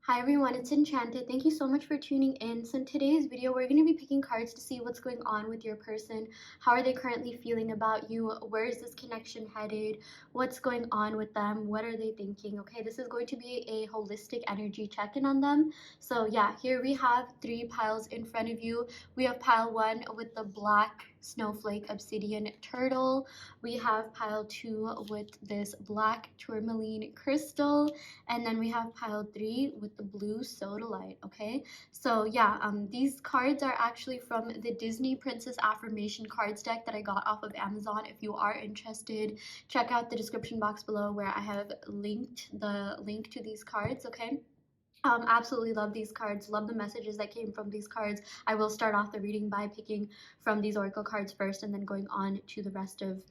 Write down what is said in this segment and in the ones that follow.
Hi everyone, it's Enchanted. Thank you so much for tuning in. So in today's video, we're going to be picking cards to see what's going on with your person. How are they currently feeling about you? Where is this connection headed? What's going on with them? What are they thinking? Okay, this is going to be a holistic energy check-in on them. So yeah, here we have three piles in front of you. We have pile one with the black snowflake obsidian turtle. We have pile two with this black tourmaline crystal, and then we have pile three with the blue sodalite. Okay, so yeah, these cards are actually from the Disney Princess Affirmation Cards deck that I got off of Amazon. If you are interested, check out the description box below where I have linked the link to these cards. Okay, absolutely love these cards, love the messages that came from these cards. I will start off the reading by picking from these oracle cards first and then going on to the rest of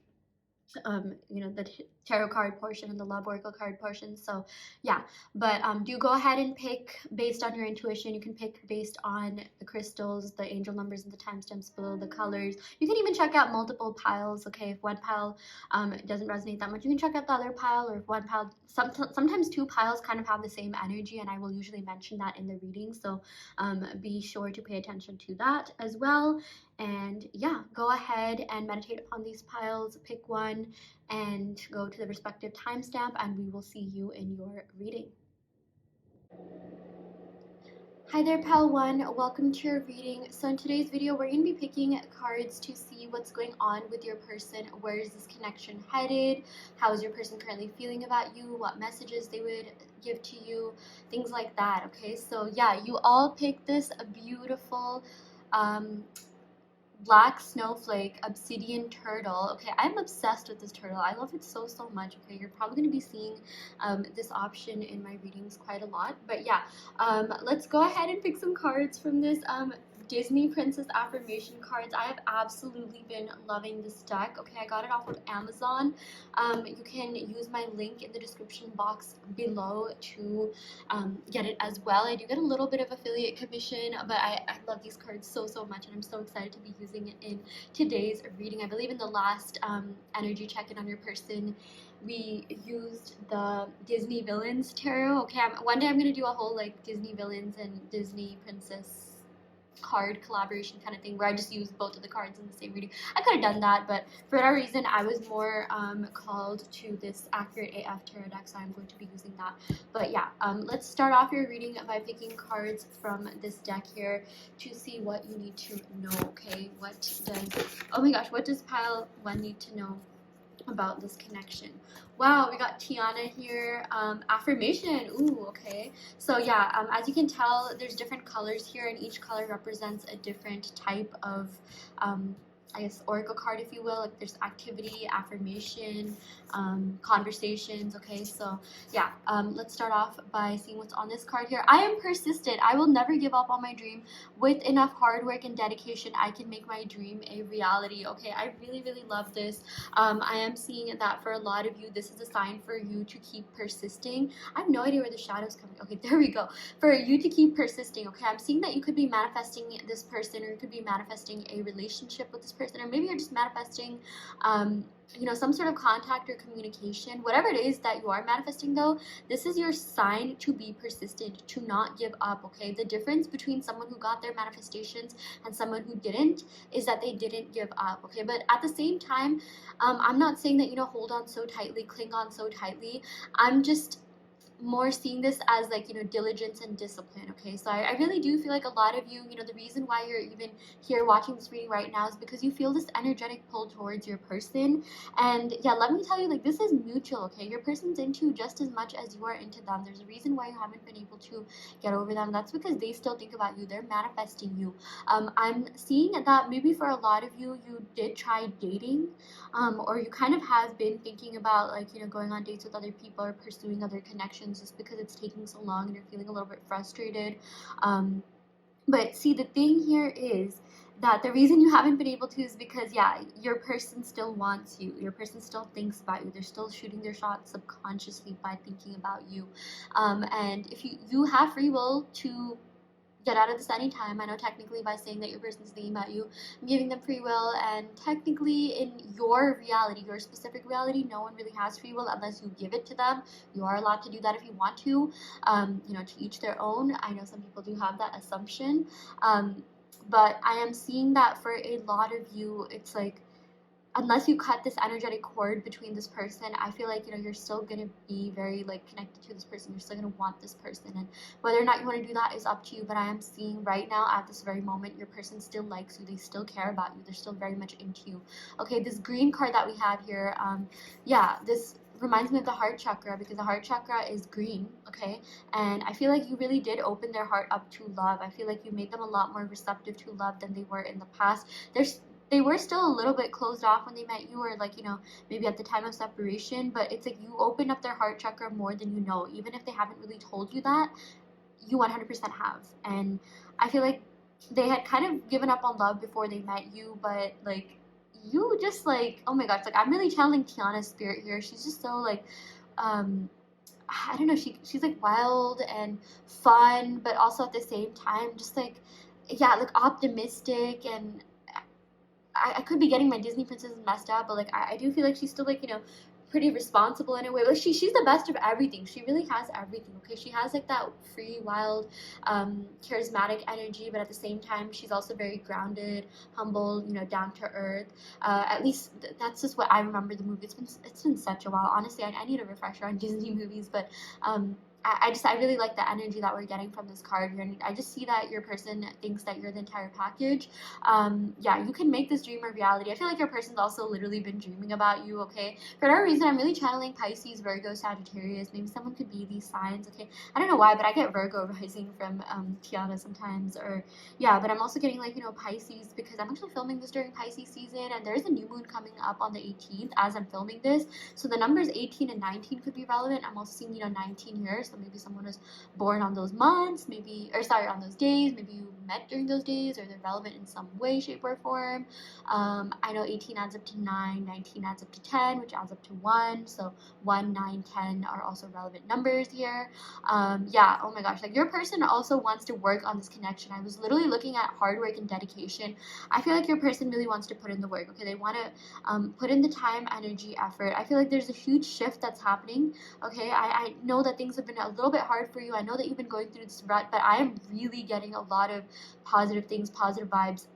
the tarot card portion and the love oracle card portion. So yeah, but do go ahead and pick based on your intuition. You can pick based on the crystals, the angel numbers, and the timestamps below, the colors. You can even check out multiple piles. Okay, if one pile doesn't resonate that much, you can check out the other pile, or if one pile, sometimes two piles kind of have the same energy, and I will usually mention that in the reading, so be sure to pay attention to that as well. And yeah, go ahead and meditate upon these piles, pick one, and go to the respective timestamp, and we will see you in your reading. Hi there, pal one. Welcome to your reading. So in today's video, we're going to be picking cards to see what's going on with your person. Where is this connection headed? How is your person currently feeling about you? What messages they would give to you? Things like that. Okay, so yeah, you all picked this beautiful black snowflake obsidian turtle. Okay, I'm obsessed with this turtle. I love it so much. Okay, you're probably going to be seeing this option in my readings quite a lot. But yeah, let's go ahead and pick some cards from this Disney Princess Affirmation Cards. I have absolutely been loving this deck. Okay, I got it off of Amazon. You can use my link in the description box below to get it as well. I do get a little bit of affiliate commission, but I love these cards so much, and I'm so excited to be using it in today's reading. I believe in the last energy check-in on your person, we used the Disney Villains Tarot. Okay, one day I'm going to do a whole like Disney Villains and Disney Princess card collaboration kind of thing where I just use both of the cards in the same reading. I could have done that, but for whatever reason I was more called to this Accurate AF tarot deck, so I'm going to be using that. But yeah, let's start off your reading by picking cards from this deck here to see what you need to know. Okay, oh my gosh, what does pile one need to know about this connection? Wow, we got Tiana here. Affirmation. Ooh, okay. So yeah, as you can tell, there's different colors here, and each color represents a different type of I guess oracle card, if you will. Like there's activity, affirmation, conversations. Okay, so yeah, let's start off by seeing what's on this card here. I am persistent. I will never give up on my dream. With enough hard work and dedication, I can make my dream a reality. Okay, I really love this. I am seeing that for a lot of you, this is a sign for you to keep persisting. I have no idea where the shadow's coming. Okay, there we go. For you to keep persisting. Okay, I'm seeing that you could be manifesting this person, or you could be manifesting a relationship with this person, or maybe you're just manifesting some sort of contact or communication. Whatever it is that you are manifesting, though, this is your sign to be persistent, to not give up. Okay, the difference between someone who got their manifestations and someone who didn't is that they didn't give up. Okay, but at the same time, I'm not saying that hold on so tightly, cling on so tightly. I'm just more seeing this as like diligence and discipline. Okay, so I really do feel like a lot of you, the reason why you're even here watching this reading right now is because you feel this energetic pull towards your person. And yeah, let me tell you, like, this is mutual. Okay, your person's into you just as much as you are into them. There's a reason why you haven't been able to get over them. That's because they still think about you. They're manifesting you. I'm seeing that maybe for a lot of you, you did try dating, or you kind of have been thinking about like going on dates with other people or pursuing other connections just because it's taking so long and you're feeling a little bit frustrated. But see, the thing here is that the reason you haven't been able to is because, yeah, your person still wants you. Your person still thinks about you. They're still shooting their shot subconsciously by thinking about you. And if you have free will to get out of this anytime. I know technically by saying that your person's thinking about you, I'm giving them free will, and technically in your reality, your specific reality, no one really has free will unless you give it to them. You are allowed to do that if you want to, to each their own. I know some people do have that assumption, but I am seeing that for a lot of you, it's like, unless you cut this energetic cord between this person, I feel like, you're still gonna be very like connected to this person. You're still gonna want this person, and whether or not you want to do that is up to you. But I am seeing right now at this very moment, your person still likes you. They still care about you. They're still very much into you. Okay, this green card that we have here, yeah, this reminds me of the heart chakra, because the heart chakra is green. Okay, and I feel like you really did open their heart up to love. I feel like you made them a lot more receptive to love than they were in the past. They were still a little bit closed off when they met you, or like, maybe at the time of separation, but it's like you opened up their heart chakra more than you know. Even if they haven't really told you that, you 100% have. And I feel like they had kind of given up on love before they met you, but like, you just like, oh my gosh, like, I'm really channeling Tiana's spirit here. She's just so like, I don't know, she's like wild and fun, but also at the same time just like, yeah, like optimistic. And I could be getting my Disney princesses messed up, but like, I do feel like she's still like, pretty responsible in a way. Like, she's the best of everything. She really has everything. Okay, she has like that free, wild, charismatic energy, but at the same time, she's also very grounded, humble, down to earth. At least that's just what I remember the movie. It's been such a while. Honestly, I need a refresher on Disney movies, but I really like the energy that we're getting from this card here, and I just see that your person thinks that you're the entire package. Yeah, you can make this dream a reality. I feel like your person's also literally been dreaming about you. Okay, for whatever reason, I'm really channeling Pisces, Virgo, Sagittarius. Maybe someone could be these signs. Okay, I don't know why, but I get Virgo rising from Tiana sometimes, or yeah, but I'm also getting like, Pisces, because I'm actually filming this during Pisces season, and there's a new moon coming up on the 18th as I'm filming this, so the numbers 18 and 19 could be relevant. I'm also seeing 19 here, so maybe someone was born on those months, on those days. Maybe you met during those days, or they're relevant in some way, shape, or form. I know 18 adds up to 9, 19 adds up to 10, which adds up to 1. So 1, 9, 10 are also relevant numbers here. Yeah, oh my gosh, like your person also wants to work on this connection. I was literally looking at hard work and dedication. I feel like your person really wants to put in the work. Okay, they want to put in the time, energy, effort. I feel like there's a huge shift that's happening. Okay, I know that things have been a little bit hard for you. I know that you've been going through this rut, but I am really getting a lot of positive things, positive vibes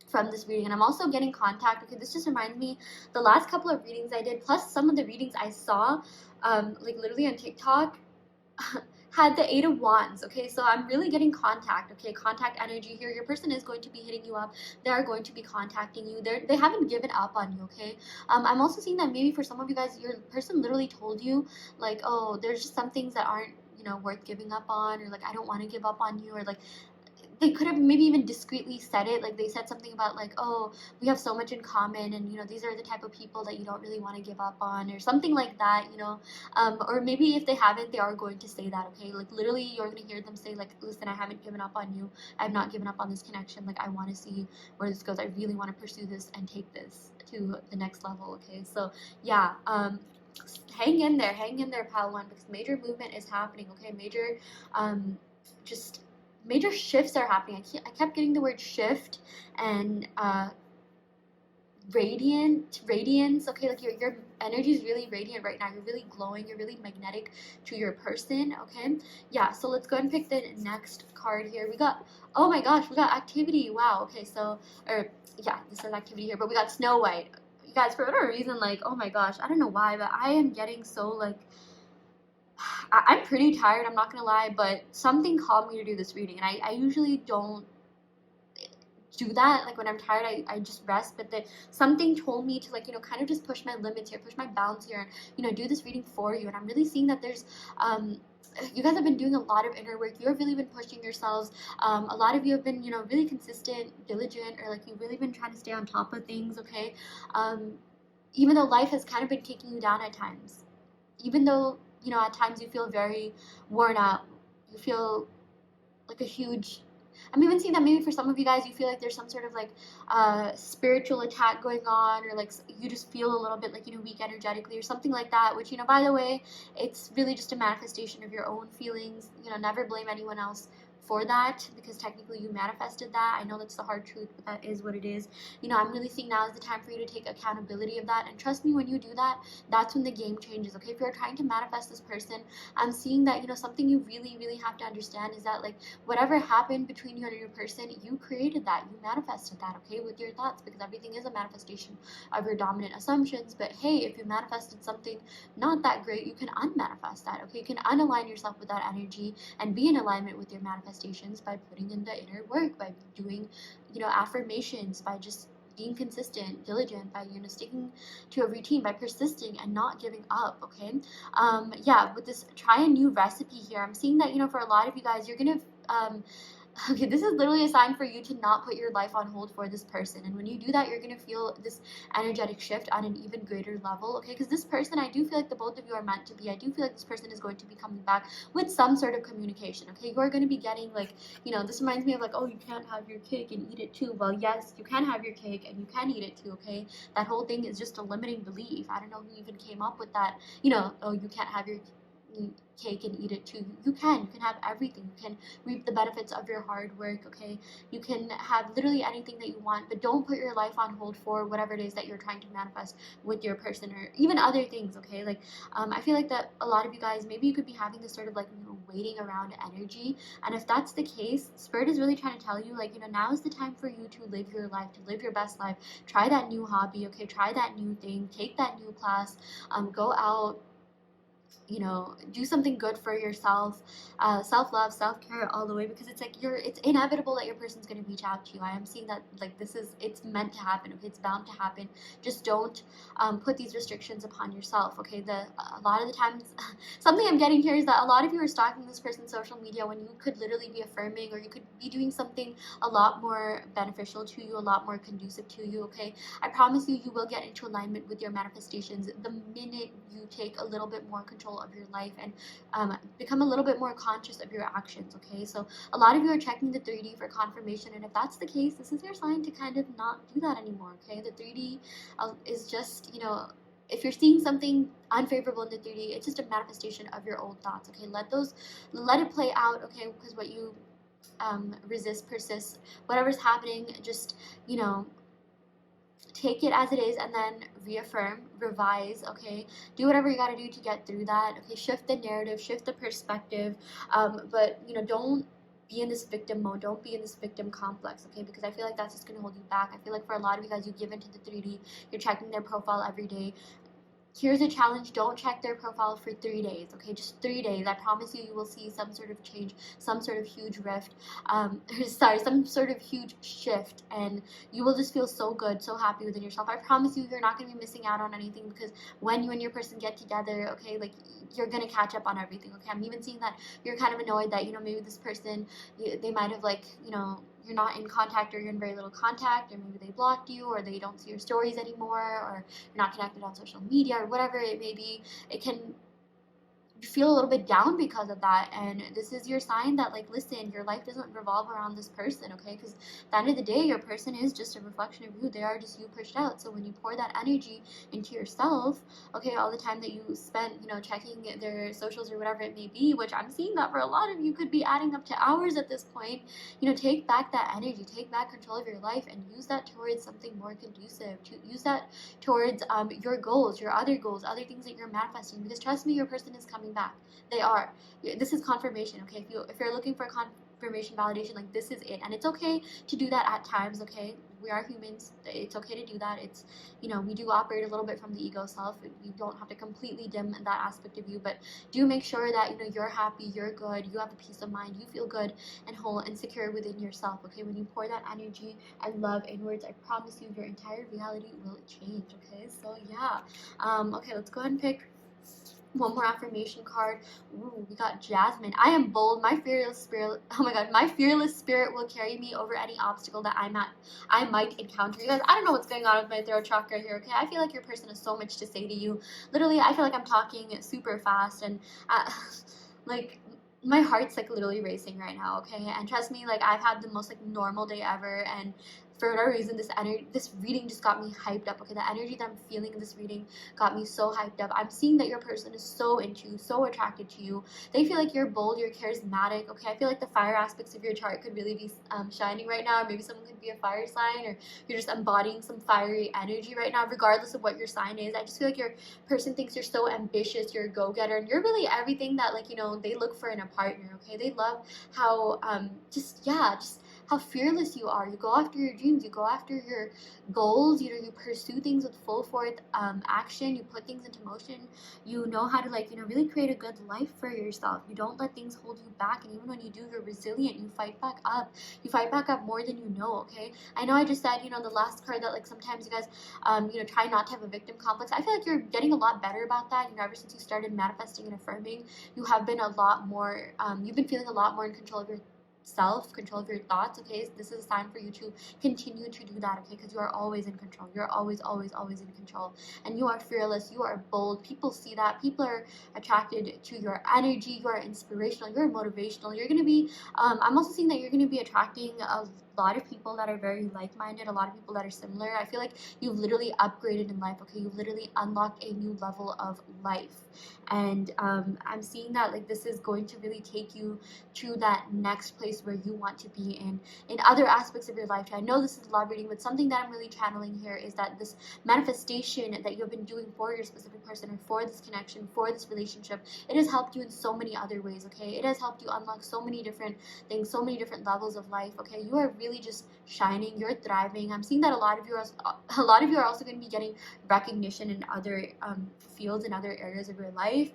from this reading. And I'm also getting contact. Okay, this just reminds me, the last couple of readings I did, plus some of the readings I saw, like literally on TikTok, had the 8 of Wands. Okay, so I'm really getting contact. Okay, contact energy here. Your person is going to be hitting you up. They are going to be contacting you. They haven't given up on you. Okay, I'm also seeing that maybe for some of you guys, your person literally told you like, oh, there's just some things that aren't, worth giving up on, or like, I don't want to give up on you, or like, they could have maybe even discreetly said it. Like, they said something about like, oh, we have so much in common, and these are the type of people that you don't really want to give up on, or something like that. Or maybe if they haven't, they are going to say that. Okay, like literally you're going to hear them say like, listen, I haven't given up on you. I've not given up on this connection. Like, I want to see where this goes. I really want to pursue this and take this to the next level. Okay, so yeah, hang in there, pal one, because major movement is happening. Okay, major just major shifts are happening. I kept getting the word shift and radiance. Okay, like your energy is really radiant right now. You're really glowing. You're really magnetic to your person. Okay, yeah. So let's go ahead and pick the next card here. We got, oh my gosh, we got activity. Wow. Okay, so yeah, this is activity here, but we got Snow White. You guys, for whatever reason, like, oh my gosh, I don't know why, but I am getting so like, I'm pretty tired, I'm not gonna lie, but something called me to do this reading, and I usually don't do that. Like, when I'm tired, I just rest, but something told me to like, kind of just push my limits here, push my bounds here, and do this reading for you. And I'm really seeing that there's you guys have been doing a lot of inner work. You have really been pushing yourselves. A lot of you have been, really consistent, diligent, or like, you've really been trying to stay on top of things. Okay, even though life has kind of been kicking you down at times, even though at times you feel very worn out, you feel like a huge, I'm even seeing that maybe for some of you guys, you feel like there's some sort of like spiritual attack going on, or like you just feel a little bit like, weak energetically or something like that, which, by the way, it's really just a manifestation of your own feelings. Never blame anyone else for that, because technically you manifested that. I know that's the hard truth, but that is what it is. You know, I'm really seeing now is the time for you to take accountability of that. And trust me, when you do that, that's when the game changes. Okay, if you're trying to manifest this person, I'm seeing that, you know, something you really, really have to understand is that, like, whatever happened between you and your person, you created that, you manifested that, okay, with your thoughts, because everything is a manifestation of your dominant assumptions. But hey, if you manifested something not that great, you can unmanifest that, okay? You can unalign yourself with that energy and be in alignment with your manifestations by putting in the inner work, by doing, you know, affirmations, by just being consistent, diligent, by, you know, sticking to a routine, by persisting and not giving up. Okay. Yeah, with this, try a new recipe here. I'm seeing that, you know, for a lot of you guys, you're gonna okay, this is literally a sign for you to not put your life on hold for this person. And when you do that, you're going to feel this energetic shift on an even greater level, okay? Because this person, I do feel like the both of you are meant to be. I do feel like this person is going to be coming back with some sort of communication, okay? You are going to be getting, like, you know, this reminds me of, like, oh, you can't have your cake and eat it too. Well, yes, you can have your cake and you can eat it too, okay? That whole thing is just a limiting belief. I don't know who even came up with that, you know, oh, you can't have your cake and eat it too. You can have everything. You can reap the benefits of your hard work, okay? You can have literally anything that you want, but don't put your life on hold for whatever it is that you're trying to manifest with your person, or even other things, okay? Like, I feel like that a lot of you guys, maybe you could be having this sort of, like, you know, waiting around energy. And if that's the case, Spirit is really trying to tell you, like, you know, now is the time for you to live your life, to live your best life. Try that new hobby, okay? Try that new thing, take that new class, go out, you know, do something good for yourself, self-love, self-care all the way, because it's like it's inevitable that your person's going to reach out to you. I am seeing that, like, it's meant to happen, okay? It's bound to happen. Just don't put these restrictions upon yourself, okay? A lot of the times something I'm getting here is that a lot of you are stalking this person's social media when you could literally be affirming, or you could be doing something a lot more beneficial to you, a lot more conducive to you, okay? I promise you, you will get into alignment with your manifestations the minute you take a little bit more control of your life and become a little bit more conscious of your actions, okay? So a lot of you are checking the 3D for confirmation, and if that's the case, this is your sign to kind of not do that anymore, okay? The 3D is just, you know, if you're seeing something unfavorable in the 3D, it's just a manifestation of your old thoughts, okay? Let it play out, okay? Because what you resist persists. Whatever's happening, just, you know, take it as it is, and then reaffirm, revise, okay? Do whatever you got to do to get through that, okay? Shift the narrative, shift the perspective, but, you know, don't be in this victim mode. Don't be in this victim complex, okay? Because I feel like that's just going to hold you back. I feel like for a lot of you guys, you give into the 3D. You're checking their profile every day. Here's a challenge: don't check their profile for 3 days, okay? Just 3 days. I promise you, you will see some sort of change, some sort of huge rift, sorry, some sort of huge shift, and you will just feel so good, so happy within yourself. I promise you, you're not going to be missing out on anything, because when you and your person get together, okay, like, you're going to catch up on everything, okay? I'm even seeing that you're kind of annoyed that, you know, maybe this person, they might have, like, you know, you're not in contact, or you're in very little contact, or maybe they blocked you, or they don't see your stories anymore, or you're not connected on social media, or whatever it may be. It can feel a little bit down because of that, and this is your sign that, like, listen, your life doesn't revolve around this person, okay? Because at the end of the day, your person is just a reflection of you. They are just you pushed out. So when you pour that energy into yourself, okay, all the time that you spent, you know, checking their socials or whatever it may be, which I'm seeing that for a lot of you could be adding up to hours at this point, you know, take back that energy, take back control of your life, and use that towards something more conducive. To use that towards your goals, your other goals, other things that you're manifesting, because trust me, your person is coming back. They are. This is confirmation, okay? If you're looking for confirmation, validation, like, this is it. And it's okay to do that at times, okay? We are humans. It's okay to do that. It's, you know, we do operate a little bit from the ego self. You don't have to completely dim that aspect of you, but do make sure that, you know, you're happy, you're good, you have a peace of mind, you feel good and whole and secure within yourself, okay? When you pour that energy and love inwards, I promise you, your entire reality will change, okay? So yeah, okay, let's go ahead and pick one more affirmation card. Ooh, we got Jasmine. I am bold. My fearless spirit. Oh my God, my fearless spirit will carry me over any obstacle that I might encounter. You guys, I don't know what's going on with my throat chakra here. Okay, I feel like your person has so much to say to you. Literally, I feel like I'm talking super fast, and like, my heart's, like, literally racing right now, okay? And trust me, like, I've had the most, like, normal day ever, and for whatever reason, this reading just got me hyped up. Okay, the energy that I'm feeling in this reading got me so hyped up. I'm seeing that your person is so into you, so attracted to you. They feel like you're bold, you're charismatic. Okay, I feel like the fire aspects of your chart could really be shining right now. Or maybe someone could be a fire sign, or you're just embodying some fiery energy right now, regardless of what your sign is. I just feel like your person thinks you're so ambitious, you're a go-getter, and you're really everything that, like, you know, they look for in a partner. Okay, they love how just how fearless you are. You go after your dreams, you go after your goals, you know, you pursue things with full force action, you put things into motion, you know how to, like, you know, really create a good life for yourself. You don't let things hold you back, and even when you do, you're resilient, you fight back up. You fight back up more than you know. Okay, I know I just said, you know, the last card, that like sometimes you guys you know, try not to have a victim complex. I feel like you're getting a lot better about that. You know, ever since you started manifesting and affirming, you have been a lot more you've been feeling a lot more in control of your self, control of your thoughts. Okay, this is a sign for you to continue to do that. Okay, because you are always in control. You're always in control, and you are fearless, you are bold. People see that. People are attracted to your energy. You are inspirational, you're motivational. You're going to be I'm also seeing that you're going to be attracting a lot of people that are very like-minded, a lot of people that are similar. I feel like you've literally upgraded in life. Okay, you've literally unlocked a new level of life, and I'm seeing that, like, this is going to really take you to that next place where you want to be in other aspects of your life. I know this is love reading, but something that I'm really channeling here is that this manifestation that you've been doing for your specific person, or for this connection, for this relationship, it has helped you in so many other ways. Okay, it has helped you unlock so many different things, so many different levels of life. Okay, you are really just shining, you're thriving. I'm seeing that a lot of you are also going to be getting recognition in other fields, in other areas of your life.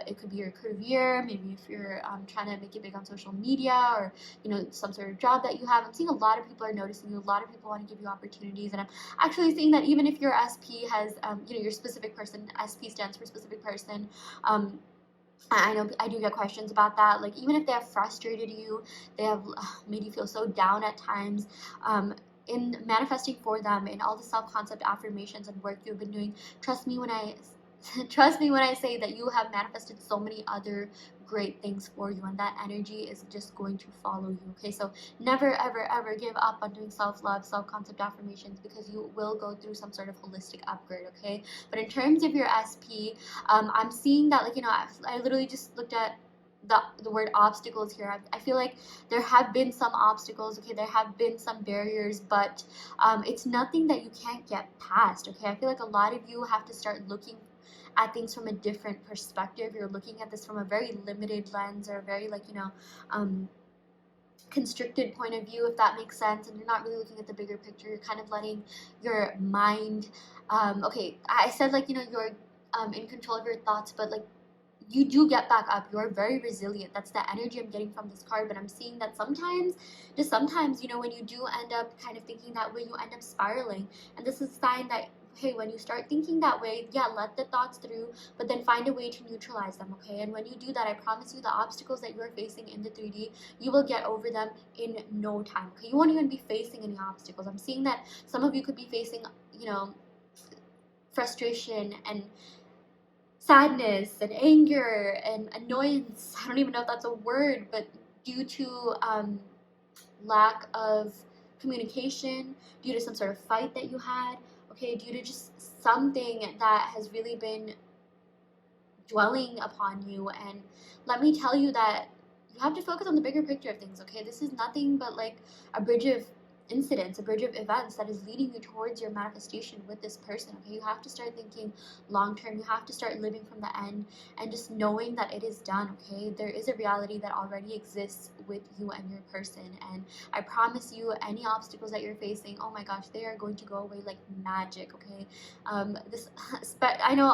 It could be your career, maybe if you're trying to make it big on social media, or, you know, some sort of job that you have. I'm seeing a lot of people are noticing you, a lot of people want to give you opportunities, and I'm actually seeing that even if your SP has you know, your specific person, SP stands for specific person, I know I do get questions about that. Like, even if they have frustrated you, they have made you feel so down at times, in manifesting for them, in all the self-concept affirmations and work you've been doing, trust me when I trust me when I say that you have manifested so many other great things for you, and that energy is just going to follow you. Okay, so never ever ever give up on doing self-love, self-concept affirmations, because you will go through some sort of holistic upgrade. Okay, but in terms of your SP, I'm seeing that, like, you know, I literally just looked at the word obstacles here. I feel like there have been some obstacles. Okay, there have been some barriers, but it's nothing that you can't get past. Okay, I feel like a lot of you have to start looking at things from a different perspective. You're looking at this from a very limited lens, or a very, like, you know, constricted point of view, if that makes sense, and you're not really looking at the bigger picture. You're kind of letting your mind okay, I said, like, you know, you're in control of your thoughts, but, like, you do get back up. You're very resilient. That's the energy I'm getting from this card. But I'm seeing that sometimes, just sometimes, you know, when you do end up kind of thinking that way, you end up spiraling. And this is a sign that, hey, when you start thinking that way, yeah, let the thoughts through, but then find a way to neutralize them. Okay, and when you do that, I promise you, the obstacles that you're facing in the 3D, you will get over them in no time. Okay, you won't even be facing any obstacles. I'm seeing that some of you could be facing, you know, frustration and sadness and anger and annoyance. I don't even know if that's a word, but due to lack of communication, due to some sort of fight that you had, okay, due to just something that has really been dwelling upon you. And let me tell you that you have to focus on the bigger picture of things. Okay, this is nothing but like a bridge of incidents, a bridge of events that is leading you towards your manifestation with this person. Okay, you have to start thinking long term. You have to start living from the end, and just knowing that it is done. Okay, there is a reality that already exists with you and your person, and I promise you, any obstacles that you're facing, oh my gosh, they are going to go away like magic. Okay, I know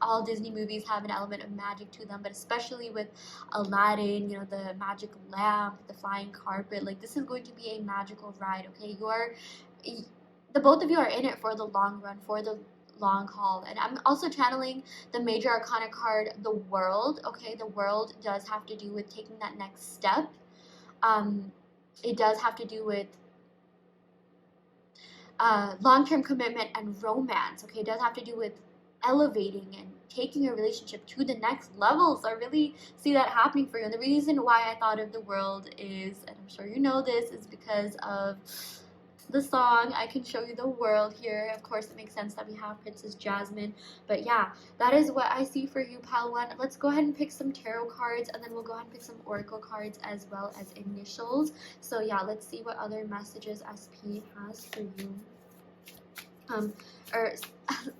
all Disney movies have an element of magic to them, but especially with Aladdin, you know, the magic lamp, the flying carpet, like, this is going to be a magical ride. Okay, the both of you are in it for the long run, for the long haul. And I'm also channeling the major arcana card, the World. Okay, the World does have to do with taking that next step. It does have to do with long-term commitment and romance. Okay, it does have to do with elevating and taking your relationship to the next level. So I really see that happening for you. And the reason why I thought of the World is, and I'm sure you know this, is because of the song I Can Show You the World here. Of course, it makes sense that we have Princess Jasmine. But yeah, that is what I see for you, pal one. Let's go ahead and pick some tarot cards, and then we'll go ahead and pick some oracle cards as well as initials. So yeah, let's see what other messages SP has for you. Or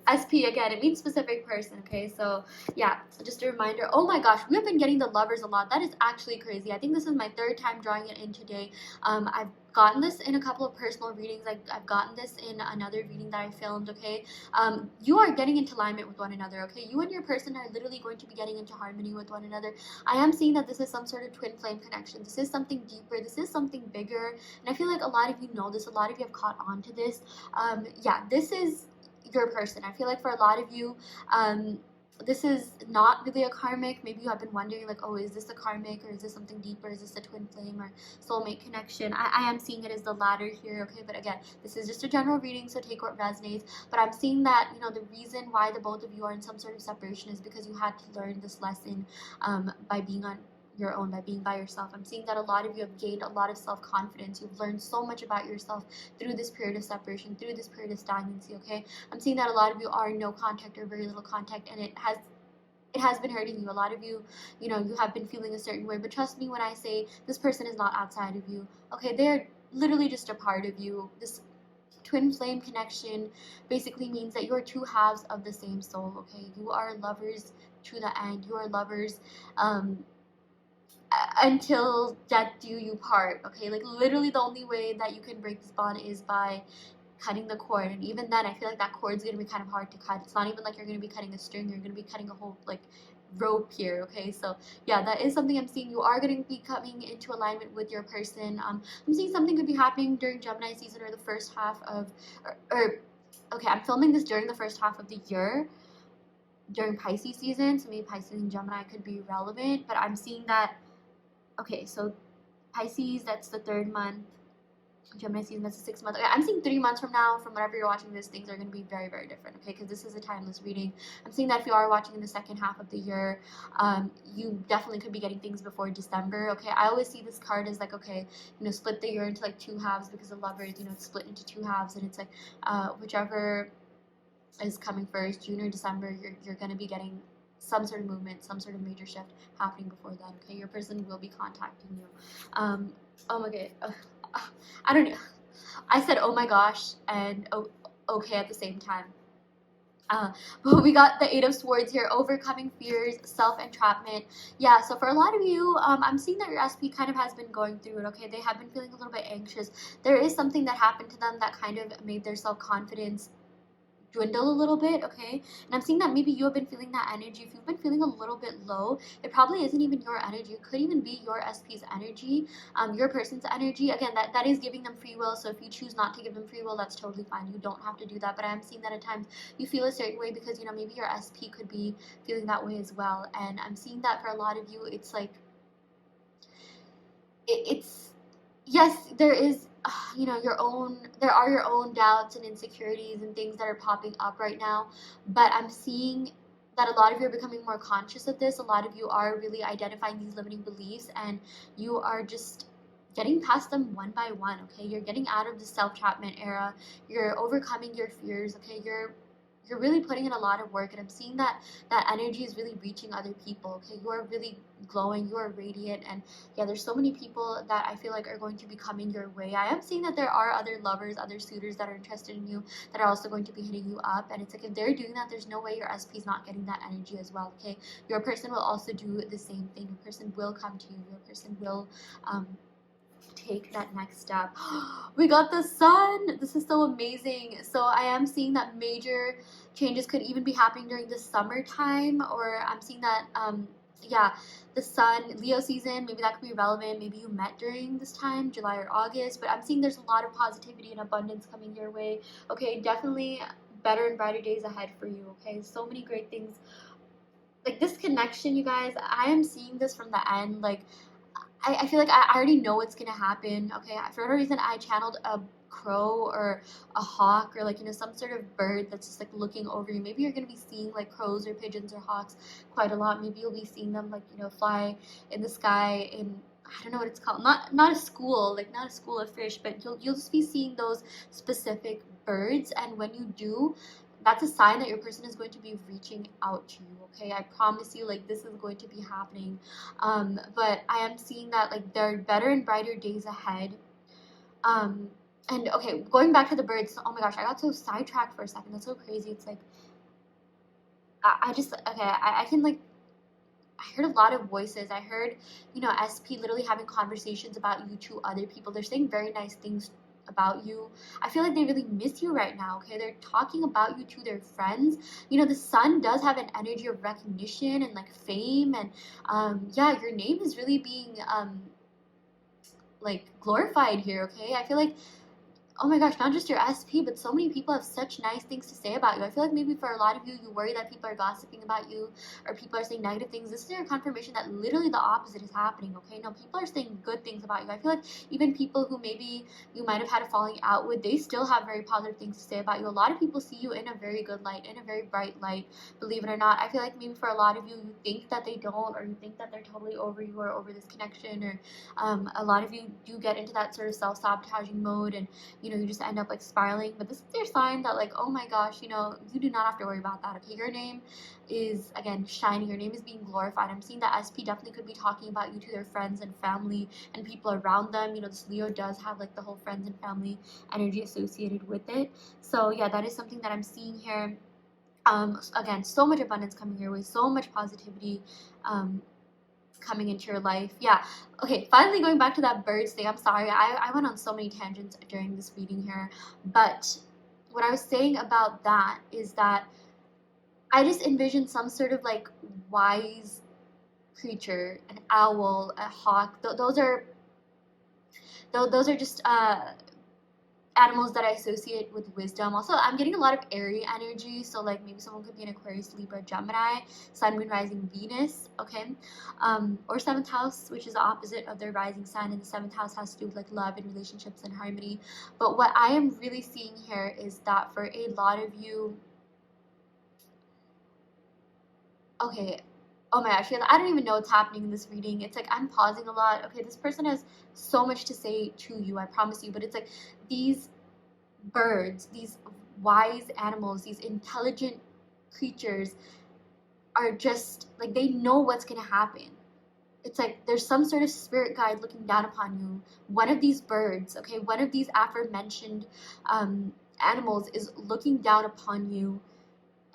SP again, it means specific person, okay? So yeah, just a reminder. Oh my gosh, we have been getting the lovers a lot. That is actually crazy. I think this is my third time drawing it in today. I've gotten this in a couple of personal readings. I've gotten this in another reading that I filmed, okay? You are getting into alignment with one another, okay? You and your person are literally going to be getting into harmony with one another. I am seeing that this is some sort of twin flame connection. This is something deeper. This is something bigger. And I feel like a lot of you know this. A lot of you have caught on to this. Yeah, this is your person. I feel like for a lot of you, this is not really a karmic. Maybe you have been wondering like, oh, is this a karmic, or is this something deeper? Is this a twin flame or soulmate connection? I am seeing it as the latter here, okay? But again, this is just a general reading, so take what resonates. But I'm seeing that, you know, the reason why the both of you are in some sort of separation is because you had to learn this lesson by being on your own, by being by yourself. I'm seeing that a lot of you have gained a lot of self-confidence. You've learned so much about yourself through this period of separation, through this period of stagnancy, okay? I'm seeing that a lot of you are in no contact or very little contact, and it has been hurting you. A lot of you, you know, you have been feeling a certain way, but trust me when I say this person is not outside of you, okay? They're literally just a part of you. This twin flame connection basically means that you are two halves of the same soul, okay? You are lovers to the end. You are lovers until death do you part, okay? Like literally the only way that you can break this bond is by cutting the cord, and even then I feel like that cord's gonna be kind of hard to cut. It's not even like you're gonna be cutting a string, you're gonna be cutting a whole like rope here, okay? So yeah, that is something I'm seeing. You are going to be coming into alignment with your person. I'm seeing something could be happening during Gemini season or the first half of okay, I'm filming this during the first half of the year, during Pisces season, so maybe Pisces and Gemini could be relevant, but I'm seeing that. Okay, so Pisces, that's the 3rd month. Gemini season, that's the 6th month. Okay, I'm seeing 3 months from now, from whenever you're watching this, things are going to be very, very different, okay? Because this is a timeless reading. I'm seeing that if you are watching in the second half of the year, you definitely could be getting things before December, okay? I always see this card as like, okay, you know, split the year into like 2 halves, because the lovers, you know, it's split into 2 halves, and it's like whichever is coming first, June or December, you're going to be getting some sort of movement, some sort of major shift happening before that, okay? Your person will be contacting you. Oh my god, I don't know. I said oh my gosh and okay at the same time. But we got the 8 of Swords here, overcoming fears, self-entrapment. Yeah, so for a lot of you, I'm seeing that your SP kind of has been going through it, okay? They have been feeling a little bit anxious. There is something that happened to them that kind of made their self-confidence dwindle a little bit, okay? And I'm seeing that maybe you have been feeling that energy. If you've been feeling a little bit low, it probably isn't even your energy. It could even be your SP's energy, your person's energy. Again, that is giving them free will, so if you choose not to give them free will, that's totally fine. You don't have to do that, but I'm seeing that at times you feel a certain way because, you know, maybe your SP could be feeling that way as well. And I'm seeing that for a lot of you, it's like, it's, yes, there is, you know, there are your own doubts and insecurities and things that are popping up right now, but I'm seeing that a lot of you are becoming more conscious of this. A lot of you are really identifying these limiting beliefs, and you are just getting past them one by one, okay? You're getting out of the self-entrapment era. You're overcoming your fears, okay? You're really putting in a lot of work, and I'm seeing that energy is really reaching other people, okay? You are really glowing, you are radiant, and yeah, there's so many people that I feel like are going to be coming your way. I am seeing that there are other lovers, other suitors that are interested in you that are also going to be hitting you up, and it's like if they're doing that, there's no way your SP is not getting that energy as well, okay? Your person will also do the same thing. Your person will come to you. Your person will take that next step. We got the sun. This is so amazing. So I am seeing that major changes could even be happening during the summertime, or I'm seeing that yeah, the sun, Leo season, maybe that could be relevant. Maybe you met during this time, July or August, but I'm seeing there's a lot of positivity and abundance coming your way, okay? Definitely better and brighter days ahead for you, okay? So many great things. Like this connection, you guys, I am seeing this from the end. Like I feel like I already know what's gonna happen, okay? For whatever reason, I channeled a crow or a hawk, or like, you know, some sort of bird that's just like looking over you. Maybe you're gonna be seeing like crows or pigeons or hawks quite a lot. Maybe you'll be seeing them like, you know, fly in the sky in I don't know what it's called. Not a school, like not a school of fish, but you'll just be seeing those specific birds, and when you do, that's a sign that your person is going to be reaching out to you. Okay, I promise you, like this is going to be happening. But I am seeing that like there are better and brighter days ahead. And okay, going back to the birds. Oh my gosh, I got so sidetracked for a second. That's so crazy. It's like I just okay. I can like I heard a lot of voices. I heard, you know, SP literally having conversations about you to other people. They're saying very nice things about you. I feel like they really miss you right now, okay? They're talking about you to their friends. You know, the sun does have an energy of recognition and like fame, and yeah, your name is really being like glorified here, okay? I feel like oh my gosh, not just your SP, but so many people have such nice things to say about you. I feel like maybe for a lot of you, you worry that people are gossiping about you or people are saying negative things. This is your confirmation that literally the opposite is happening, okay? No, people are saying good things about you. I feel like even people who maybe you might have had a falling out with, they still have very positive things to say about you. A lot of people see you in a very good light, in a very bright light, believe it or not. I feel like maybe for a lot of you, you think that they don't, or you think that they're totally over you or over this connection, or a lot of you do get into that sort of self-sabotaging mode, and you know, you just end up like spiraling. But this is your sign that like, oh my gosh, you know, you do not have to worry about that, okay? Your name is, again, shining. Your name is being glorified. I'm seeing that SP definitely could be talking about you to their friends and family and people around them. You know, this Leo does have like the whole friends and family energy associated with it. So yeah, that is something that I'm seeing here. Again, so much abundance coming your way, so much positivity coming into your life. Yeah. Okay, finally going back to that birds thing. I'm sorry. I went on so many tangents during this reading here. But what I was saying about that is that I just envisioned some sort of like wise creature, an owl, a hawk. Those are just animals that I associate with wisdom. Also, I'm getting a lot of airy energy, so like maybe someone could be an Aquarius, Libra, Gemini, Sun, Moon, Rising, Venus, okay? Or seventh house, which is the opposite of their rising sign, and the seventh house has to do with like love and relationships and harmony. But what I am really seeing here is that for a lot of you, okay, oh my gosh, I don't even know what's happening in this reading. It's like I'm pausing a lot. Okay, this person has so much to say to you, I promise you, but it's like these birds, these wise animals, these intelligent creatures are just like they know what's going to happen. It's like there's some sort of spirit guide looking down upon you. One of these birds, okay, one of these aforementioned animals is looking down upon you,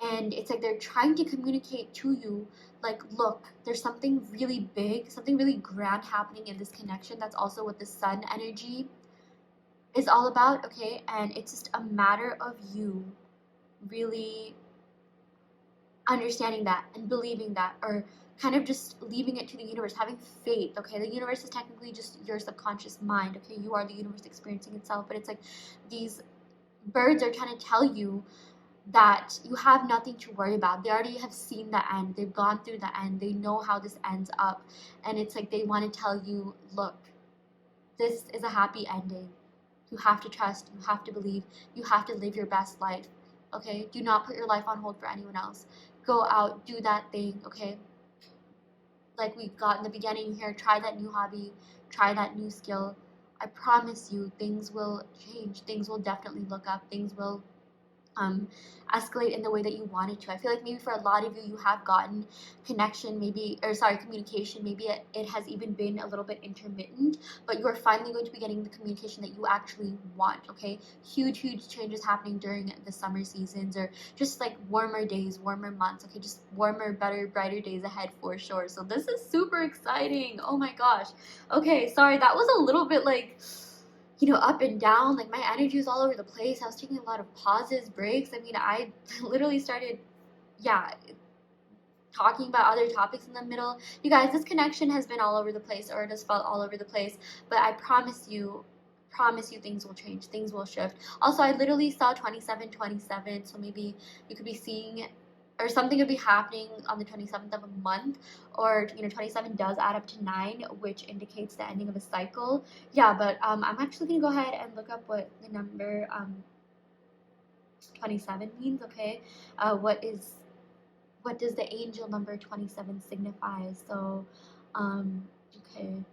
and it's like they're trying to communicate to you like, look, there's something really big, something really grand happening in this connection. That's also what the sun energy is all about, okay? And it's just a matter of you really understanding that and believing that, or kind of just leaving it to the universe, having faith, okay? The universe is technically just your subconscious mind, okay? You are the universe experiencing itself, but it's like these birds are trying to tell you that you have nothing to worry about. They already have seen the end. They've gone through the end. They know how this ends up. And it's like they want to tell you, look, this is a happy ending. You have to trust. You have to believe. You have to live your best life, okay? Do not put your life on hold for anyone else. Go out, do that thing, okay? Like we got in the beginning here, try that new hobby, try that new skill. I promise you, things will change. Things will definitely look up. Things will escalate in the way that you want it to. I feel like maybe for a lot of you, you have gotten connection, maybe, or sorry, communication. Maybe it has even been a little bit intermittent, but you are finally going to be getting the communication that you actually want, okay? Huge, huge changes happening during the summer seasons, or just like warmer days, warmer months, okay? Just warmer, better, brighter days ahead for sure. So this is super exciting. Oh my gosh. Okay, sorry, that was a little bit like, you know, up and down. Like my energy was all over the place. I was taking a lot of pauses, breaks. I mean, I literally started, yeah, talking about other topics in the middle. You guys, this connection has been all over the place, or it has felt all over the place. But I promise you things will change, things will shift. Also, I literally saw 2727, so maybe you could be seeing, or something could be happening on the 27th of a month, or you know, 27 does add up to 9, which indicates the ending of a cycle. Yeah, but I'm actually gonna go ahead and look up what the number 27 means, okay? What does the angel number 27 signify? So okay,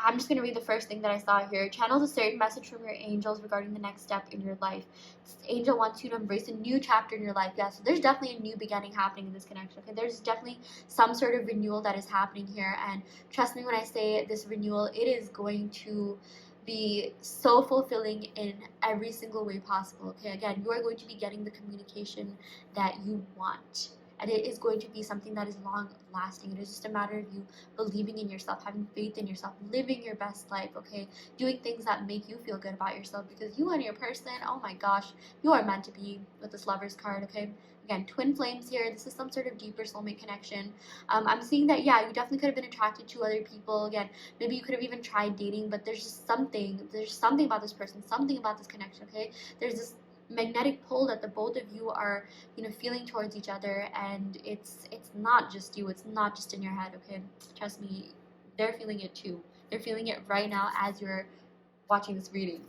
I'm just going to read the first thing that I saw here. Channels a certain message from your angels regarding the next step in your life. This angel wants you to embrace a new chapter in your life. Yeah, so there's definitely a new beginning happening in this connection. Okay, there's definitely some sort of renewal that is happening here. And trust me when I say this renewal, it is going to be so fulfilling in every single way possible. Okay, again, you are going to be getting the communication that you want. And it is going to be something that is long lasting. It is just a matter of you believing in yourself, having faith in yourself, living your best life, okay? Doing things that make you feel good about yourself, because you and your person, oh my gosh, you are meant to be with this Lovers card, okay? Again, twin flames here. This is some sort of deeper soulmate connection. I'm seeing that, yeah, you definitely could have been attracted to other people. Again, maybe you could have even tried dating, but there's something about this person, something about this connection, okay? There's this magnetic pull that the both of you are, you know, feeling towards each other, and it's not just you, it's not just in your head, okay? Trust me, they're feeling it too. They're feeling it right now as you're watching this reading.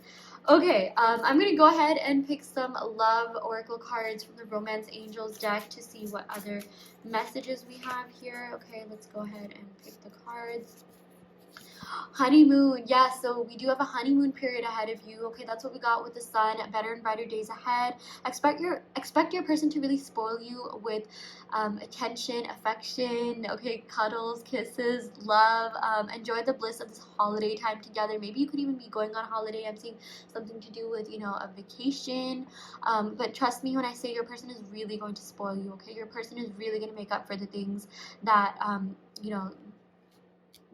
Okay, I'm gonna go ahead and pick some love oracle cards from the Romance Angels deck to see what other messages we have here. Okay, let's go ahead and pick the cards. Honeymoon, yes, so we do have a honeymoon period ahead of you. Okay, that's what we got with the sun. Better and brighter days ahead. Expect your person to really spoil you with attention, affection, okay, cuddles, kisses, love. Enjoy the bliss of this holiday time together. Maybe you could even be going on holiday. I'm seeing something to do with, you know, a vacation. But trust me when I say your person is really going to spoil you, okay? Your person is really going to make up for the things that, you know,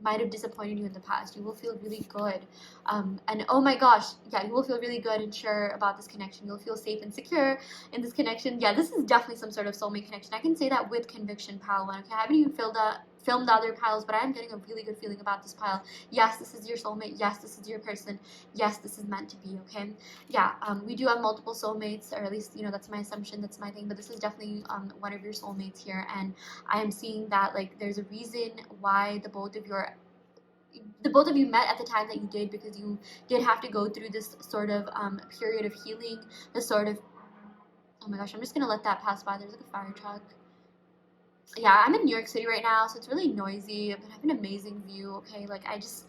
might have disappointed you in the past. You will feel really good. And oh my gosh, yeah, you will feel really good and sure about this connection. You'll feel safe and secure in this connection. Yeah, this is definitely some sort of soulmate connection. I can say that with conviction, pile one. Okay, I haven't even filmed the other piles, but I'm getting a really good feeling about this pile. Yes, this is your soulmate. Yes, this is your person. Yes, this is meant to be, okay? Yeah, we do have multiple soulmates, or at least, you know, that's my assumption, that's my thing, but this is definitely one of your soulmates here, and I am seeing that, like, there's a reason why the both of you met at the time that you did, because you did have to go through this sort of period of healing, this sort of, oh my gosh, I'm just gonna let that pass by. There's like a fire truck. Yeah, I'm in New York City right now, so it's really noisy, but I have an amazing view, okay? Like, I just,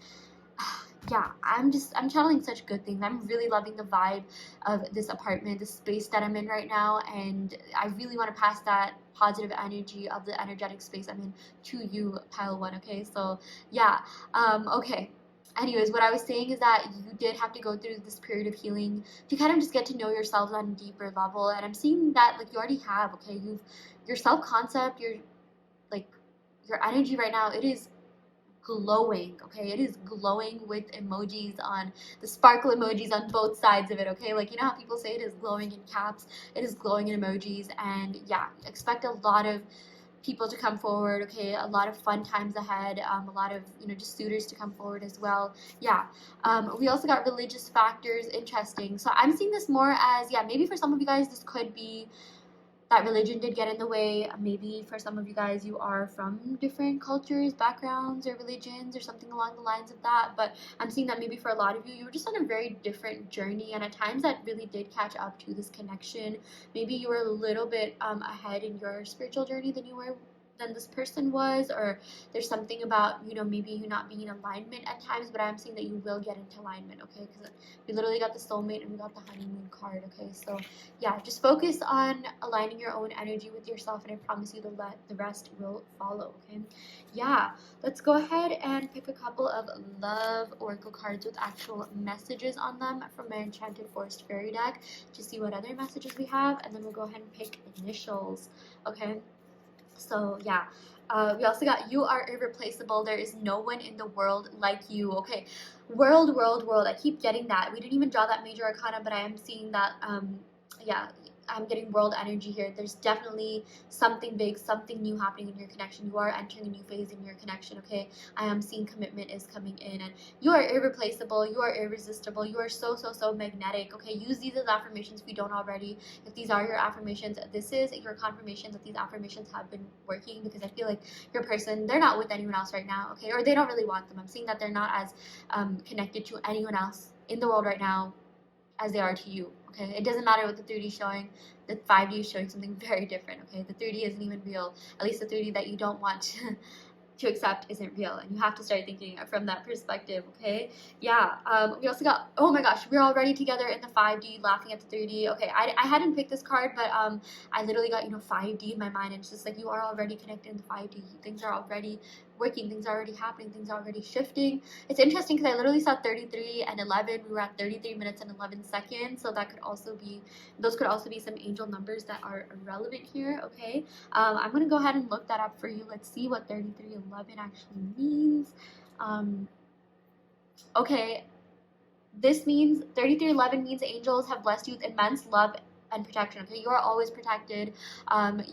yeah, I'm channeling such good things. I'm really loving the vibe of this apartment, the space that I'm in right now, and I really want to pass that positive energy of the energetic space I'm in to you, pile one, okay? So, yeah, okay. Anyways, what I was saying is that you did have to go through this period of healing to kind of just get to know yourselves on a deeper level, and I'm seeing that, like, you already have, okay? Your self-concept, like, your energy right now, it is glowing, okay? It is glowing with emojis on the sparkle emojis on both sides of it, okay? Like, you know how people say it is glowing in caps, it is glowing in emojis, and yeah, expect a lot of people to come forward, okay? A lot of fun times ahead, a lot of, you know, just suitors to come forward as well. Yeah. We also got religious factors. Interesting. So I'm seeing this more as, yeah, maybe for some of you guys this could be that religion did get in the way. Maybe for some of you guys, you are from different cultures, backgrounds, or religions, or something along the lines of that. But I'm seeing that maybe for a lot of you, you were just on a very different journey, and at times that really did catch up to this connection. Maybe you were a little bit ahead in your spiritual journey than this person was, or there's something about, you know, maybe you not being in alignment at times, but I'm seeing that you will get into alignment, okay? Because we literally got the soulmate and we got the honeymoon card, okay? So yeah, just focus on aligning your own energy with yourself, and I promise you the rest will follow, okay? Yeah, let's go ahead and pick a couple of love oracle cards with actual messages on them from my Enchanted Forest Fairy deck to see what other messages we have, and then we'll go ahead and pick initials, okay? So yeah, we also got you are irreplaceable. There is no one in the world like you. Okay, world. I keep getting that. We didn't even draw that major arcana, but I am seeing that. Yeah, I'm getting world energy here. There's definitely something big, something new happening in your connection. You are entering a new phase in your connection. Okay, I am seeing commitment is coming in, and you are irreplaceable. You are irresistible. You are so magnetic. Okay, use these as affirmations if you don't already. If these are your affirmations, this is your confirmation that these affirmations have been working, because I feel like your person, they're not with anyone else right now, okay? Or they don't really want them. I'm seeing that they're not as connected to anyone else in the world right now as they are to you, okay? It doesn't matter what the 3D is showing. The 5D is showing something very different, okay? The 3D isn't even real. At least the 3D that you don't want to accept isn't real, and you have to start thinking from that perspective. Okay, yeah. We also got, oh my gosh, we're already together in the 5D, laughing at the 3D. Okay, I hadn't picked this card, but I literally got, you know, 5D in my mind, and it's just like you are already connected in the 5D. Things are already working, things are already happening, things are already shifting. It's interesting because I literally saw 33 and 11. We were at 33 minutes and 11 seconds, so that could also be, those could also be some angel numbers that are relevant here. Okay, I'm gonna go ahead and look that up for you. Let's see what 3311 actually means. Okay, this means 3311 means angels have blessed you with immense love and protection. Okay, you are always protected.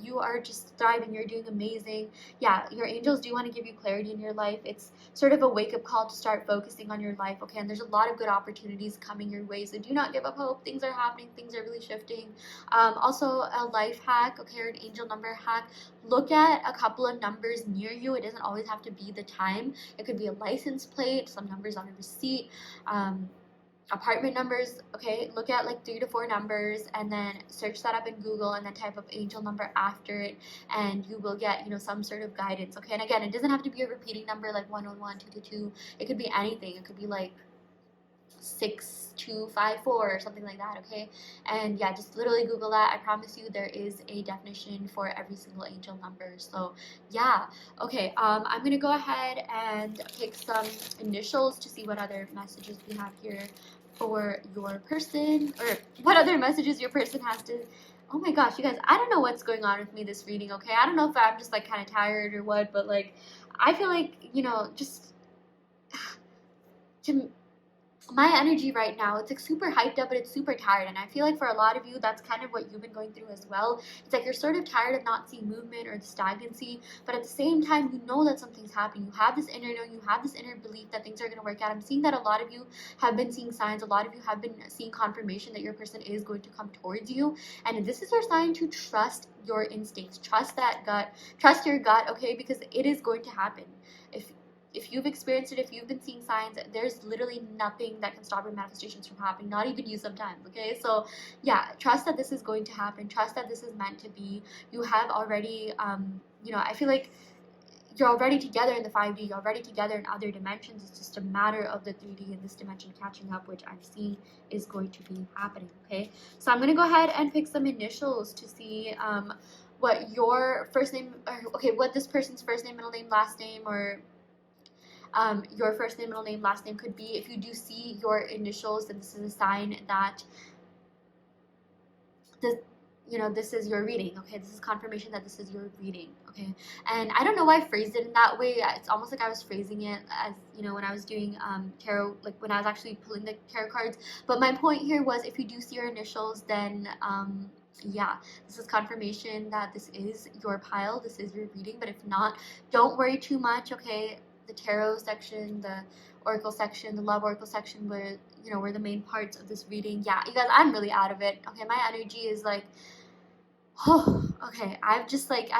You are just thriving. You're doing amazing. Yeah, your angels do want to give you clarity in your life. It's sort of a wake-up call to start focusing on your life. Okay, and there's a lot of good opportunities coming your way. So do not give up hope. Things are happening. Things are really shifting. Also, a life hack. Okay, or an angel number hack. Look at a couple of numbers near you. It doesn't always have to be the time. It could be a license plate, some numbers on a receipt. Apartment numbers. Okay, look at like 3 to 4 numbers and then search that up in Google and then type up angel number after it, and you will get, you know, some sort of guidance. Okay, and again, it doesn't have to be a repeating number like 111, 222. It could be anything. It could be like 6254 or something like that. Okay, and yeah, just literally Google that. I promise you there is a definition for every single angel number. So yeah. Okay, I'm gonna go ahead and pick some initials to see what other messages we have here for your person, or what other messages your person has to. Oh my gosh, you guys, I don't know what's going on with me this reading. Okay, I don't know if I'm just like kind of tired or what, but like I feel like, you know, just to my energy right now, it's like super hyped up, but it's super tired. And I feel like for a lot of you, that's kind of what you've been going through as well. It's like you're sort of tired of not seeing movement or the stagnancy, but at the same time, you know that something's happening. You have this inner knowing, you have this inner belief that things are going to work out. I'm seeing that a lot of you have been seeing signs. A lot of you have been seeing confirmation that your person is going to come towards you. And this is your sign to trust your instincts, trust that gut, trust your gut, okay? Because it is going to happen. If you've experienced it, if you've been seeing signs, there's literally nothing that can stop your manifestations from happening, not even you sometimes, okay? So yeah, trust that this is going to happen. Trust that this is meant to be. You have already, you know, I feel like you're already together in the 5D, you're already together in other dimensions. It's just a matter of the 3D and this dimension catching up, which I'm seeing is going to be happening, okay? So I'm going to go ahead and pick some initials to see what your first name, or, okay, what this person's first name, middle name, last name, or your first name, middle name, last name could be. If you do see your initials, then this is a sign that this, you know, this is your reading. Okay, this is confirmation that this is your reading. Okay, and I don't know why I phrased it in that way. It's almost like I was phrasing it as, you know, when I was doing tarot, like when I was actually pulling the tarot cards. But my point here was, if you do see your initials, then yeah, this is confirmation that this is your pile, this is your reading. But if not, don't worry too much. Okay, the tarot section, the oracle section, the love oracle section, where, you know, were the main parts of this reading. Yeah, you guys, I'm really out of it. Okay, my energy is like, oh, okay. I've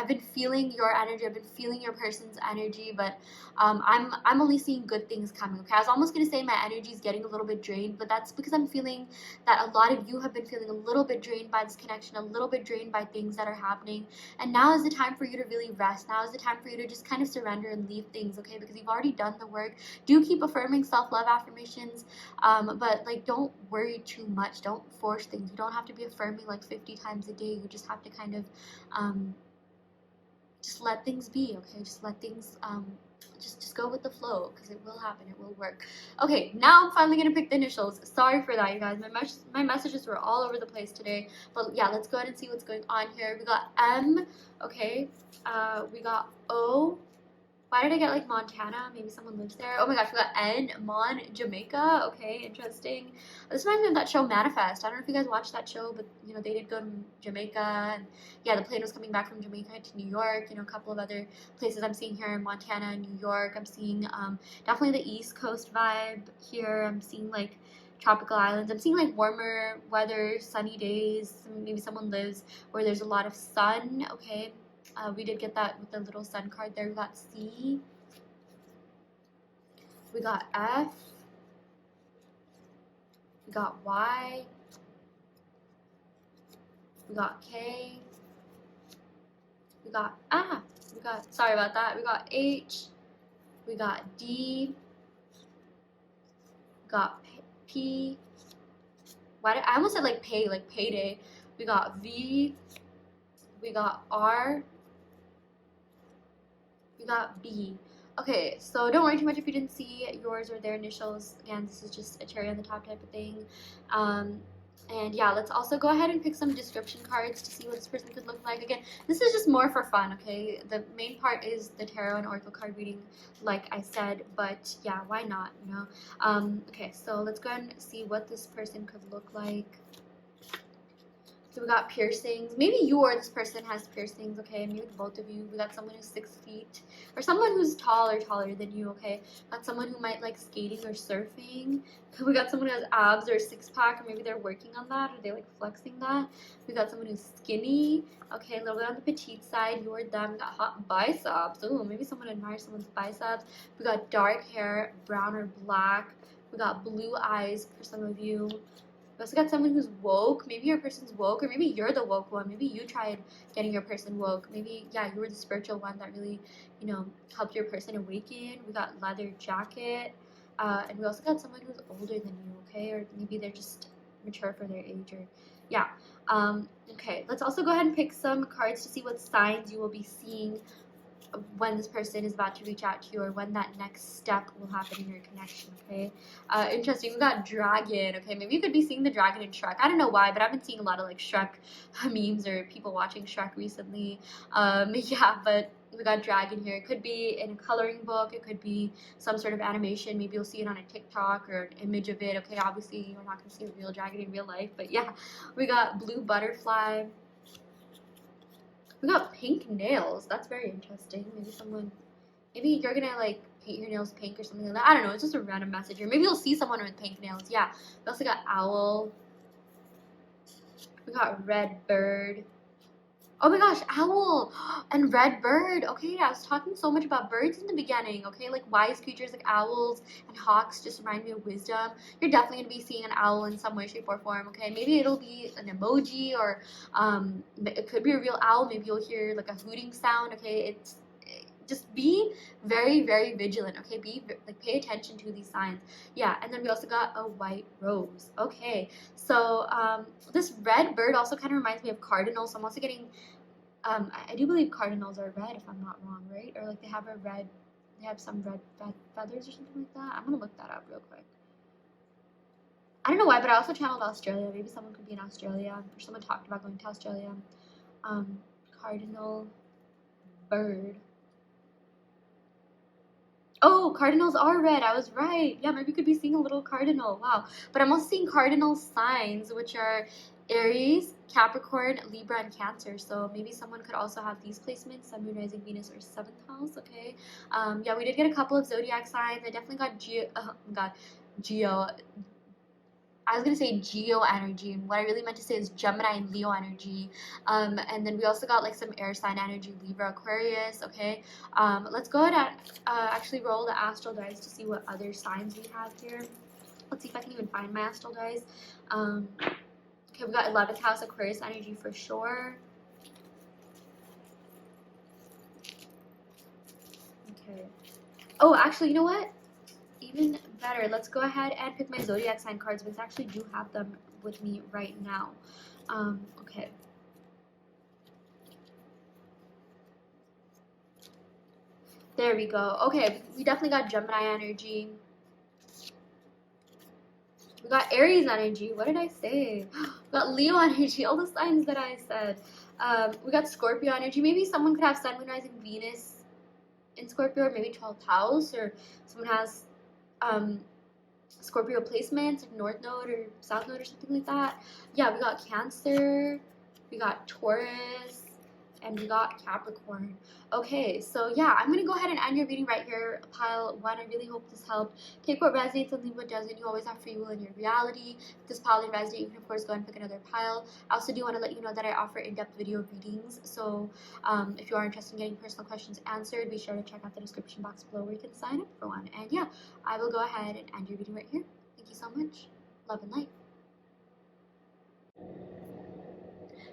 been feeling your energy. I've been feeling your person's energy, but I'm only seeing good things coming. Okay, I was almost gonna say my energy is getting a little bit drained, but that's because I'm feeling that a lot of you have been feeling a little bit drained by this connection, a little bit drained by things that are happening. And now is the time for you to really rest. Now is the time for you to just kind of surrender and leave things, okay? Because you've already done the work. Do keep affirming self-love affirmations, but like, don't worry too much. Don't force things. You don't have to be affirming like 50 times a day. You just have to kind of just let things be, okay? Just let things just go with the flow, because it will happen, it will work. Okay, now I'm finally gonna pick the initials. Sorry for that, you guys. My messages were all over the place today, but yeah, let's go ahead and see what's going on here. We got M. Okay, we got O. Why did I get like Montana? Maybe someone lives there. Oh my gosh, we got N, Mon, Jamaica. Okay, interesting. This reminds me of that show Manifest. I don't know if you guys watched that show, but you know, they did go to Jamaica, and yeah, the plane was coming back from Jamaica to New York. You know, a couple of other places I'm seeing here in Montana and New York. I'm seeing definitely the East Coast vibe here. I'm seeing like tropical islands. I'm seeing like warmer weather, sunny days. Maybe someone lives where there's a lot of sun. Okay. We did get that with the little sun card there. We got C. We got F. We got Y. We got K. We got, sorry about that. We got H. we got D, we got P. I almost said like pay, like payday. We got V, we got R, we got B. Okay, so don't worry too much if you didn't see yours or their initials. Again, this is just a cherry on the top type of thing. And yeah, let's also go ahead and pick some description cards to see what this person could look like. Again, this is just more for fun, okay? The main part is the tarot and oracle card reading, like I said, but yeah, why not, you know? Okay, so let's go ahead and see what this person could look like. So we got piercings. Maybe you or this person has piercings, okay? Maybe both of you. We got someone who's 6 feet. Or someone who's tall or taller than you, okay? Got someone who might like skating or surfing. We got someone who has abs or a 6-pack, or maybe they're working on that, or they like flexing that. We got someone who's skinny, okay? A little bit on the petite side. You or them. We got hot biceps. Ooh, maybe someone admires someone's biceps. We got dark hair, brown or black. We got blue eyes for some of you. We also got someone who's woke. Maybe your person's woke, or maybe you're the woke one. Maybe you tried getting your person woke. Maybe, yeah, you were the spiritual one that really, you know, helped your person awaken. We got leather jacket. And we also got someone who's older than you, okay? Or maybe they're just mature for their age, or, yeah. Okay, let's also go ahead and pick some cards to see what signs you will be seeing when this person is about to reach out to you, or when that next step will happen in your connection, okay? Interesting. We got dragon, okay? Maybe you could be seeing the dragon in Shrek. I don't know why, but I've been seeing a lot of like Shrek memes or people watching Shrek recently. Yeah, but we got dragon here. It could be in a coloring book. It could be some sort of animation. Maybe you'll see it on a TikTok or an image of it, okay? Obviously, you're not going to see a real dragon in real life, but yeah. We got blue butterfly. We got pink nails. That's very interesting. Maybe you're gonna like paint your nails pink or something like that. I don't know. It's just a random message. Or maybe you'll see someone with pink nails. Yeah. We also got owl. We got red bird. Oh my gosh, owl and red bird. Okay, I was talking so much about birds in the beginning. Okay, like wise creatures like owls and hawks just remind me of wisdom. You're definitely gonna be seeing an owl in some way, shape, or form. Okay, maybe it'll be an emoji, or it could be a real owl. Maybe you'll hear like a hooting sound. Okay, just be very, very vigilant. Okay, pay attention to these signs. Yeah, and then we also got a white rose. Okay, so this red bird also kind of reminds me of cardinals. So I'm also getting I do believe cardinals are red, if I'm not wrong, right? Or like they have some red feathers or something like that. I'm gonna look that up real quick. I don't know why, but I also channeled Australia. Maybe someone could be in Australia, or someone talked about going to Australia. Cardinal bird. Oh, cardinals are red. I was right. Yeah, maybe you could be seeing a little cardinal. Wow. But I'm also seeing cardinal signs, which are Aries, Capricorn, Libra, and Cancer. So maybe someone could also have these placements: Sun, Moon, Rising, Venus, or 7th house. Okay. Yeah, we did get a couple of zodiac signs. I definitely got Geo. I was gonna say Geo energy. What I really meant to say is Gemini and Leo energy. And then we also got like some air sign energy: Libra, Aquarius. Okay. Let's go ahead and actually roll the astral dice to see what other signs we have here. Let's see if I can even find my astral dice. Okay, we got 11th house Aquarius energy for sure. Okay. Oh, actually, you know what? Even better, let's go ahead and pick my zodiac sign cards, because I actually do have them with me right now. Okay. There we go. Okay, we definitely got Gemini energy. We got Aries energy. What did I say? We got Leo energy. All the signs that I said. We got Scorpio energy. Maybe someone could have Sun, Moon, Rising, Venus in Scorpio, or maybe 12th house, or someone has Scorpio placements, like North Node or South Node or something like that. Yeah, we got Cancer, we got Taurus, and we got Capricorn. Okay, so yeah, I'm gonna go ahead and end your reading right here, pile 1. I really hope this helped. Take what resonates and leave what doesn't. You always have free will in your reality. If this pile didn't resonate, you can of course go and pick another pile. I also do want to let you know that I offer in-depth video readings, so if you are interested in getting personal questions answered, be sure to check out the description box below where you can sign up for one. And yeah, I will go ahead and end your reading right here. Thank you so much. Love and light.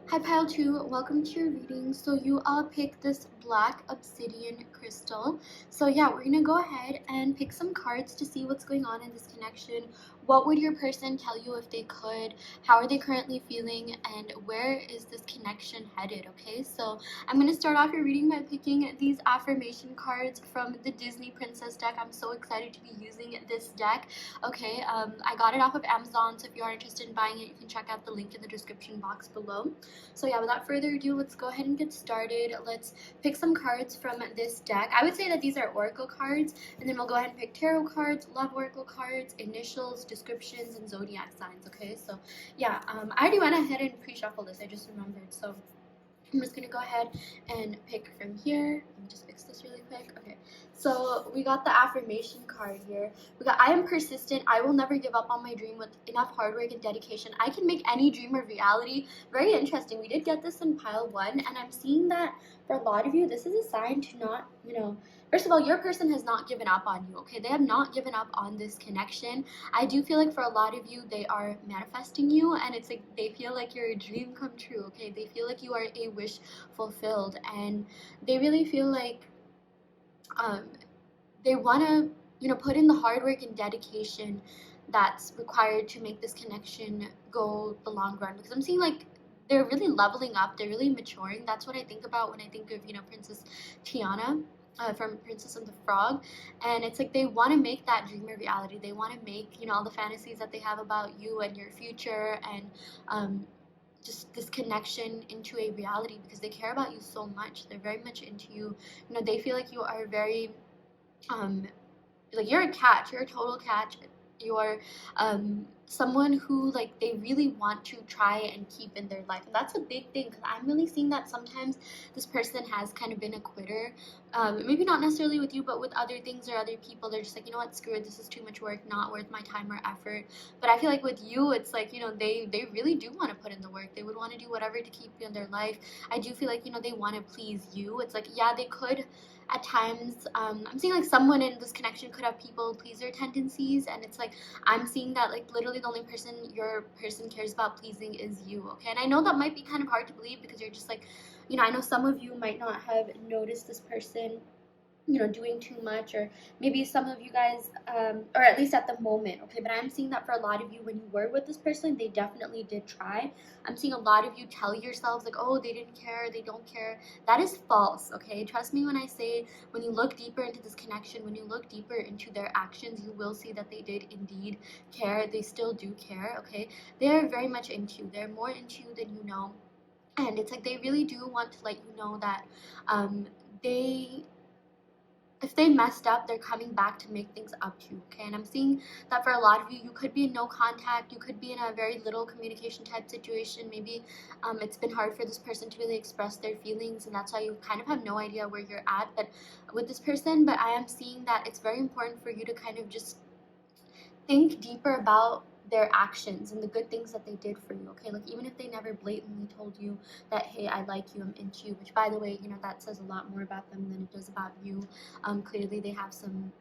Hi Pile 2, welcome to your reading. So you all picked this black obsidian crystal. So yeah, we're gonna go ahead and pick some cards to see what's going on in this connection. What would your person tell you if they could? How are they currently feeling? And where is this connection headed? Okay, so I'm gonna start off your reading by picking these affirmation cards from the Disney Princess deck. I'm so excited to be using this deck. Okay, I got it off of Amazon, so if you are interested in buying it, you can check out the link in the description box below. So yeah, without further ado, let's go ahead and get started. Let's pick some cards from this deck. I would say that these are oracle cards, and then we'll go ahead and pick tarot cards, love oracle cards, initials, descriptions, and zodiac signs. Okay, so yeah, I already went ahead and pre-shuffled this. I just remembered. So I'm just gonna go ahead and pick from here. Let me just fix this really quick. Okay, so we got the affirmation card here. We got, I am persistent. I will never give up on my dream. With enough hard work and dedication, I can make any dream a reality. Very interesting. We did get this in pile 1, and I'm seeing that for a lot of you, this is a sign to not, first of all, your person has not given up on you, okay? They have not given up on this connection. I do feel like for a lot of you, they are manifesting you, and it's like they feel like you're a dream come true, okay? They feel like you are a wish fulfilled, and they really feel like they want to, put in the hard work and dedication that's required to make this connection go the long run. Because I'm seeing like they're really leveling up, they're really maturing. That's what I think about when I think of, Princess Tiana. From Princess and the Frog, and it's like they want to make that dream a reality. They want to make all the fantasies that they have about you and your future, and just this connection into a reality, because they care about you so much. They're very much into you. They feel like you are very like you're a catch. You're a total catch. You're someone who like they really want to try and keep in their life, and that's a big thing, because I'm really seeing that sometimes this person has kind of been a quitter, maybe not necessarily with you, but with other things or other people. They're just like, you know what, screw it, this is too much work, not worth my time or effort. But I feel like with you, it's like, they really do want to put in the work. They would want to do whatever to keep you in their life. I do feel like, they want to please you. It's like, yeah, they could at times, I'm seeing like someone in this connection could have people pleaser tendencies, and it's like I'm seeing that like literally the only person your person cares about pleasing is you, okay? And I know that might be kind of hard to believe, because you're just like, I know some of you might not have noticed this person doing too much, or maybe some of you guys, or at least at the moment, okay? But I'm seeing that for a lot of you, when you were with this person, they definitely did try. I'm seeing a lot of you tell yourselves like, oh, they didn't care, they don't care. That is false, okay? Trust me when I say, when you look deeper into this connection, when you look deeper into their actions, you will see that they did indeed care. They still do care, okay? They're very much into you. They're more into you than you know. And it's like they really do want to let you know that they if they messed up, they're coming back to make things up to you, okay? And I'm seeing that for a lot of you, you could be in no contact, you could be in a very little communication type situation. Maybe it's been hard for this person to really express their feelings, and that's why you kind of have no idea where you're at but with this person. But I am seeing that it's very important for you to kind of just think deeper about their actions and the good things that they did for you, okay? Like, even if they never blatantly told you that, hey, I like you, I'm into you, which, by the way, that says a lot more about them than it does about you. Clearly they have some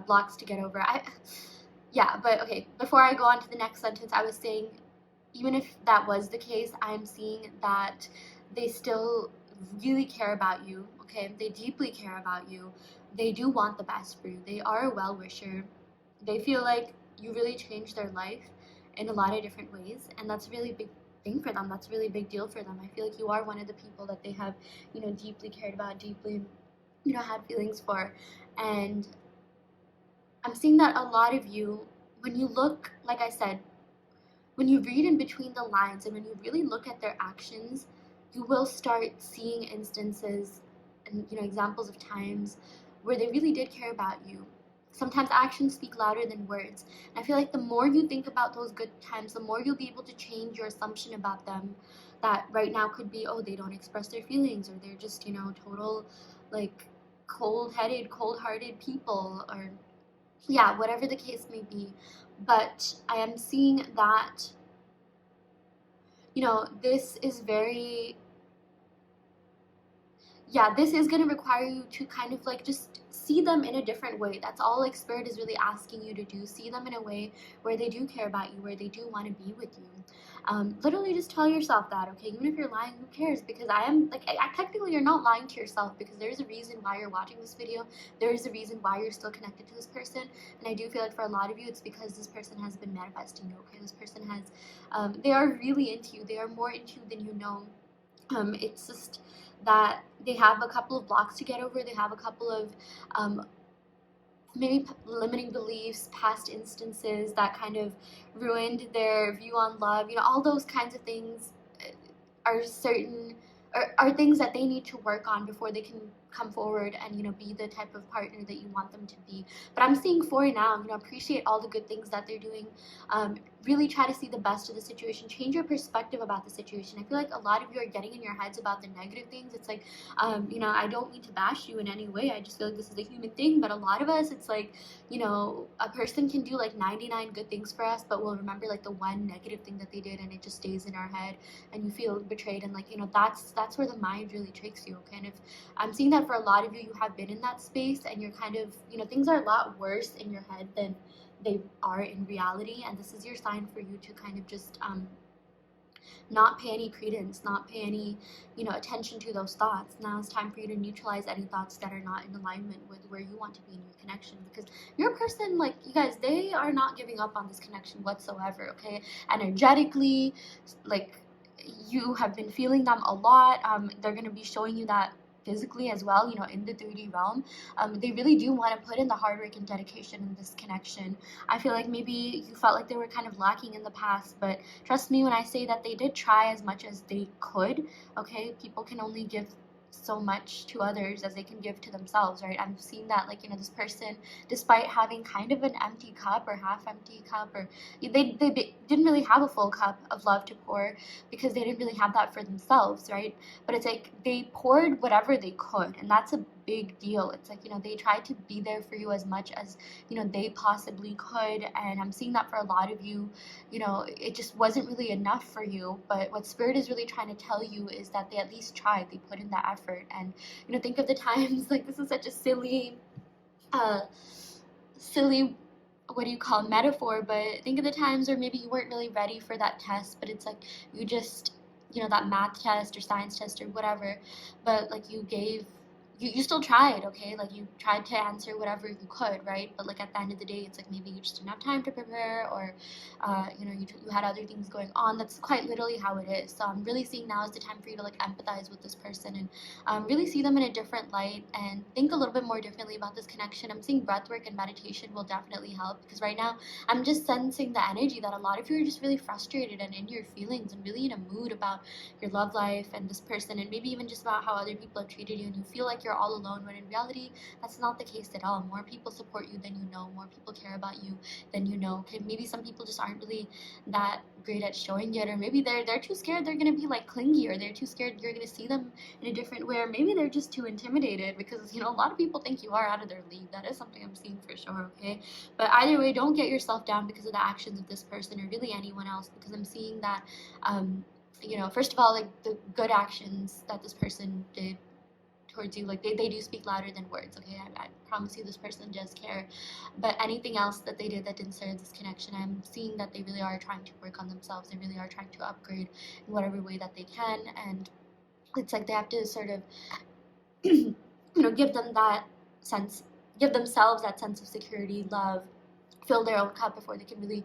blocks to get over. Yeah, but okay, before I go on to the next sentence, I was saying, even if that was the case, I'm seeing that they still really care about you, okay? They deeply care about you. They do want the best for you. They are a well-wisher. They feel like you really changed their life in a lot of different ways, and that's a really big thing for them. That's a really big deal for them. I feel like you are one of the people that they have, deeply cared about, deeply, had feelings for. And I'm seeing that a lot of you, when you look, like I said, when you read in between the lines and when you really look at their actions, you will start seeing instances and, examples of times where they really did care about you. Sometimes actions speak louder than words. And I feel like the more you think about those good times, the more you'll be able to change your assumption about them. That right now could be, oh, they don't express their feelings, or they're just, total, like, cold-headed, cold-hearted people, or, yeah, whatever the case may be. But I am seeing that, this is very, yeah, this is going to require you to kind of like just see them in a different way. That's all like Spirit is really asking you to do. See them in a way where they do care about you, where they do want to be with you. Literally just tell yourself that, okay? Even if you're lying, who cares? Because I am, like, technically you're not lying to yourself, because there's a reason why you're watching this video. There is a reason why you're still connected to this person. And I do feel like for a lot of you, it's because this person has been manifesting you, okay? This person has, they are really into you. They are more into you than you know. It's just that they have a couple of blocks to get over. They have a couple of maybe limiting beliefs, past instances that kind of ruined their view on love. All those kinds of things are certain, are things that they need to work on before they can come forward and be the type of partner that you want them to be. But I'm seeing for now, appreciate all the good things that they're doing. Really try to see the best of the situation. Change your perspective about the situation. I feel like a lot of you are getting in your heads about the negative things. It's like, I don't mean to bash you in any way. I just feel like this is a human thing. But a lot of us, it's like, a person can do like 99 good things for us, but we'll remember like the one negative thing that they did, and it just stays in our head, and you feel betrayed. And like, that's where the mind really tricks you. Okay, and if I'm seeing that for a lot of you, you have been in that space, and you're kind of, things are a lot worse in your head than they are in reality. And this is your sign for you to kind of just not pay any credence, not pay any attention to those thoughts. Now it's time for you to neutralize any thoughts that are not in alignment with where you want to be in your connection, because your person, like, you guys, they are not giving up on this connection whatsoever. Okay, energetically, like, you have been feeling them a lot. They're going to be showing you that physically as well, in the 3D realm. They really do want to put in the hard work and dedication in this connection. I feel like maybe you felt like they were kind of lacking in the past, but trust me when I say that they did try as much as they could. Okay, people can only give so much to others as they can give to themselves, right? I'm seeing that, like, this person, despite having kind of an empty cup or half empty cup, or they didn't really have a full cup of love to pour, because they didn't really have that for themselves, right? But it's like they poured whatever they could, and that's a big deal. It's like, they tried to be there for you as much as they possibly could. And I'm seeing that for a lot of you, it just wasn't really enough for you. But what Spirit is really trying to tell you is that they at least tried, they put in that effort. And think of the times, like, this is such a silly what do you call it, metaphor, but think of the times where maybe you weren't really ready for that test, but it's like you just, that math test or science test or whatever, but like you still tried, okay? Like, you tried to answer whatever you could, right? But like at the end of the day, it's like maybe you just didn't have time to prepare, or you had other things going on. That's quite literally how it is. So I'm really seeing now is the time for you to like empathize with this person, and really see them in a different light, and think a little bit more differently about this connection. I'm seeing breath work and meditation will definitely help, because right now I'm just sensing the energy that a lot of you are just really frustrated and in your feelings, and really in a mood about your love life and this person, and maybe even just about how other people have treated you, and you feel like you're all alone, when in reality that's not the case at all. More people support you than you know. More people care about you than you know. Okay, maybe some people just aren't really that great at showing it, or maybe they're too scared they're gonna be like clingy, or they're too scared you're gonna see them in a different way, or maybe they're just too intimidated, because a lot of people think you are out of their league. That is something I'm seeing for sure. Okay, but either way, don't get yourself down because of the actions of this person or really anyone else, because I'm seeing that first of all, like, the good actions that this person did towards you, like, they do speak louder than words. Okay, I promise you this person does care. But anything else that they did that didn't serve this connection, I'm seeing that they really are trying to work on themselves. They really are trying to upgrade in whatever way that they can, and it's like they have to sort of give them that sense, give themselves that sense of security, love, fill their own cup before they can really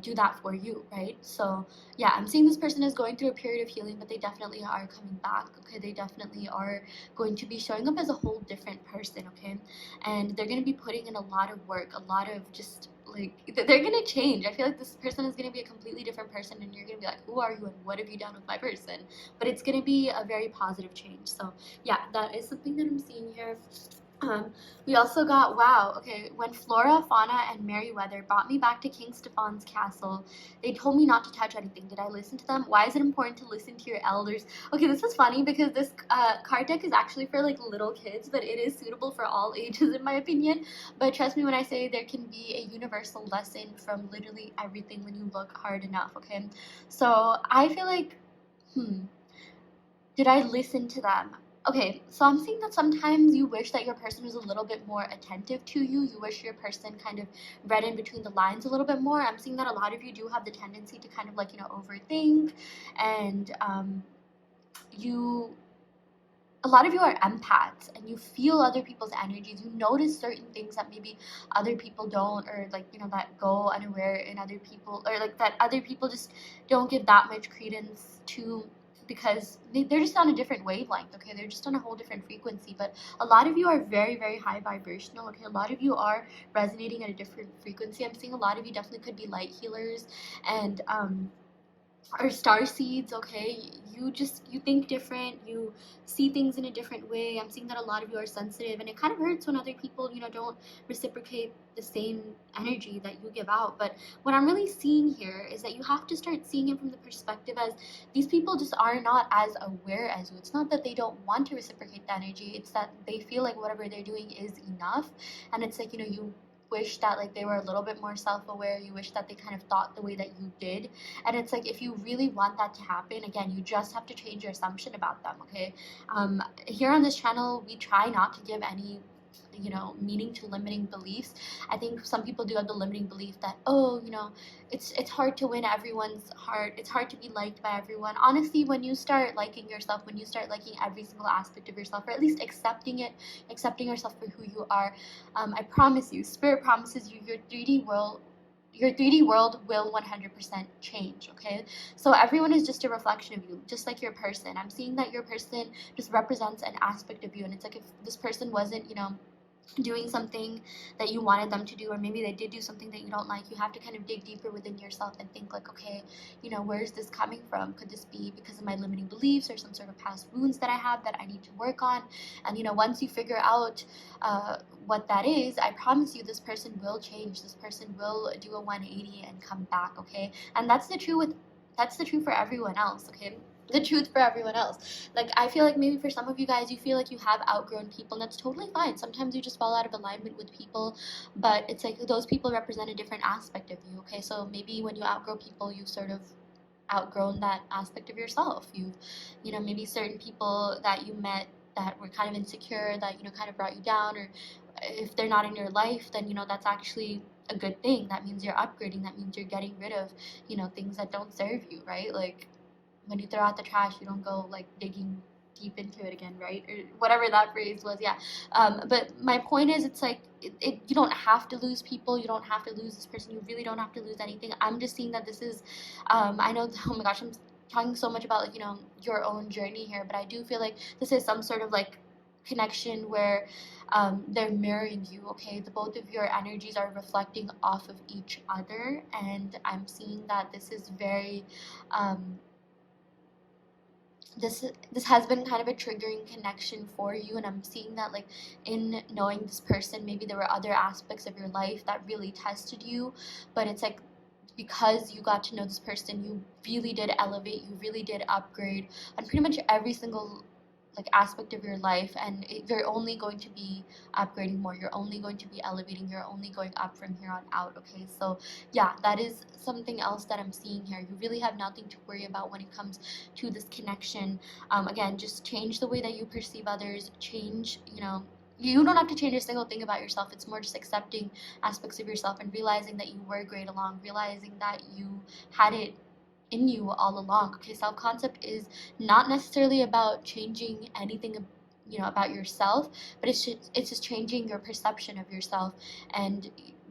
do that for you, right? So yeah, I'm seeing this person is going through a period of healing, but they definitely are coming back. Okay, they definitely are going to be showing up as a whole different person. Okay, and they're going to be putting in a lot of work, a lot of just like, they're going to change. I feel like this person is going to be a completely different person, and you're going to be like, who are you and what have you done with my person? But it's going to be a very positive change. So yeah, that is something that I'm seeing here. We also got, wow, okay, when Flora, Fauna, and Merryweather brought me back to King Stefan's castle, they told me not to touch anything. Did I listen to them? Why is it important to listen to your elders? Okay, this is funny because this card deck is actually for like little kids, but it is suitable for all ages in my opinion. But trust me when I say there can be a universal lesson from literally everything when you look hard enough, okay? So I feel like, did I listen to them? Okay, so I'm seeing that sometimes you wish that your person was a little bit more attentive to you. You wish your person kind of read in between the lines a little bit more. I'm seeing that a lot of you do have the tendency to kind of like, overthink, and you a lot of you are empaths and you feel other people's energies. You notice certain things that maybe other people don't, or like, that go unaware in other people, or like that other people just don't give that much credence to, because they're just on a different wavelength. Okay, they're just on a whole different frequency. But a lot of you are very, very high vibrational. Okay, a lot of you are resonating at a different frequency. I'm seeing a lot of you definitely could be light healers, and or star seeds. Okay, you think different, you see things in a different way. I'm seeing that a lot of you are sensitive, and it kind of hurts when other people don't reciprocate the same energy that you give out. But what I'm really seeing here is that you have to start seeing it from the perspective as these people just are not as aware as you. It's not that they don't want to reciprocate the energy, it's that they feel like whatever they're doing is enough. And it's like, you wish that like they were a little bit more self-aware. You wish that they kind of thought the way that you did. And it's like, if you really want that to happen, again, you just have to change your assumption about them. Okay, here on this channel we try not to give any meaning to limiting beliefs. I think some people do have the limiting belief that, oh, it's hard to win everyone's heart, it's hard to be liked by everyone. Honestly, when you start liking yourself, when you start liking every single aspect of yourself, or at least accepting yourself for who you are, I promise you, spirit promises you, your 3D world will 100% change. Okay, so everyone is just a reflection of you, just like your person. I'm seeing that your person just represents an aspect of you, and it's like, if this person wasn't doing something that you wanted them to do, or maybe they did do something that you don't like, you have to kind of dig deeper within yourself and think like, okay, where's this coming from? Could this be because of my limiting beliefs or some sort of past wounds that I have that I need to work on? And once you figure out what that is, I promise you this person will change. This person will do a 180 and come back. Okay, and that's the truth for everyone else. Okay, the truth for everyone else. Like, I feel like maybe for some of you guys, you feel like you have outgrown people, and that's totally fine. Sometimes you just fall out of alignment with people, but it's like those people represent a different aspect of you. Okay, so maybe when you outgrow people, you've sort of outgrown that aspect of yourself. Maybe certain people that you met that were kind of insecure, that kind of brought you down, or if they're not in your life, then that's actually a good thing. That means you're upgrading. That means you're getting rid of things that don't serve you, right? Like, when you throw out the trash, you don't go like digging deep into it again, right? Or whatever that phrase was. Yeah. But my point is, it's like, you don't have to lose people. You don't have to lose this person. You really don't have to lose anything. I'm just seeing that this is, I know, oh my gosh, I'm talking so much about like, your own journey here, but I do feel like this is some sort of like connection where they're mirroring you. Okay, the both of your energies are reflecting off of each other, and I'm seeing that this is very this has been kind of a triggering connection for you. And I'm seeing that like in knowing this person, maybe there were other aspects of your life that really tested you, but it's like, because you got to know this person, you really did elevate, you really did upgrade on pretty much every single like aspect of your life, and you're only going to be upgrading more, you're only going to be elevating, you're only going up from here on out. Okay, so yeah, that is something else that I'm seeing here. You really have nothing to worry about when it comes to this connection. Again, just change the way that you perceive others, change, you don't have to change a single thing about yourself. It's more just accepting aspects of yourself and realizing that you were great along, realizing that you had it in you all along. Okay, self-concept is not necessarily about changing anything about yourself, but it's just changing your perception of yourself, and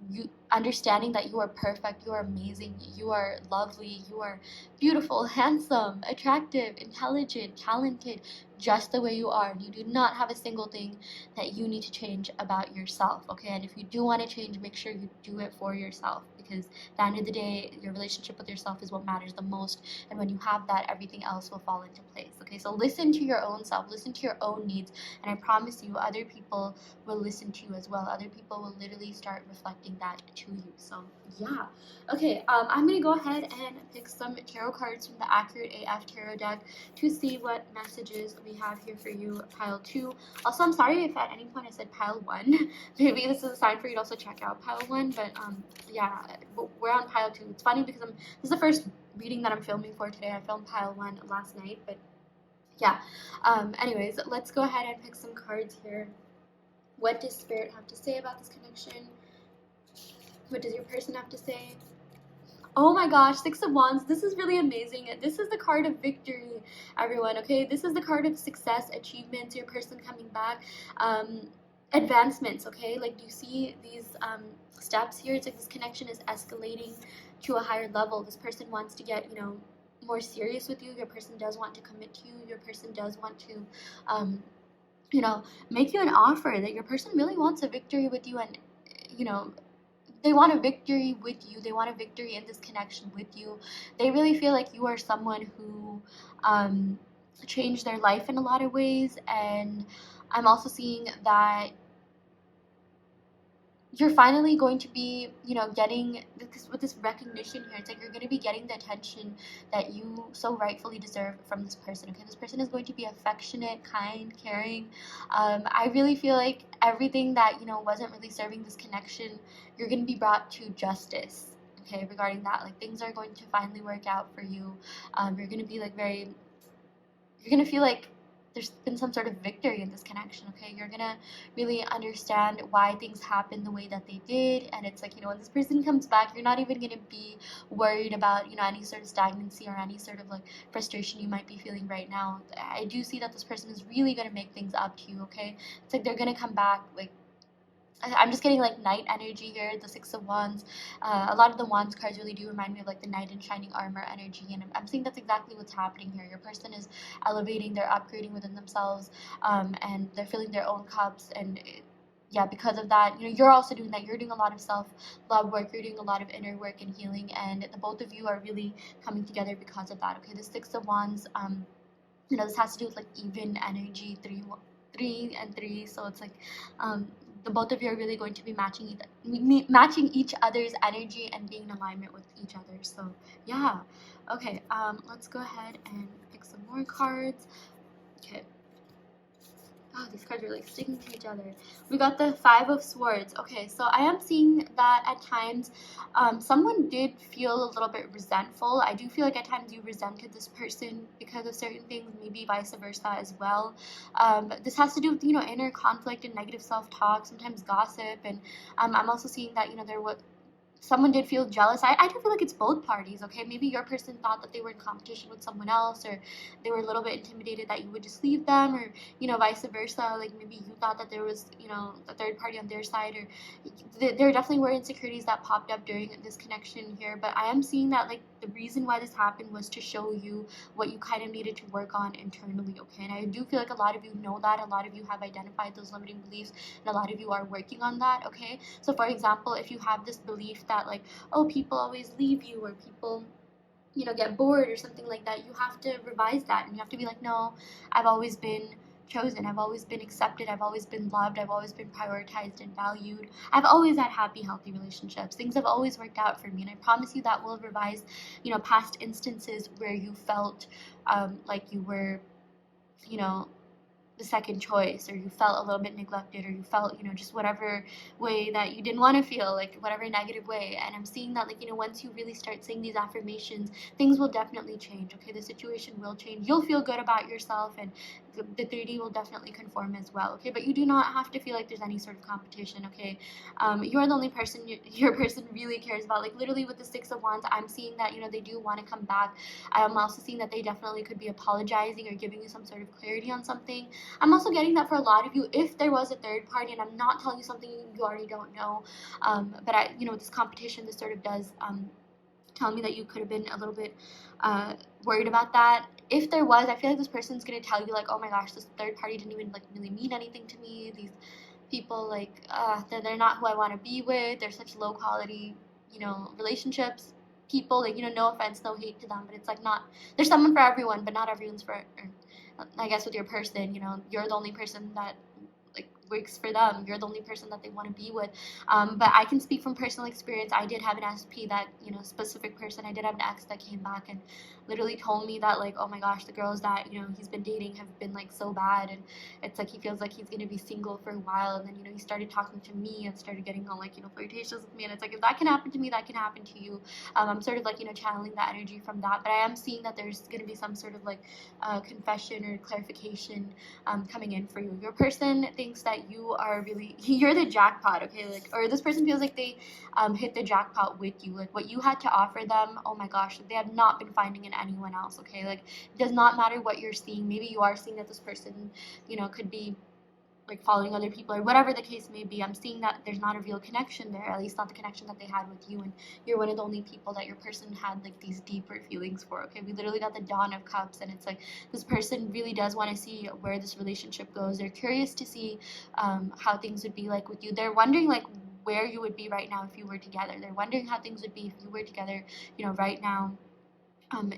you understanding that you are perfect, you are amazing, you are lovely, you are beautiful, handsome, attractive, intelligent, talented, just the way you are. And you do not have a single thing that you need to change about yourself. Okay, and if you do want to change, make sure you do it for yourself, because at the end of the day, your relationship with yourself is what matters the most. And when you have that, everything else will fall into place. Okay, so listen to your own self, listen to your own needs, and I promise you, other people will listen to you as well. Other people will literally start reflecting that to you. So yeah. Okay, I'm gonna go ahead and pick some tarot cards from the Accurate AF tarot deck to see what messages we have here for you, pile 2. Also, I'm sorry if at any point I said pile 1. Maybe this is a sign for you to also check out pile 1, but yeah, we're on pile 2. It's funny because this is the first reading that I'm filming for today. I filmed pile 1 last night, but Yeah. Anyways, let's go ahead and pick some cards here. What does Spirit have to say about this connection? What does your person have to say? Oh my gosh, Six of Wands. This is really amazing. This is the card of victory, everyone, okay? This is the card of success, achievements, your person coming back, advancements, okay? Like, do you see these steps here? It's like this connection is escalating to a higher level. This person wants to get, more serious with you. Your person does want to commit to you. Your person does want to, um, make you an offer, that your person really wants a victory with you, and, you know, they want a victory with you. They want a victory in this connection with you. They really feel like you are someone who changed their life in a lot of ways. And I'm also seeing that you're finally going to be, getting this, with this recognition here. It's like you're going to be getting the attention that you so rightfully deserve from this person. Okay, this person is going to be affectionate, kind, caring. I really feel like everything that wasn't really serving this connection, you're going to be brought to justice. Okay, regarding that, like things are going to finally work out for you. You're going to be like you're gonna feel like there's been some sort of victory in this connection. Okay, you're gonna really understand why things happened the way that they did, and it's like, when this person comes back, you're not even gonna be worried about any sort of stagnancy or any sort of like frustration you might be feeling right now. I do see that this person is really gonna make things up to you. Okay, it's like they're gonna come back like, I'm just getting like knight energy here, the Six of Wands. A lot of the Wands cards really do remind me of like the knight in shining armor energy, and I'm seeing that's exactly what's happening here. Your person is elevating, they're upgrading within themselves, and they're filling their own cups, and yeah, because of that, you're also doing that. You're doing a lot of self-love work, you're doing a lot of inner work and healing, and the both of you are really coming together because of that. Okay, the Six of Wands, this has to do with like even energy, three and three. So it's like, um, the both of you are really going to be matching each other's energy and being in alignment with each other. So yeah, okay. Let's go ahead and pick some more cards. Okay. Oh, these cards are like sticking to each other. We got the Five of Swords. Okay, so I am seeing that at times someone did feel a little bit resentful. I do feel like at times you resented this person because of certain things, maybe vice versa as well. This has to do with, inner conflict and negative self-talk, sometimes gossip. And I'm also seeing that, there was someone did feel jealous. I do feel like it's both parties, okay? Maybe your person thought that they were in competition with someone else, or they were a little bit intimidated that you would just leave them, or, vice versa. Like maybe you thought that there was, a third party on their side, or there definitely were insecurities that popped up during this connection here. But I am seeing that, like, the reason why this happened was to show you what you kind of needed to work on internally, okay? And I do feel like a lot of you know that. A lot of you have identified those limiting beliefs, and a lot of you are working on that, okay? So for example, if you have this belief that like, oh, people always leave you, or people get bored or something like that, you have to revise that, and you have to be like, no, I've always been chosen, I've always been accepted, I've always been loved, I've always been prioritized and valued, I've always had happy, healthy relationships, things have always worked out for me. And I promise you that will revise past instances where you felt like you were you know the second choice, or you felt a little bit neglected, or you felt, just whatever way that you didn't want to feel, like whatever negative way. And I'm seeing that, like, once you really start saying these affirmations, things will definitely change. Okay, the situation will change. You'll feel good about yourself, and the 3D will definitely conform as well. Okay, but you do not have to feel like there's any sort of competition. Okay, you're the only person your person really cares about. Like literally with the Six of Wands, I'm seeing that they do want to come back. I'm also seeing that they definitely could be apologizing or giving you some sort of clarity on something. I'm also getting that for a lot of you, if there was a third party, and I'm not telling you something you already don't know, but with this competition, this sort of does tell me that you could have been a little bit worried about that. If there was, I feel like this person's gonna tell you like, oh my gosh, this third party didn't even like really mean anything to me. These people, like, they're not who I want to be with. They're such low quality, relationships. People, like, no offense, no hate to them, but it's like, not, there's someone for everyone, but not everyone's for, or, I guess with your person, you're the only person that, like, works for them. You're the only person that they want to be with. But I can speak from personal experience. I did have an SP that, specific person. I did have an ex that came back and literally told me that, like, oh my gosh, the girls that, he's been dating have been, like, so bad, and it's like he feels like he's gonna be single for a while. And then, he started talking to me and started getting all, like, flirtatious with me, and it's like, if that can happen to me, that can happen to you. I'm sort of like, channeling that energy from that, but I am seeing that there's gonna be some sort of, like, confession or clarification coming in for you. Your person thinks that you are really, you're the jackpot, okay? Like, or this person feels like they hit the jackpot with you. Like, what you had to offer them, oh my gosh, like, they have not been finding in anyone else, okay? Like, it does not matter what you're seeing. Maybe you are seeing that this person, could be, like, following other people or whatever the case may be. I'm seeing that there's not a real connection there, at least not the connection that they had with you, and you're one of the only people that your person had, like, these deeper feelings for, okay? We literally got the Dawn of Cups, and it's like this person really does want to see where this relationship goes. They're curious to see how things would be like with you. They're wondering, like, where you would be right now if you were together. They're wondering how things would be if you were together, right now,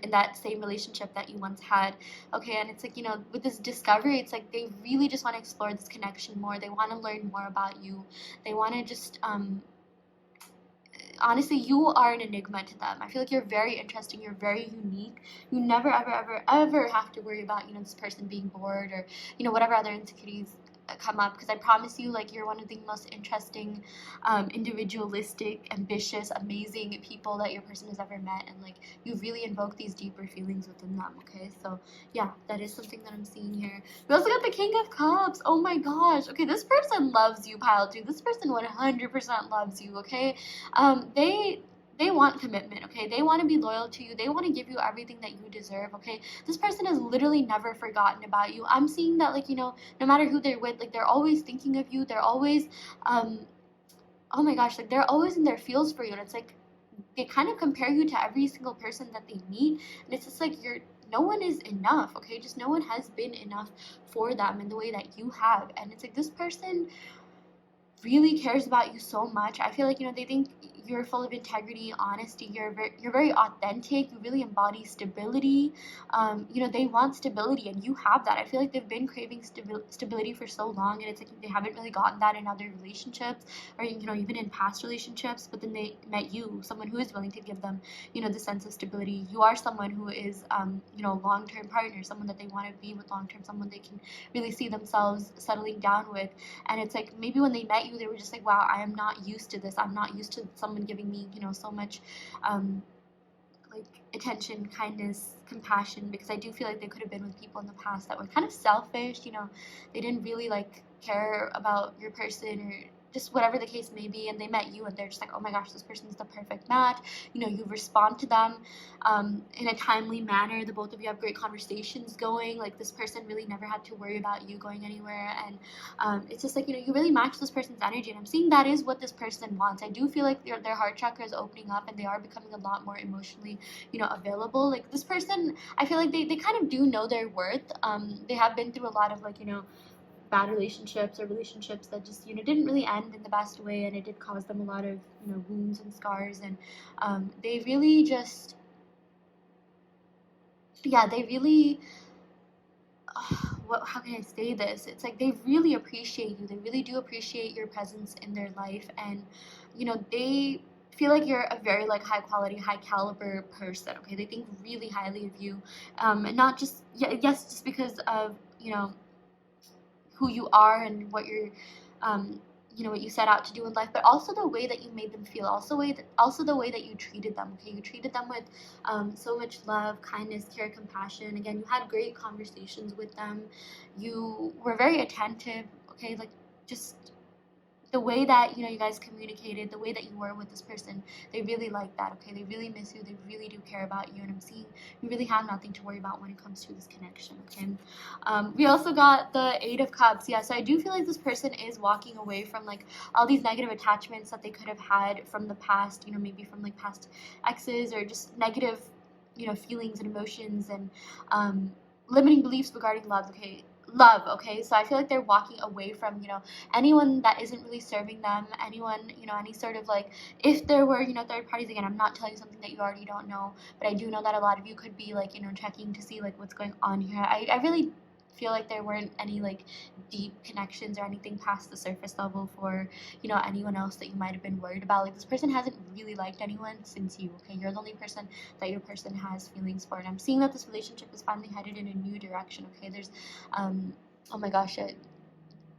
in that same relationship that you once had. Okay, and it's like, with this discovery, it's like they really just want to explore this connection more. They want to learn more about you. They want to just honestly, you are an enigma to them. I feel like you're very interesting. You're very unique. You never, ever, ever, ever have to worry about, this person being bored or, whatever other insecurities come up, because I promise you, like, you're one of the most interesting, individualistic, ambitious, amazing people that your person has ever met, and, like, you really invoke these deeper feelings within them, okay? So yeah, that is something that I'm seeing here. We also got the King of Cups. Oh my gosh. Okay, this person loves you, pile 2. This person 100% loves you, okay? They want commitment, okay? They want to be loyal to you. They want to give you everything that you deserve, okay? This person has literally never forgotten about you. I'm seeing that, like, no matter who they're with, like, they're always thinking of you. They're always, oh my gosh, like, they're always in their feels for you. And it's like, they kind of compare you to every single person that they meet. And it's just like, no one is enough, okay? Just no one has been enough for them in the way that you have. And it's like, this person really cares about you so much. I feel like, they think you're full of integrity, honesty. You're very authentic. You really embody stability. They want stability, and you have that. I feel like they've been craving stability for so long, and it's like they haven't really gotten that in other relationships, or, even in past relationships. But then they met you, someone who is willing to give them, the sense of stability. You are someone who is, a long-term partner, someone that they want to be with long-term, someone they can really see themselves settling down with. And it's like, maybe when they met you, they were just like, wow, I am not used to this. I'm not used to someone giving me, so much, like, attention, kindness, compassion, because I do feel like they could have been with people in the past that were kind of selfish. They didn't really, like, care about your person, or just whatever the case may be, and they met you, and they're just like, oh my gosh, this person's the perfect match. You respond to them in a timely manner. The both of you have great conversations going. Like, this person really never had to worry about you going anywhere, and it's just like, you really match this person's energy, and I'm seeing that is what this person wants. I do feel like their heart chakra is opening up, and they are becoming a lot more emotionally, available. Like, this person, I feel like they kind of do know their worth. They have been through a lot of, like, bad relationships, or relationships that just, didn't really end in the best way, and it did cause them a lot of, wounds and scars, and they really just, yeah, they really, how can I say this? It's like they really appreciate you. They really do appreciate your presence in their life, and, they feel like you're a very, like, high quality, high caliber person, okay? They think really highly of you, and not just, yes, just because of, who you are and what you're, what you set out to do in life, but also the way that you made them feel, also the way that you treated them. Okay, you treated them with so much love, kindness, care, compassion. Again, you had great conversations with them. You were very attentive. Okay, like, just the way that, you guys communicated, the way that you were with this person, they really like that, okay? They really miss you. They really do care about you, and I'm seeing you really have nothing to worry about when it comes to this connection, okay? We also got the Eight of Cups. Yeah, so I do feel like this person is walking away from, like, all these negative attachments that they could have had from the past, maybe from, like, past exes, or just negative, feelings and emotions, and limiting beliefs regarding love, okay? So I feel like they're walking away from, anyone that isn't really serving them, anyone, any sort of, like, if there were, third parties. Again, I'm not telling you something that you already don't know, but I do know that a lot of you could be, like, checking to see, like, what's going on here. I really feel like there weren't any like deep connections or anything past the surface level for, you know, anyone else that you might have been worried about. Like, this person hasn't really liked anyone since you, okay? You're the only person that your person has feelings for. And I'm seeing that this relationship is finally headed in a new direction, okay? There's oh my gosh,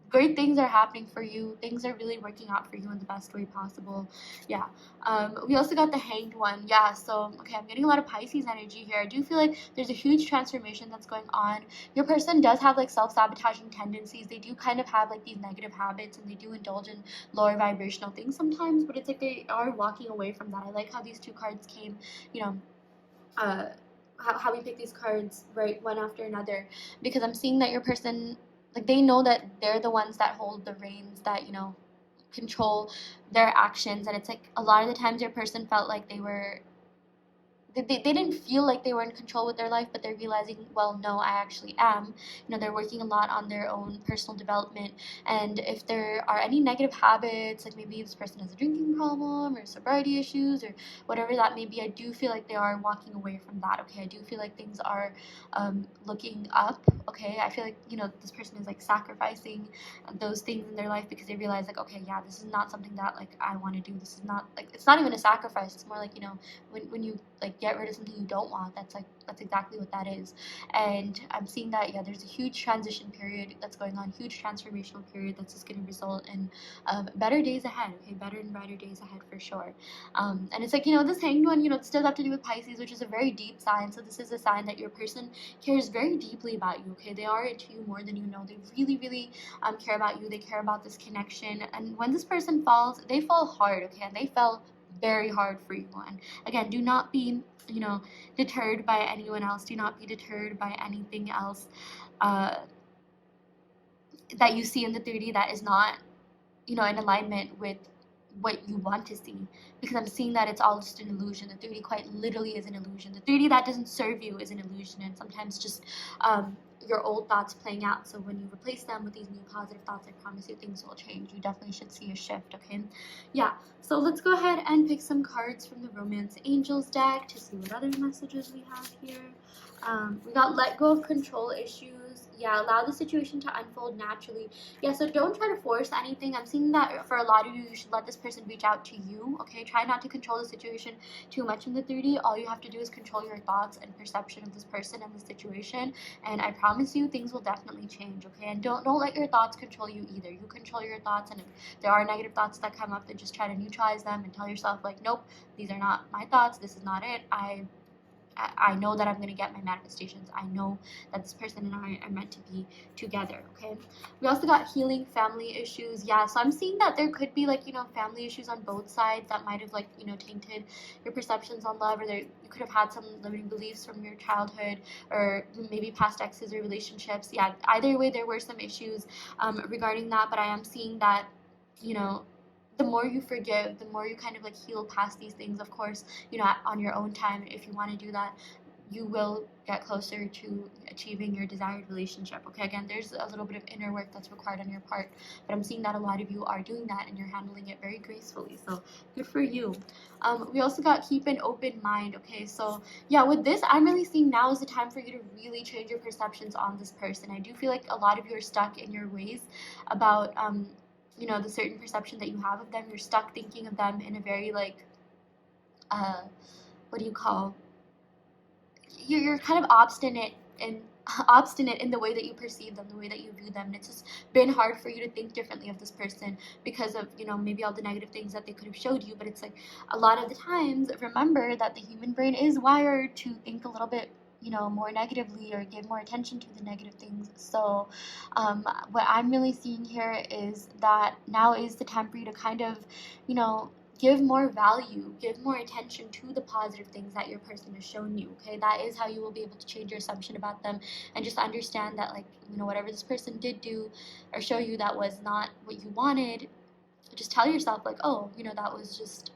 great things are happening for you. Things are really working out for you in the best way possible. Yeah. We also got the Hanged one. Yeah, so okay, I'm getting a lot of Pisces energy here. I do feel like there's a huge transformation that's going on. Your person does have like self-sabotaging tendencies. They do kind of have like these negative habits, and they do indulge in lower vibrational things sometimes, but it's like they are walking away from that. I like how these two cards came, you know, how we pick these cards right one after another, because I'm seeing that your person, like, they know that they're the ones that hold the reins, that, you know, control their actions. And it's like a lot of the times your person felt like they didn't feel like they were in control with their life, but they're realizing, well, no, I actually am. You know, they're working a lot on their own personal development. And if there are any negative habits, like maybe this person has a drinking problem or sobriety issues or whatever that may be, I do feel like they are walking away from that, okay? I do feel like things are looking up, okay? I feel like, you know, this person is like sacrificing those things in their life because they realize, like, okay, yeah, this is not something that like I want to do. This is not like, it's not even a sacrifice. It's more like, you know, when you like get rid of something you don't want, that's exactly what that is. And I'm seeing that, yeah, there's a huge transition period that's going on, huge transformational period that's just going to result in better days ahead, okay? Better and brighter days ahead for sure. And it's like, you know, this Hanged one, you know, it still have to do with Pisces, which is a very deep sign. So this is a sign that your person cares very deeply about you, okay? They are into you more than you know. They really, really care about you. They care about this connection. And when this person falls, they fall hard, okay? And they fell very hard for you. And again, do not be, you know, deterred by anyone else. Do not be deterred by anything else that you see in the 3D that is not, you know, in alignment with what you want to see, because I'm seeing that it's all just an illusion. The 3D quite literally is an illusion. The 3D that doesn't serve you is an illusion, and sometimes just your old thoughts playing out. So when you replace them with these new positive thoughts, I promise you things will change. You definitely should see a shift, okay? Yeah, so let's go ahead and pick some cards from the Romance Angels deck to see what other messages we have here. We got let go of control issues. Yeah, allow the situation to unfold naturally. Yeah, so don't try to force anything. I'm seeing that for a lot of you, you should let this person reach out to you, okay? Try not to control the situation too much in the 3D. All you have to do is control your thoughts and perception of this person and the situation, and I promise you things will definitely change, okay? And don't let your thoughts control you either. You control your thoughts, and if there are negative thoughts that come up, then just try to neutralize them and tell yourself, like, nope, these are not my thoughts. This is not it. I know that I'm going to get my manifestations. I know that this person and I are meant to be together, okay? We also got healing family issues. Yeah, so I'm seeing that there could be, like, you know, family issues on both sides that might have, like, you know, tainted your perceptions on love, or you could have had some limiting beliefs from your childhood, or maybe past exes or relationships. Yeah, either way, there were some issues regarding that, but I am seeing that, you know, the more you forgive, the more you kind of like heal past these things. Of course, you know, on your own time, if you want to do that, you will get closer to achieving your desired relationship, okay? Again, there's a little bit of inner work that's required on your part, but I'm seeing that a lot of you are doing that and you're handling it very gracefully, so good for you. We also got keep an open mind, okay? So yeah, with this, I'm really seeing now is the time for you to really change your perceptions on this person. I do feel like a lot of you are stuck in your ways about you know, the certain perception that you have of them. You're stuck thinking of them in a very like what do you call, you're kind of obstinate in the way that you perceive them, the way that you view them, and it's just been hard for you to think differently of this person because of, you know, maybe all the negative things that they could have showed you. But it's like a lot of the times, remember that the human brain is wired to think a little bit, you know, more negatively or give more attention to the negative things. So what I'm really seeing here is that now is the time for you to kind of, you know, give more value, give more attention to the positive things that your person has shown you, okay? That is how you will be able to change your assumption about them, and just understand that, like, you know, whatever this person did do or show you that was not what you wanted, just tell yourself, like, oh, you know, that was just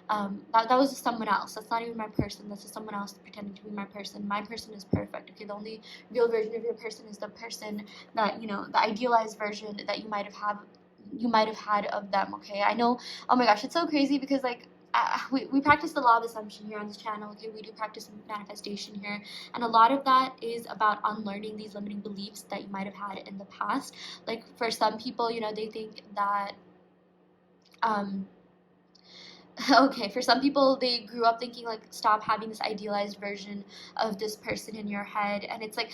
that was just someone else. That's not even my person. That's just someone else pretending to be my person. My person is perfect, okay? The only real version of your person is the person that, you know, the idealized version that you might have had of them, okay? I know, oh my gosh, it's so crazy because, like, we practice the law of assumption here on this channel. Okay, we do practice manifestation here, and a lot of that is about unlearning these limiting beliefs that you might have had in the past. Like for some people, you know, they think that okay, for some people, they grew up thinking like, stop having this idealized version of this person in your head. And it's like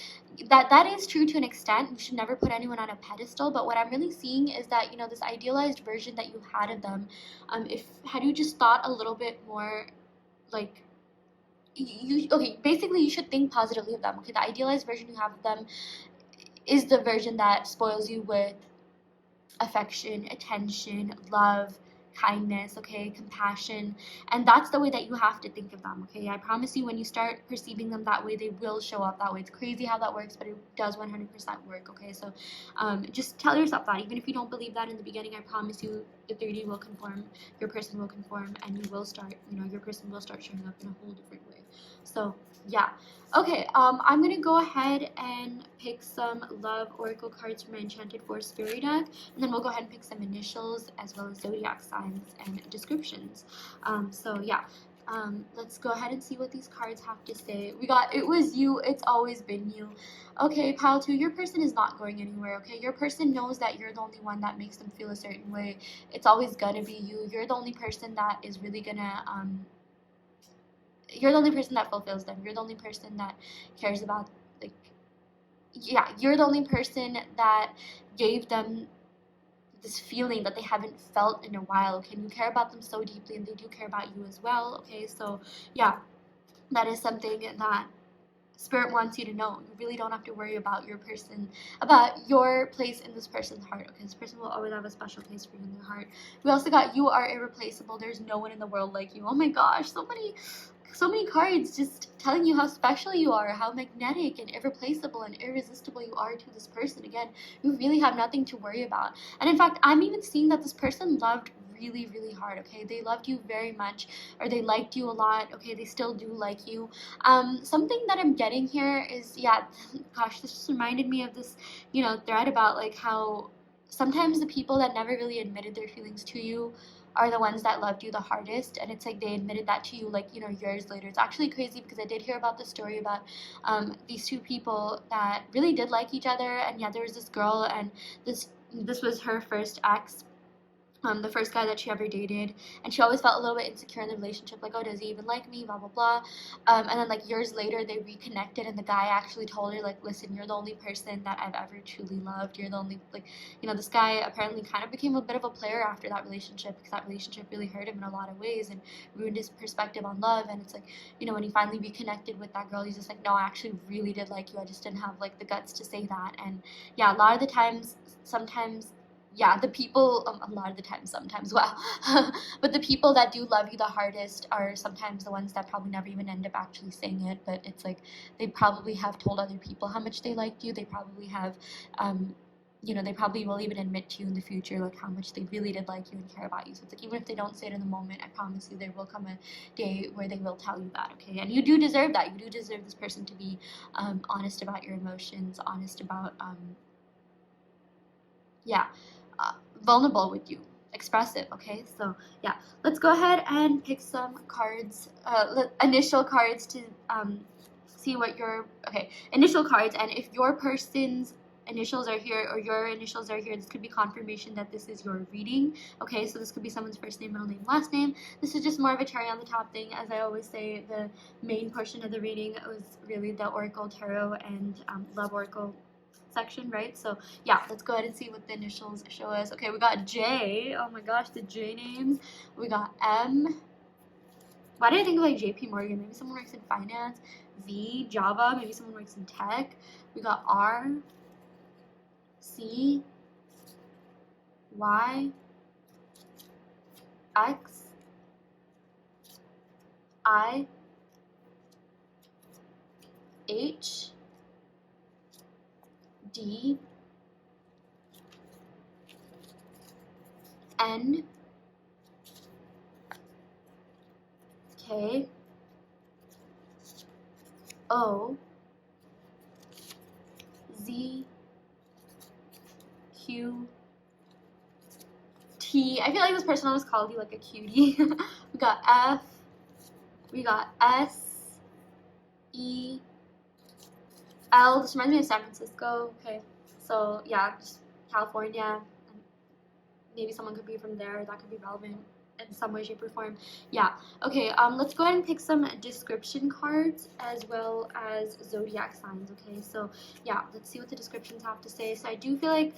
that is true to an extent. You should never put anyone on a pedestal. But what I'm really seeing is that, you know, this idealized version that you had of them, if had you just thought a little bit more, like, you okay, basically you should think positively of them. Okay, the idealized version you have of them is the version that spoils you with affection, attention, love, kindness, okay, compassion. And that's the way that you have to think of them, okay? I promise you, when you start perceiving them that way, they will show up that way. It's crazy how that works, but it does 100% work, okay? So just tell yourself that. Even if you don't believe that in the beginning, I promise you the 3D will conform, your person will conform, and you will start, you know, your person will start showing up in a whole different way. So yeah. Okay, I'm gonna go ahead and pick some love oracle cards from my Enchanted Force Fairy deck, and then we'll go ahead and pick some initials as well as zodiac signs and descriptions. So yeah, let's go ahead and see what these cards have to say. We got, it was you, it's always been you. Okay, pile 2, your person is not going anywhere, okay? Your person knows that you're the only one that makes them feel a certain way. It's always gonna be you. You're the only person that is really gonna, you're the only person that fulfills them. You're the only person that cares about, like, yeah, you're the only person that gave them this feeling that they haven't felt in a while, okay? And you care about them so deeply, and they do care about you as well, okay? So yeah, that is something that Spirit wants you to know. You really don't have to worry about your person, about your place in this person's heart, okay? This person will always have a special place for you in their heart. We also got, you are irreplaceable. There's no one in the world like you. Oh my gosh, so many cards just telling you how special you are, how magnetic and irreplaceable and irresistible you are to this person. Again, you really have nothing to worry about. And in fact, I'm even seeing that this person loved really, really hard, okay? They loved you very much, or they liked you a lot, okay? They still do like you. Something that I'm getting here is, yeah, gosh, this just reminded me of this, you know, thread about like how sometimes the people that never really admitted their feelings to you are the ones that loved you the hardest, and it's like they admitted that to you, like, you know, years later. It's actually crazy because I did hear about the story about these two people that really did like each other, and yeah, there was this girl, and this was her first ex, the first guy that she ever dated, and she always felt a little bit insecure in the relationship, like, oh, does he even like me, blah blah blah. And then like years later they reconnected, and the guy actually told her, like, listen, you're the only person that I've ever truly loved. You're the only, like, you know, this guy apparently kind of became a bit of a player after that relationship, because that relationship really hurt him in a lot of ways and ruined his perspective on love. And it's like, you know, when he finally reconnected with that girl, he's just like, no, I actually really did like you, I just didn't have like the guts to say that. And yeah, a lot of the times, sometimes, yeah, the people, a lot of the time, sometimes, wow, but the people that do love you the hardest are sometimes the ones that probably never even end up actually saying it, but it's like they probably have told other people how much they liked you. They probably have, you know, they probably will even admit to you in the future, like, how much they really did like you and care about you. So it's like, even if they don't say it in the moment, I promise you there will come a day where they will tell you that, okay? And you do deserve that. You do deserve this person to be honest about your emotions, honest about, yeah, vulnerable with you, expressive, okay? So yeah, let's go ahead and pick some cards, initial cards to see what your, okay, initial cards. And if your person's initials are here, or your initials are here, this could be confirmation that this is your reading, okay? So this could be someone's first name, middle name, last name. This is just more of a cherry on the top thing. As I always say, the main portion of the reading was really the Oracle Tarot and Love Oracle section, right? So yeah, let's go ahead and see what the initials show us. Okay, we got J. Oh my gosh, the J names. We got M. Why did I think of like JP Morgan? Maybe someone works in finance. V, Java. Maybe someone works in tech. We got R, C, Y, X, I, H, D, N, K, O, Z, Q, T. I feel like this person always called you like a cutie. We got F. We got S. E. L. This reminds me of San Francisco. Okay, so yeah, just California. Maybe someone could be from there. That could be relevant in some way, shape, or form. Yeah. Okay. Let's go ahead and pick some description cards as well as zodiac signs. Okay. So yeah, let's see what the descriptions have to say. So I do feel like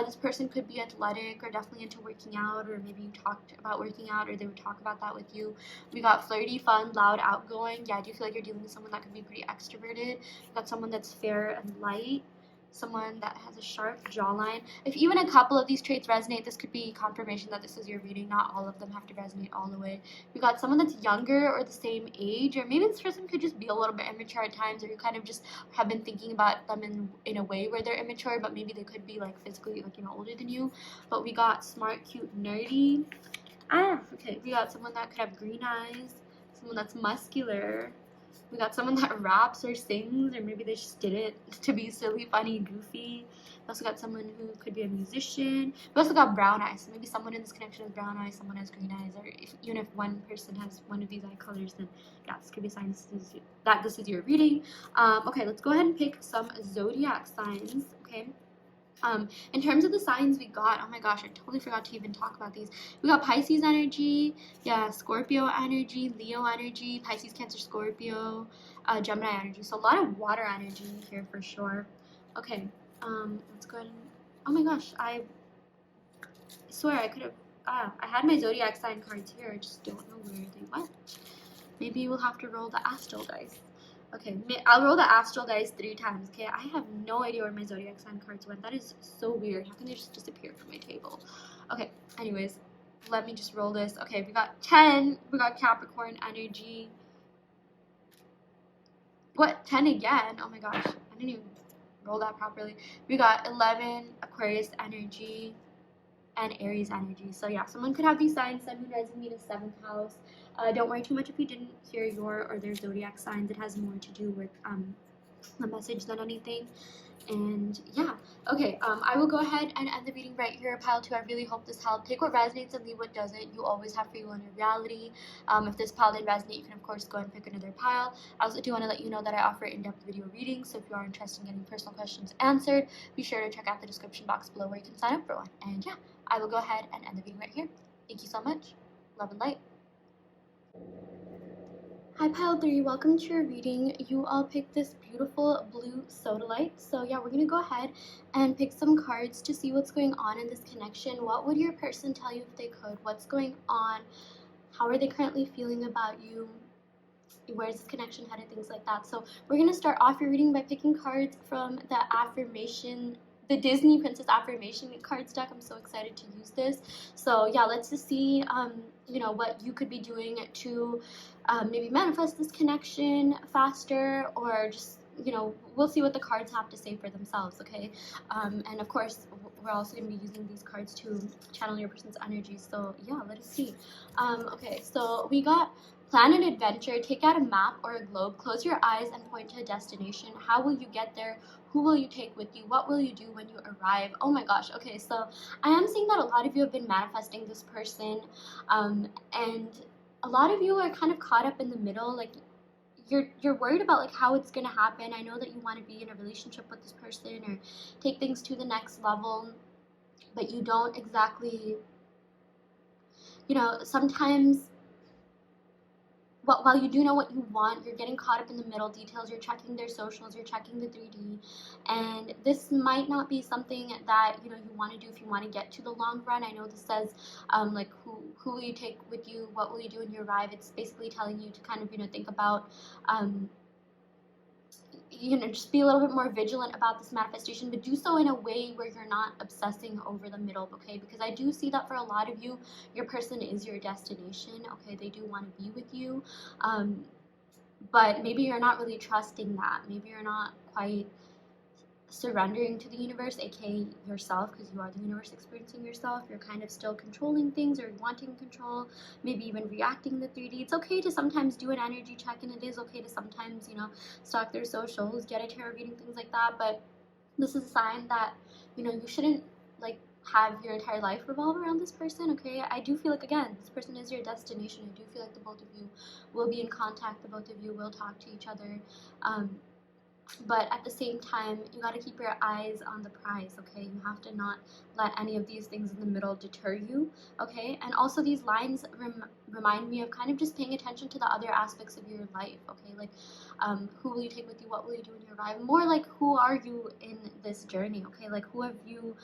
this person could be athletic or definitely into working out, or maybe you talked about working out, or they would talk about that with you. We got flirty, fun, loud, outgoing. Yeah, I do feel like you're dealing with someone that could be pretty extroverted. We got someone that's fair and light. Someone that has a sharp jawline. If even a couple of these traits resonate, this could be confirmation that this is your reading. Not all of them have to resonate all the way. We got someone that's younger or the same age, or maybe this person could just be a little bit immature at times, or you kind of just have been thinking about them in a way where they're immature, but maybe they could be like physically like, you know, older than you. But we got smart, cute, nerdy. Okay. We got someone that could have green eyes, someone that's muscular. We got someone that raps or sings, or maybe they just did it to be silly, funny, goofy. We also got someone who could be a musician. We also got brown eyes. So maybe someone in this connection has brown eyes, someone has green eyes, or even if one person has one of these eye colors, then yeah, this could be a sign that this is your reading. Okay, let's go ahead and pick some zodiac signs. Okay. In terms of the signs we got, oh my gosh, I totally forgot to even talk about these. We got Pisces energy, yeah, Scorpio energy, Leo energy, Pisces, Cancer, Scorpio, Gemini energy. So a lot of water energy here for sure. Okay, let's go ahead and, oh my gosh, I swear I could have, I had my zodiac sign cards here, I just don't know where they went. Maybe we'll have to roll the astral dice. Okay, I'll roll the astral dice 3 times, okay? I have no idea where my zodiac sign cards went. That is so weird. How can they just disappear from my table? Okay, anyways, let me just roll this. Okay, we got 10. We got Capricorn energy. What? 10 again? Oh my gosh. I didn't even roll that properly. We got 11, Aquarius energy, and Aries energy. So yeah, someone could have these signs. Sun, Moon, Rising, Venus, 7th house. Don't worry too much if you didn't hear your or their zodiac signs. It has more to do with the message than anything. And yeah, okay, I will go ahead and end the reading right here. Pile 2, I really hope this helped. Take what resonates and leave what doesn't. You always have free will in your reality. If this pile didn't resonate, you can of course go and pick another pile. I also do want to let you know that I offer in-depth video readings, so if you are interested in getting personal questions answered, be sure to check out the description box below where you can sign up for one. And yeah, I will go ahead and end the reading right here. Thank you so much. Love and light. Hi Pile 3, welcome to your reading. You all picked this beautiful blue Sodalite. So yeah, we're going to go ahead and pick some cards to see what's going on in this connection. What would your person tell you if they could? What's going on? How are they currently feeling about you? Where's this connection headed? Things like that. So we're going to start off your reading by picking cards from the Disney Princess Affirmation Cards deck. I'm so excited to use this. So yeah, let's just see, you know, what you could be doing to maybe manifest this connection faster, or just, you know, we'll see what the cards have to say for themselves, okay? And of course, we're also going to be using these cards to channel your person's energy. So yeah, let us see. Okay, so we got plan an adventure. Take out a map or a globe, close your eyes and point to a destination. How will you get there? Who will you take with you? What will you do when you arrive? Oh my gosh. Okay, so I am seeing that a lot of you have been manifesting this person, and a lot of you are kind of caught up in the middle. Like you're worried about like how it's gonna happen. I know that you want to be in a relationship with this person or take things to the next level, but you don't exactly, you know, sometimes while you do know what you want, you're getting caught up in the middle details. You're checking their socials, you're checking the 3D, and this might not be something that, you know, you want to do if you want to get to the long run. I know this says like who will you take with you, what will you do when you arrive. It's basically telling you to kind of, you know, think about you know, just be a little bit more vigilant about this manifestation, but do so in a way where you're not obsessing over the middle, okay? Because I do see that for a lot of you, your person is your destination, okay? They do want to be with you, but maybe you're not really trusting that. Maybe you're not quite surrendering to the universe, aka yourself, because you are the universe experiencing yourself. You're kind of still controlling things or wanting control, maybe even reacting the 3D. It's okay to sometimes do an energy check, and it is okay to sometimes, you know, stalk their socials, get a tarot reading, things like that. But this is a sign that, you know, you shouldn't like have your entire life revolve around this person, okay? I do feel like, again, this person is your destination. I do feel like the both of you will be in contact, the both of you will talk to each other. But at the same time, you got to keep your eyes on the prize, okay? You have to not let any of these things in the middle deter you, okay? And also, these lines remind me of kind of just paying attention to the other aspects of your life, okay? Like, who will you take with you? What will you do when you arrive? More like, who are you in this journey, okay? Like, who have you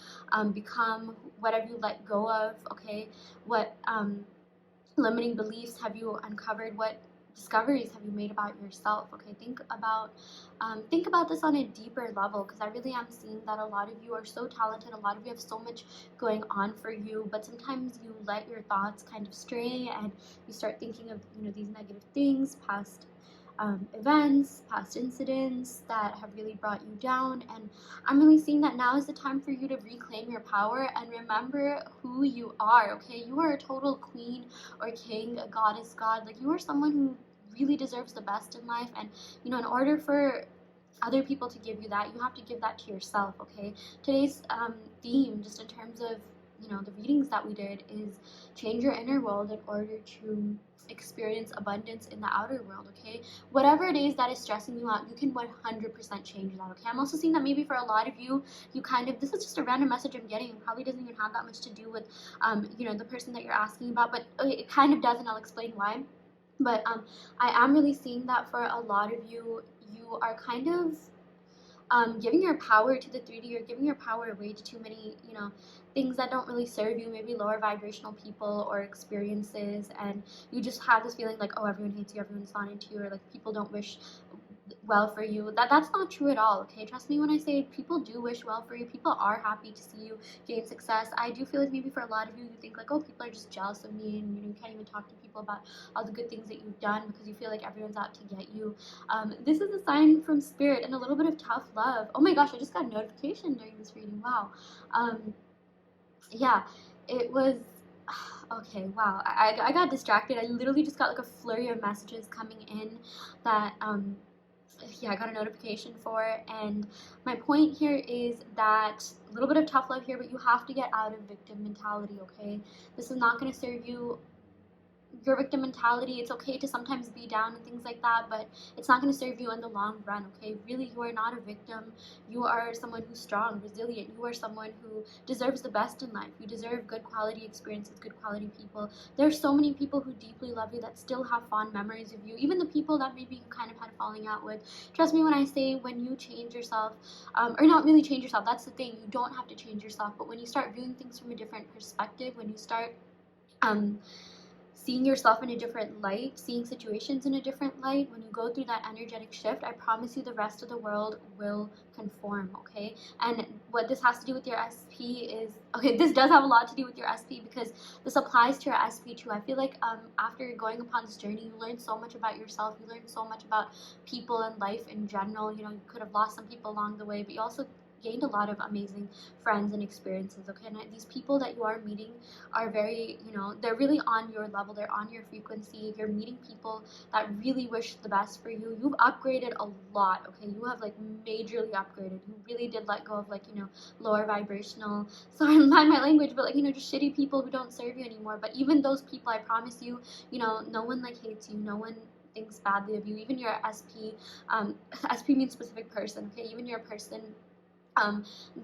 become? What have you let go of, okay? What limiting beliefs have you uncovered? What discoveries have you made about yourself? Okay, think about this on a deeper level, because I really am seeing that a lot of you are so talented, a lot of you have so much going on for you, but sometimes you let your thoughts kind of stray and you start thinking of, you know, these negative things, past events, past incidents that have really brought you down. And I'm really seeing that now is the time for you to reclaim your power and remember who you are, okay? You are a total queen or king, a goddess, god. Like, you are someone who really deserves the best in life. And, you know, in order for other people to give you that, you have to give that to yourself, okay? Today's theme, just in terms of, you know, the readings that we did, is change your inner world in order to experience abundance in the outer world, okay? Whatever it is that is stressing you out, you can 100% change that, okay? I'm also seeing that maybe for a lot of you, you kind of, this is just a random message I'm getting, it probably doesn't even have that much to do with, you know, the person that you're asking about, but it kind of does, and I'll explain why. But I am really seeing that for a lot of you, you are kind of giving your power to the 3D, or giving your power away to too many, you know, things that don't really serve you, maybe lower vibrational people or experiences, and you just have this feeling like, oh, everyone hates you, everyone's not into you, or like people don't wish well for you. That's not true at all, okay? Trust me when I say people do wish well for you. People are happy to see you gain success. I do feel like maybe for a lot of you, you think like, oh, people are just jealous of me, and, you know, you can't even talk to people about all the good things that you've done because you feel like everyone's out to get you. This is a sign from spirit and a little bit of tough love. Oh my gosh, I just got a notification during this reading. Wow. Yeah, it was okay. Wow, I got distracted. I literally just got like a flurry of messages coming in that yeah, I got a notification for. And my point here is that a little bit of tough love here, but you have to get out of victim mentality, okay? This is not going to serve you. Your victim mentality, it's okay to sometimes be down and things like that, but it's not going to serve you in the long run, okay? Really, you are not a victim. You are someone who's strong, resilient. You are someone who deserves the best in life. You deserve good quality experiences, good quality people. There's so many people who deeply love you that still have fond memories of you, even the people that maybe you kind of had a falling out with. Trust me when I say, when you change yourself, or not really change yourself, that's the thing, you don't have to change yourself, but when you start viewing things from a different perspective, when you start seeing yourself in a different light, seeing situations in a different light, when you go through that energetic shift, I promise you the rest of the world will conform, okay? And what this has to do with your SP is, okay, this does have a lot to do with your SP, because this applies to your SP too. I feel like after going upon this journey, you learn so much about yourself, you learn so much about people and life in general. You know, you could have lost some people along the way, but you also gained a lot of amazing friends and experiences, okay? And these people that you are meeting are very, you know, they're really on your level, they're on your frequency. You're meeting people that really wish the best for you. You've upgraded a lot, okay? You have like majorly upgraded. You really did let go of, like, you know, lower vibrational, sorry, mind my language, but like, you know, just shitty people who don't serve you anymore. But even those people, I promise you, you know, no one like hates you, no one thinks badly of you. Even your SP, SP means specific person, okay? Even your person,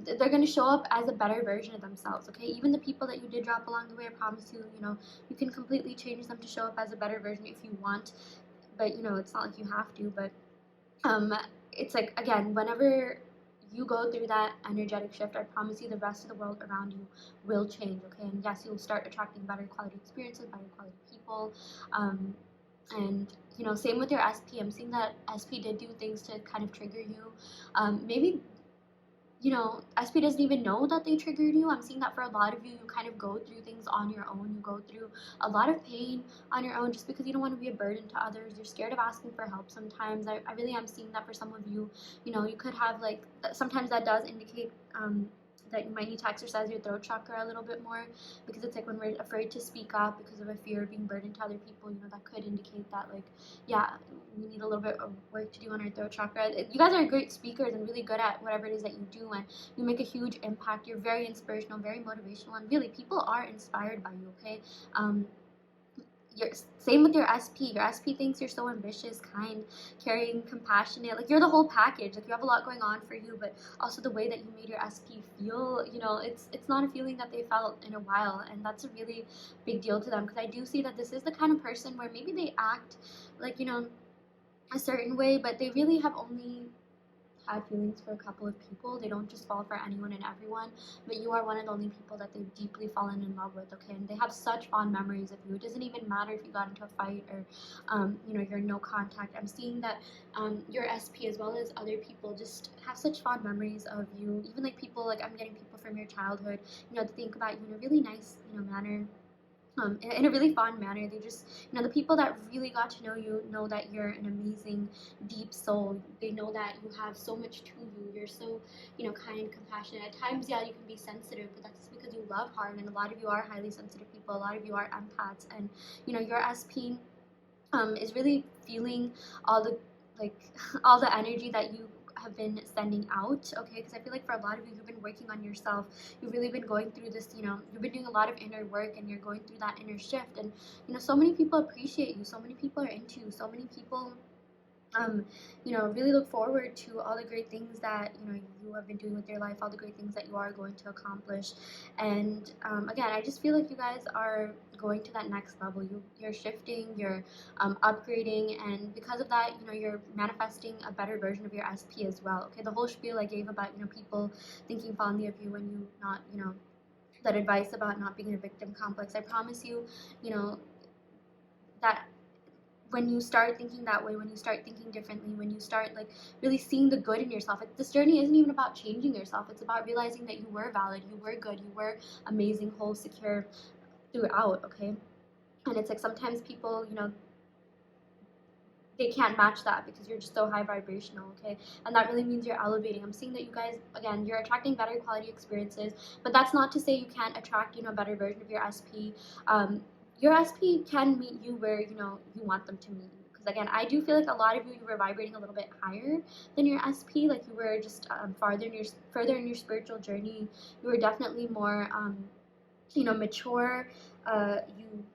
they're going to show up as a better version of themselves, okay? Even the people that you did drop along the way, I promise you, you know, you can completely change them to show up as a better version if you want, but, you know, it's not like you have to. But it's like, again, whenever you go through that energetic shift, I promise you the rest of the world around you will change, okay? And yes, you'll start attracting better quality experiences, better quality people, and, you know, same with your SP. I'm seeing that SP did do things to kind of trigger you. Maybe, you know, SP doesn't even know that they triggered you. I'm seeing that for a lot of you, you kind of go through things on your own. You go through a lot of pain on your own just because you don't want to be a burden to others. You're scared of asking for help sometimes. I really am seeing that for some of you. You know, you could have, like, sometimes that does indicate that you might need to exercise your throat chakra a little bit more, because it's like when we're afraid to speak up because of a fear of being burdened to other people, you know, that could indicate that, like, yeah, we need a little bit of work to do on our throat chakra. You guys are great speakers and really good at whatever it is that you do, and you make a huge impact. You're very inspirational, very motivational, and really people are inspired by you, okay? You're same with your SP. Your SP thinks you're so ambitious, kind, caring, compassionate. Like, you're the whole package. Like, you have a lot going on for you, but also the way that you made your SP feel, you know, it's not a feeling that they felt in a while, and that's a really big deal to them, because I do see that this is the kind of person where maybe they act like, you know, a certain way, but they really have only had feelings for a couple of people. They don't just fall for anyone and everyone, but you are one of the only people that they've deeply fallen in love with, okay? And they have such fond memories of you. It doesn't even matter if you got into a fight or, you know, you're in no contact. I'm seeing that your SP as well as other people just have such fond memories of you. Even like people, like I'm getting people from your childhood, you know, to think about you in a really nice, you know, manner. In a really fond manner. They just, you know, the people that really got to know you know that you're an amazing, deep soul. They know that you have so much to you. You're so, you know, kind, compassionate. At times, yeah, you can be sensitive, but that's because you love hard. And a lot of you are highly sensitive people. A lot of you are empaths, and you know, your SP is really feeling all the, like, all the energy that you have been sending out, okay? Because I feel like for a lot of you, you've been working on yourself. You've really been going through this, you know, you've been doing a lot of inner work, and you're going through that inner shift. And you know, so many people appreciate you, so many people are into you, so many people you know, really look forward to all the great things that, you know, you have been doing with your life, all the great things that you are going to accomplish. And again, I just feel like you guys are going to that next level. You're shifting, you're upgrading, and because of that, you know, you're manifesting a better version of your SP as well. Okay, the whole spiel I gave about, you know, people thinking fondly of you when you not, you know, that advice about not being in a victim complex. I promise you, you know, that when you start thinking that way, when you start thinking differently, when you start like really seeing the good in yourself, this journey isn't even about changing yourself. It's about realizing that you were valid, you were good, you were amazing, whole, secure throughout, okay? And it's like sometimes people, you know, they can't match that because you're just so high vibrational, okay? And that really means you're elevating. I'm seeing that you guys, again, you're attracting better quality experiences, but that's not to say you can't attract, you know, a better version of your SP. Your SP can meet you where, you know, you want them to meet you. Because again, I do feel like a lot of you were vibrating a little bit higher than your SP, like you were just further in your spiritual journey. You were definitely more, you know, mature. You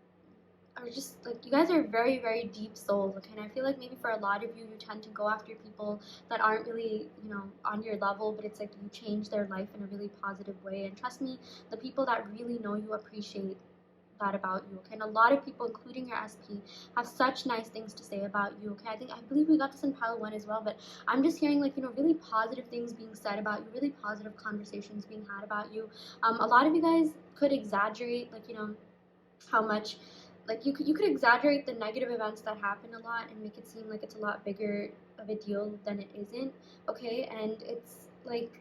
are just like, you guys are very, very deep souls, okay? And I feel like maybe for a lot of you, you tend to go after people that aren't really, you know, on your level, but it's like you change their life in a really positive way. And trust me, the people that really know you appreciate that about you, okay? And a lot of people, including your SP, have such nice things to say about you, okay? I believe we got this in pile 1 as well, but I'm just hearing, like, you know, really positive things being said about you, really positive conversations being had about you. A lot of you guys could exaggerate, like, you know, how much, like, you could exaggerate the negative events that happen a lot and make it seem like it's a lot bigger of a deal than it isn't, okay? And it's like,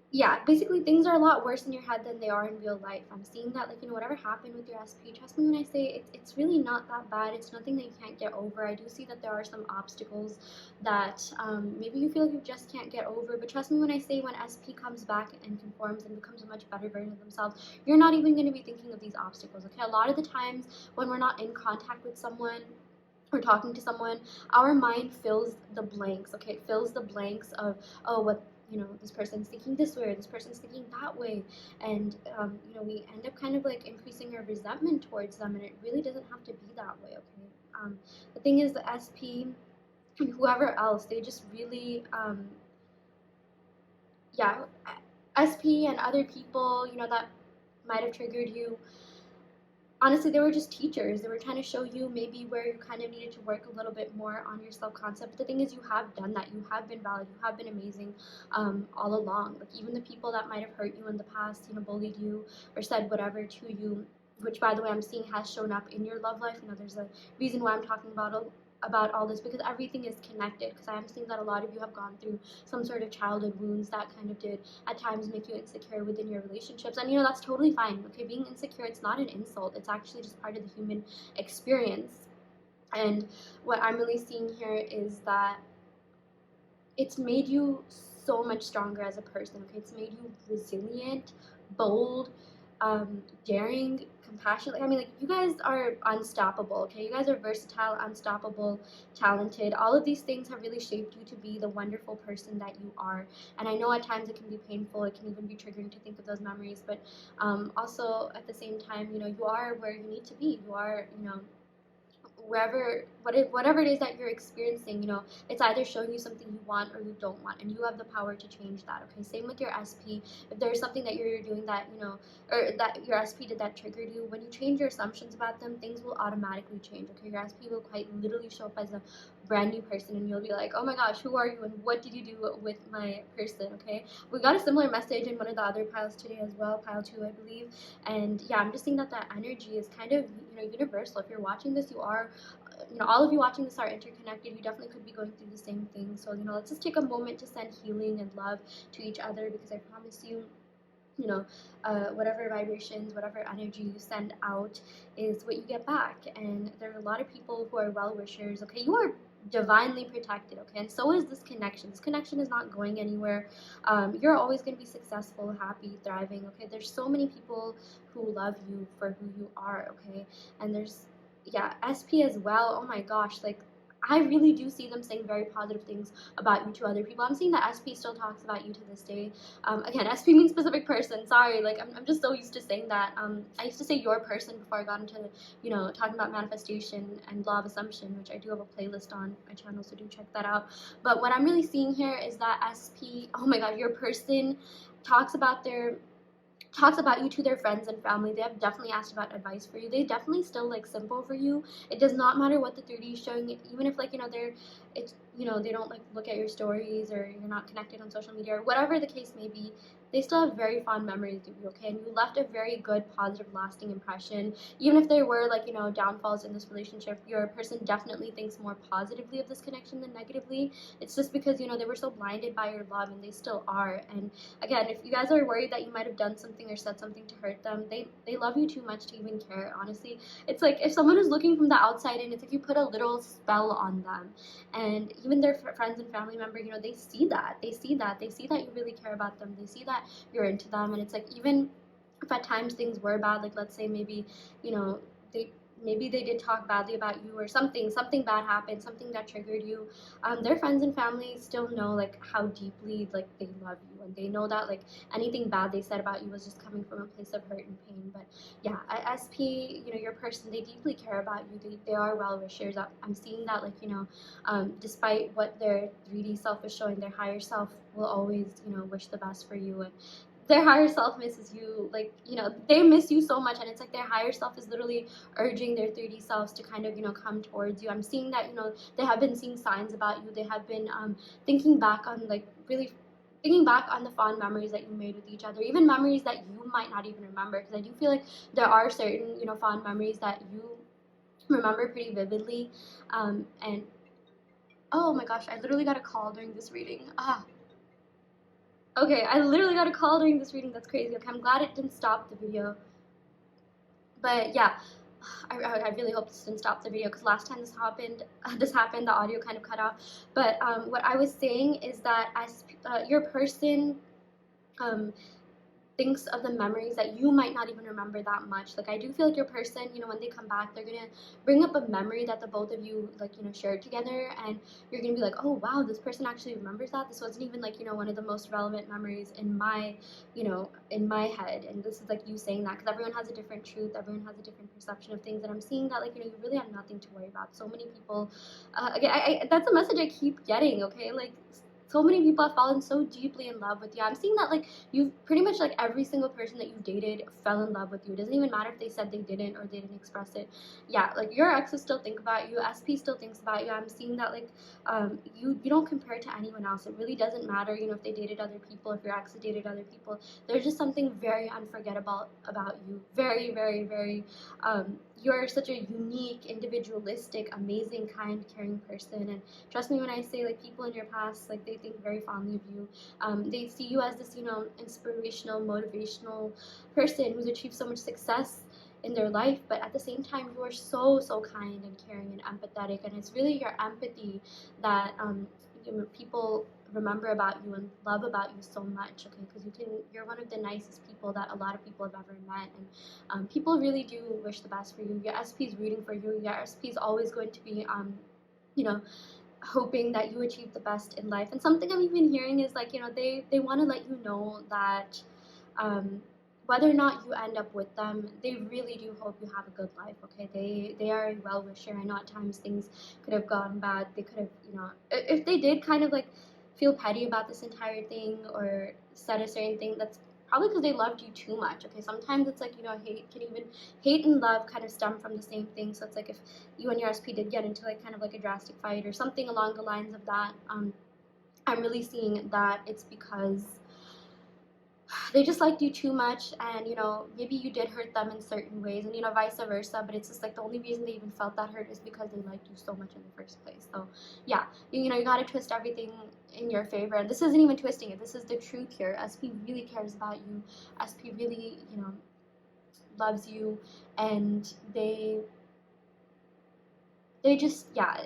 yeah, basically things are a lot worse in your head than they are in real life. I'm seeing that, like, you know, whatever happened with your SP, trust me when I say it's really not that bad. It's nothing that you can't get over. I do see that there are some obstacles that maybe you feel like you just can't get over, but trust me when I say when SP comes back and conforms and becomes a much better version of themselves, you're not even going to be thinking of these obstacles, okay? A lot of the times when we're not in contact with someone or talking to someone, our mind fills the blanks, okay? It fills the blanks of, oh, what, you know, this person's thinking this way or this person's thinking that way, and you know, we end up kind of like increasing our resentment towards them, and it really doesn't have to be that way, okay? The thing is, the SP and whoever else, they just really yeah, SP and other people, you know, that might have triggered you, honestly, they were just teachers. They were trying to show you maybe where you kind of needed to work a little bit more on your self-concept. But the thing is, you have done that. You have been valid. You have been amazing all along. Like, even the people that might have hurt you in the past, you know, bullied you or said whatever to you, which, by the way, I'm seeing has shown up in your love life. You know, there's a reason why I'm talking about all this, because everything is connected, because I am seeing that a lot of you have gone through some sort of childhood wounds that kind of did at times make you insecure within your relationships. And you know, that's totally fine, okay? Being insecure, it's not an insult. It's actually just part of the human experience. And what I'm really seeing here is that it's made you so much stronger as a person, okay? It's made you resilient, bold, daring, compassionate. I mean, like, you guys are unstoppable, okay? You guys are versatile, unstoppable, talented. All of these things have really shaped you to be the wonderful person that you are. And I know at times it can be painful, it can even be triggering to think of those memories, but also at the same time, you know, you are where you need to be. You are, you know, whatever it is that you're experiencing, you know, it's either showing you something you want or you don't want, and you have the power to change that, okay? Same with your SP. If there's something that you're doing that, you know, or that your SP did that triggered you, when you change your assumptions about them, things will automatically change, okay? Your SP will quite literally show up as a brand new person, and you'll be like, oh my gosh, who are you and what did you do with my person, okay? We got a similar message in one of the other piles today as well, pile 2, I believe. And yeah, I'm just seeing that that energy is kind of, you know, universal. If you're watching this, you are, you know, all of you watching this are interconnected. You definitely could be going through the same thing. So, you know, let's just take a moment to send healing and love to each other, because I promise you, you know, whatever vibrations, whatever energy you send out is what you get back. And there are a lot of people who are well wishers, okay? You are divinely protected, okay? And so is this connection. This connection is not going anywhere. You're always going to be successful, happy, thriving, okay? There's so many people who love you for who you are, okay? And there's, yeah, SP as well. Oh my gosh, like, I really do see them saying very positive things about you to other people. I'm seeing that SP still talks about you to this day. Again, SP means specific person. Sorry, like, I'm just so used to saying that. I used to say your person before I got into, you know, talking about manifestation and law of assumption, which I do have a playlist on my channel, so do check that out. But what I'm really seeing here is that SP, oh my god, your person talks about you to their friends and family. They have definitely asked about advice for you. They definitely still like simple for you. It does not matter what the 3D is showing, even if, like, you know, it's, you know, they don't like look at your stories, or you're not connected on social media, or whatever the case may be. They still have very fond memories of you, okay? And you left a very good, positive, lasting impression. Even if there were, like, you know, downfalls in this relationship, your person definitely thinks more positively of this connection than negatively. It's just because, you know, they were so blinded by your love, and they still are. And again, if you guys are worried that you might have done something or said something to hurt them, they love you too much to even care, honestly. It's like if someone is looking from the outside in, it's like you put a little spell on them. And even their friends and family member, you know, they see that. They see that. They see that you really care about them. They see that you're into them. And it's like, even if at times things were bad, like, let's say maybe, you know, maybe they did talk badly about you, or something bad happened, something that triggered you, their friends and family still know, like, how deeply, like, they love you, and they know that, like, anything bad they said about you was just coming from a place of hurt and pain. But yeah, SP, you know, your person, they deeply care about you. They are well wishers. I'm seeing that, like, you know, despite what their 3D self is showing, their higher self will always, you know, wish the best for you. And their higher self misses you, like, you know, they miss you so much, and it's like their higher self is literally urging their 3D selves to kind of, you know, come towards you. I'm seeing that, you know, they have been seeing signs about you. They have been thinking back on, like, really thinking back on the fond memories that you made with each other, even memories that you might not even remember, because I do feel like there are certain, you know, fond memories that you remember pretty vividly. And oh my gosh, I literally got a call during this reading. Okay, I literally got a call during this reading. That's crazy. Okay, I'm glad it didn't stop the video. But yeah, I really hope this didn't stop the video, because last time this happened, the audio kind of cut off. But what I was saying is that as your person thinks of the memories that you might not even remember that much. Like, I do feel like your person, you know, when they come back, they're gonna bring up a memory that the both of you, like, you know, shared together, and you're gonna be like, oh wow, this person actually remembers that. This wasn't even, like, you know, one of the most relevant memories in my, you know, in my head. And this is like you saying that, because everyone has a different truth, everyone has a different perception of things, and I'm seeing that, like, you know, you really have nothing to worry about. So many people, again, that's a message I keep getting, okay? Like, so many people have fallen so deeply in love with you. I'm seeing that, like, you've pretty much, like, every single person that you dated fell in love with you. It doesn't even matter if they said they didn't or they didn't express it. Yeah, like, your exes still think about you. SP still thinks about you. I'm seeing that, like, you don't compare to anyone else. It really doesn't matter, you know, if they dated other people, if your ex dated other people. There's just something very unforgettable about you. Very, very, very, you're such a unique, individualistic, amazing, kind, caring person. And trust me when I say, like, people in your past, like, they think very fondly of you. They see you as this, you know, inspirational, motivational person who's achieved so much success in their life, but at the same time, you are so, so kind and caring and empathetic. And it's really your empathy that, you know, people remember about you and love about you so much, okay? Because you're one of the nicest people that a lot of people have ever met, and people really do wish the best for you. Your SP is rooting for you. Your SP is always going to be, you know, hoping that you achieve the best in life. And something I'm even hearing is like, they want to let you know that um, whether or not you end up with them, they really do hope you have a good life, okay? They are a well-wisher. I know at times things could have gone bad. They could have, if they did kind of like feel petty about this entire thing or said a certain thing, that's probably because they loved you too much, okay? Sometimes it's like, hate and love kind of stem from the same thing. So it's like if you and your SP did get into like kind of like a drastic fight or something along the lines of that, I'm really seeing that it's because they just liked you too much, and maybe you did hurt them in certain ways, and vice versa. But it's just like the only reason they even felt that hurt is because they liked you so much in the first place. So yeah, you gotta twist everything in your favor, and this isn't even twisting it. This is the truth here. SP really cares about you. SP really loves you, and they just, yeah,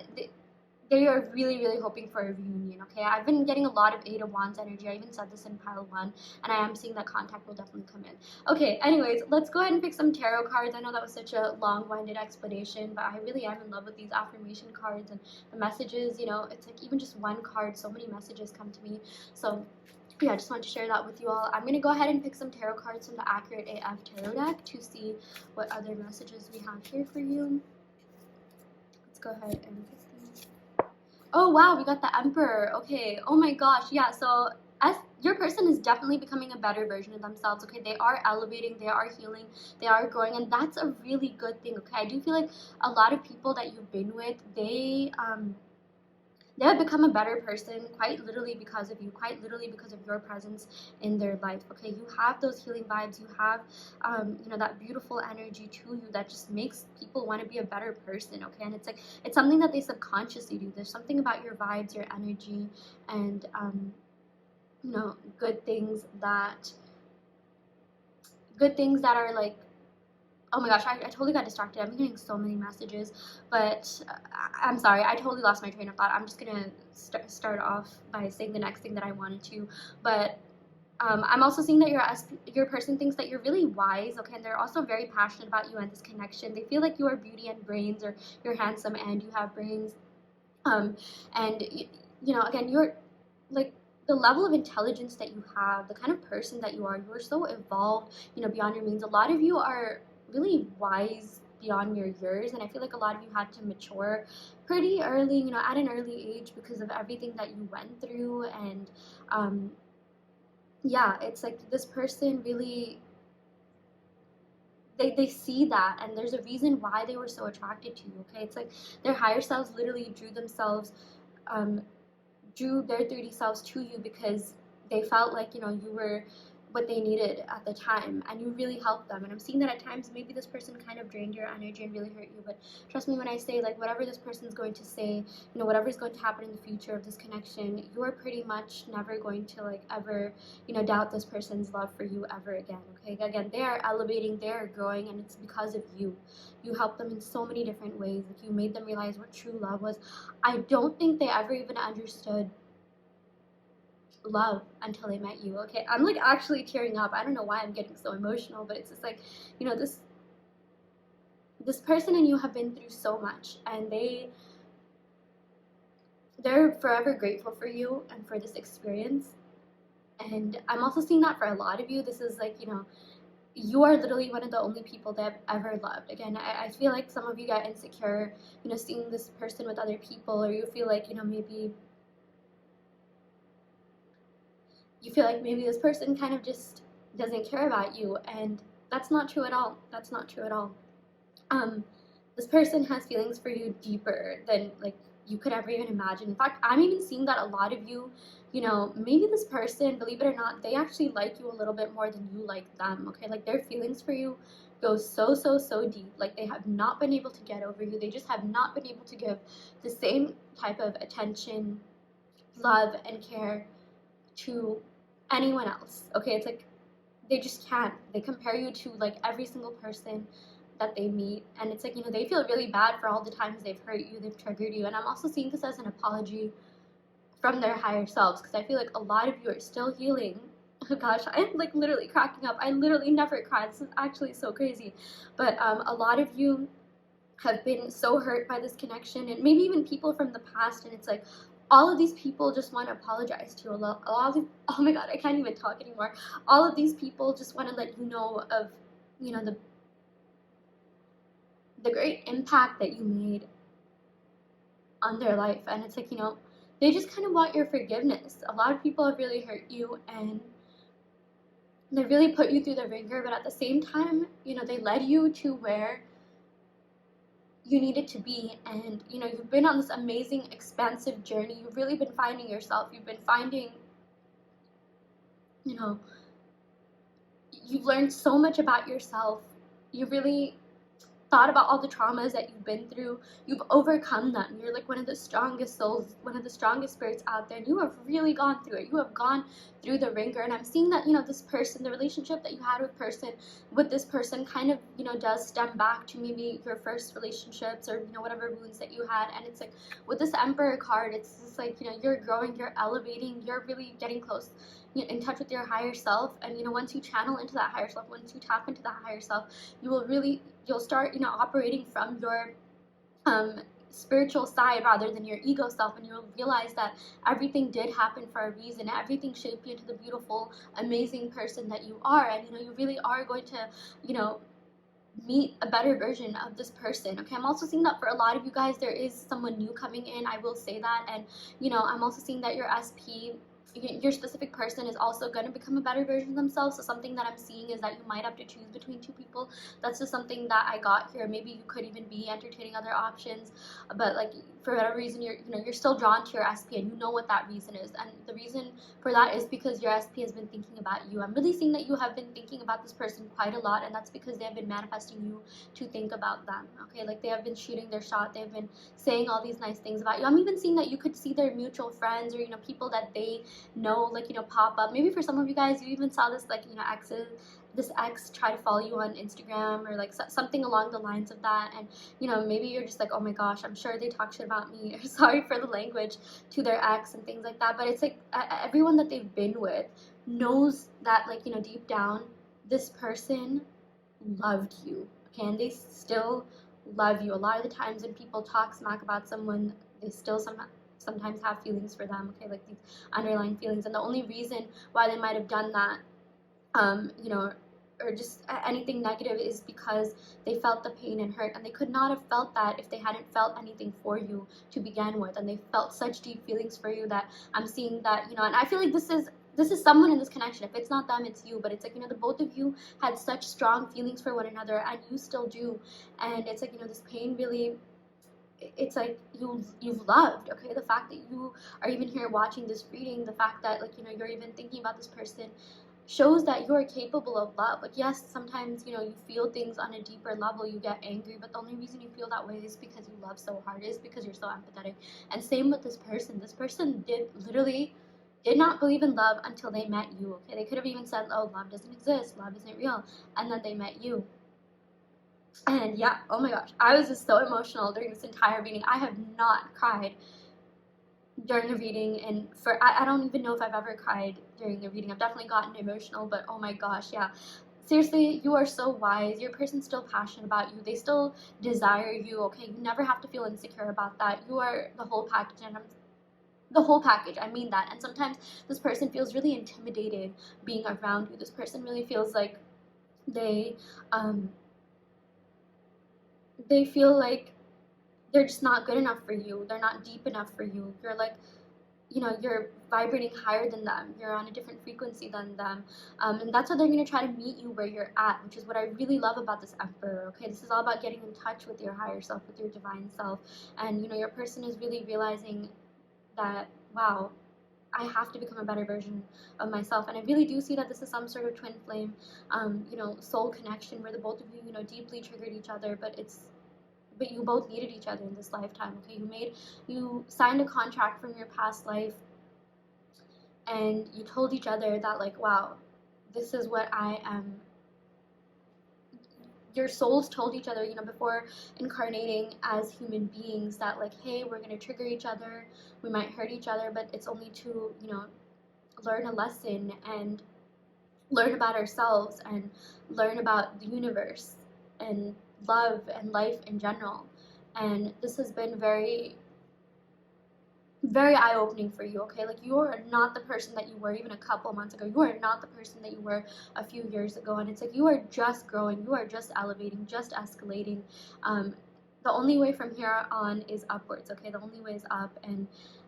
they are really, really hoping for a reunion, okay? I've been getting a lot of Eight of Wands energy. I even said this in pile 1, and I am seeing that contact will definitely come in. Okay, anyways, let's go ahead and pick some tarot cards. I know that was such a long-winded explanation, but I really am in love with these affirmation cards and the messages. It's like even just one card, so many messages come to me. So yeah, I just wanted to share that with you all. I'm going to go ahead and pick some tarot cards from the Accurate AF Tarot deck to see what other messages we have here for you. Let's go ahead and pick these. Oh wow, we got the Emperor. Okay. Oh my gosh. Yeah. So as your person is definitely becoming a better version of themselves. Okay. They are elevating. They are healing. They are growing, and that's a really good thing. Okay. I do feel like a lot of people that you've been with, they have become a better person quite literally because of you, quite literally because of your presence in their life, okay? You have those healing vibes. You have, that beautiful energy to you that just makes people want to be a better person, okay? And it's like, it's something that they subconsciously do. There's something about your vibes, your energy, and, good things that are like, oh my gosh, I totally got distracted. I'm getting so many messages, but I'm sorry. I totally lost my train of thought. I'm just going to start off by saying the next thing that I wanted to. But I'm also seeing that your person thinks that you're really wise, okay? And they're also very passionate about you and this connection. They feel like you are beauty and brains, or you're handsome and you have brains. And, again, you're like, the level of intelligence that you have, the kind of person that you are so evolved, beyond your means. A lot of you are really wise beyond your years, and I feel like a lot of you had to mature pretty early, at an early age, because of everything that you went through. And yeah, it's like this person really, they see that, and there's a reason why they were so attracted to you, okay? It's like their higher selves literally drew their 3D selves to you because they felt like you were what they needed at the time, and you really helped them. And I'm seeing that at times maybe this person kind of drained your energy and really hurt you, but trust me when I say, like, whatever this person's going to say, whatever is going to happen in the future of this connection, you're pretty much never going to like ever doubt this person's love for you ever again, okay? Again, they are elevating, they are growing, and it's because of you. You helped them in so many different ways. Like, you made them realize what true love was. I don't think they ever even understood love until they met you, okay? I'm like actually tearing up. I don't know why I'm getting so emotional, but it's just like, this person and you have been through so much, and they're forever grateful for you and for this experience. And I'm also seeing that for a lot of you, this is like, you are literally one of the only people that I've ever loved. Again, I feel like some of you get insecure, seeing this person with other people, or you feel like, maybe you feel like maybe this person kind of just doesn't care about you, and that's not true at all. That's not true at all. This person has feelings for you deeper than like you could ever even imagine. In fact, I'm even seeing that a lot of you, maybe this person, believe it or not, they actually like you a little bit more than you like them, okay? Like, their feelings for you go so, so, so deep. Like, they have not been able to get over you. They just have not been able to give the same type of attention, love, and care to anyone else, okay? It's like they just can't. They compare you to like every single person that they meet, and it's like, they feel really bad for all the times they've hurt you, they've triggered you. And I'm also seeing this as an apology from their higher selves, because I feel like a lot of you are still healing. Oh gosh, I'm like literally cracking up. I literally never cry. This is actually so crazy. But a lot of you have been so hurt by this connection, and maybe even people from the past, and it's like all of these people just want to apologize to you. A lot of, oh my god, I can't even talk anymore. All of these people just want to let you know of, you know, the great impact that you made on their life. And it's like, you know, they just kind of want your forgiveness. A lot of people have really hurt you, and they really put you through the ringer, but at the same time, you know, they led you to where you needed to be. And you know, you've been on this amazing expansive journey. You've really been finding yourself. You've been finding, you know, you've learned so much about yourself. You really thought about all the traumas that you've been through. You've overcome them. You're like one of the strongest souls, one of the strongest spirits out there, and you have really gone through it. You have gone through the ringer. And I'm seeing that, you know, this person, the relationship that you had with this person kind of, you know, does stem back to maybe your first relationships, or you know, whatever wounds that you had. And it's like with this Emperor card, it's just like, you know, you're growing, you're elevating, you're really getting close, you know, in touch with your higher self. And you know, once you channel into that higher self, once you tap into that higher self, you'll start, you know, operating from your spiritual side rather than your ego self, and you'll realize that everything did happen for a reason. Everything shaped you into the beautiful, amazing person that you are. And you know, you really are going to, you know, meet a better version of this person. Okay, I'm also seeing that for a lot of you guys, there is someone new coming in. I will say that. And you know, I'm also seeing that your your specific person is also going to become a better version of themselves. So something that I'm seeing is that you might have to choose between two people. That's just something that I got here. Maybe you could even be entertaining other options, but like for whatever reason, you're still drawn to your SP, and you know what that reason is. And the reason for that is because your SP has been thinking about you. I'm really seeing that you have been thinking about this person quite a lot, and that's because they have been manifesting you to think about them. Okay, like they have been shooting their shot. They've been saying all these nice things about you. I'm even seeing that you could see their mutual friends, or you know, people that they know, like, you know, pop up. Maybe for some of you guys, you even saw this, like, you know, this ex try to follow you on Instagram, or like something along the lines of that. And you know, maybe you're just like, oh my gosh, I'm sure they talk shit about me, or sorry for the language, to their ex and things like that. But it's like everyone that they've been with knows that, like, you know, deep down, this person loved you. Okay, and they still love you. A lot of the times when people talk smack about someone, they still sometimes have feelings for them. Okay, like these underlying feelings, and the only reason why they might have done that, you know, or just anything negative, is because they felt the pain and hurt, and they could not have felt that if they hadn't felt anything for you to begin with. And they felt such deep feelings for you that I'm seeing that, you know, and I feel like this is someone in this connection. If it's not them, it's you. But it's like, you know, the both of you had such strong feelings for one another, and you still do. And it's like, you know, this pain really, it's like you've loved. Okay, the fact that you are even here watching this reading, the fact that, like, you know, you're even thinking about this person, shows that you're capable of love. Like, yes, sometimes, you know, you feel things on a deeper level, you get angry, but the only reason you feel that way is because you love so hard, is because you're so empathetic. And same with this person did not believe in love until they met you. Okay, they could have even said, oh, love doesn't exist, love isn't real, and then they met you. And yeah, oh my gosh, I was just so emotional during this entire reading. I have not cried during a reading, and I don't even know if I've ever cried during a reading. I've definitely gotten emotional, but oh my gosh, yeah. Seriously, you are so wise. Your person's still passionate about you. They still desire you, okay? You never have to feel insecure about that. You are the whole package, and the whole package, I mean that. And sometimes this person feels really intimidated being around you. This person really feels like they feel like they're just not good enough for you. They're not deep enough for you. You're like, you know, you're vibrating higher than them. You're on a different frequency than them. And that's why they're going to try to meet you where you're at, which is what I really love about this Emperor. Okay, this is all about getting in touch with your higher self, with your divine self. And, you know, your person is really realizing that, wow, I have to become a better version of myself. And I really do see that this is some sort of twin flame, you know, soul connection, where the both of you, you know, deeply triggered each other, but you both needed each other in this lifetime. Okay, you signed a contract from your past life, and you told each other that, like, wow, this is what I am your souls told each other, before incarnating as human beings, that like, hey, we're gonna trigger each other, we might hurt each other, but it's only to, learn a lesson and learn about ourselves and learn about the universe and love and life in general. And this has been very, very eye-opening for you, okay? Like, you are not the person that you were even a couple months ago. You are not the person that you were a few years ago. And it's like, you are just growing, you are just elevating, just escalating. The only way from here on is upwards, okay? The only way is up. And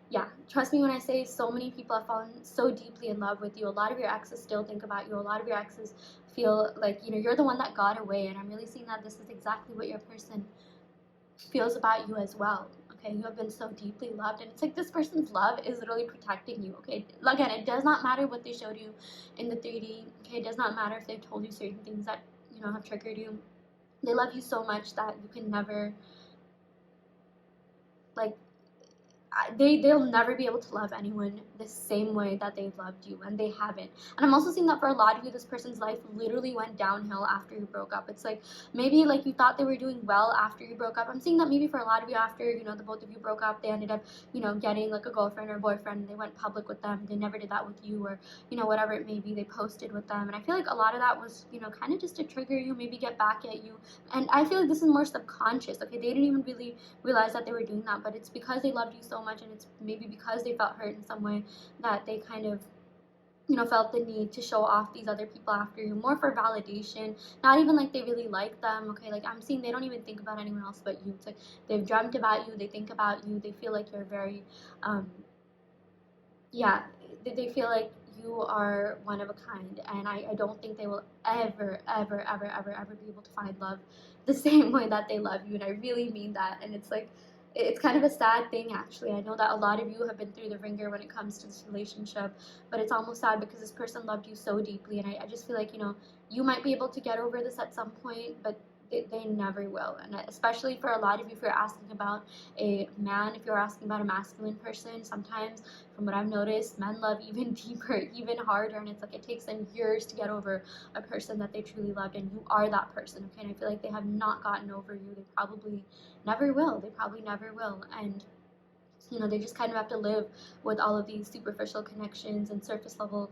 yeah, trust me when I say so many people have fallen so deeply in love with you. A lot of your exes still think about you. A lot of your exes feel like, you're the one that got away. And I'm really seeing that this is exactly what your person feels about you as well. Okay, you have been so deeply loved, and it's like this person's love is literally protecting you. Okay, again, it does not matter what they showed you in the 3D. Okay, it does not matter if they've told you certain things that have triggered you. They love you so much that you can never, like, they'll never be able to love anyone the same way that they've loved you, and they haven't. And I'm also seeing that for a lot of you, this person's life literally went downhill after you broke up. It's like, maybe like you thought they were doing well after you broke up. I'm seeing that maybe for a lot of you, after the both of you broke up, they ended up getting like a girlfriend or a boyfriend, and they went public with them. They never did that with you, or whatever it may be, they posted with them. And I feel like a lot of that was kind of just to trigger you, maybe get back at you. And I feel like this is more subconscious. Okay, they didn't even really realize that they were doing that, but it's because they loved you so much, and it's maybe because they felt hurt in some way, that they kind of felt the need to show off these other people after you, more for validation, not even like they really like them. Okay, like I'm seeing they don't even think about anyone else but you. It's like they've dreamt about you, they think about you, they feel like you're very yeah, they feel like you are one of a kind. And I don't think they will ever, ever, ever, ever, ever be able to find love the same way that they love you. And I really mean that. And it's like, it's kind of a sad thing, actually. I know that a lot of you have been through the ringer when it comes to this relationship, but it's almost sad because this person loved you so deeply. And I just feel like, you might be able to get over this at some point, but they never will. And especially for a lot of you, if you're asking about a man, if you're asking about a masculine person, sometimes, from what I've noticed, men love even deeper, even harder, and it's like it takes them years to get over a person that they truly loved, and you are that person, okay? And I feel like they have not gotten over you. They probably never will. They probably never will. And they just kind of have to live with all of these superficial connections and surface level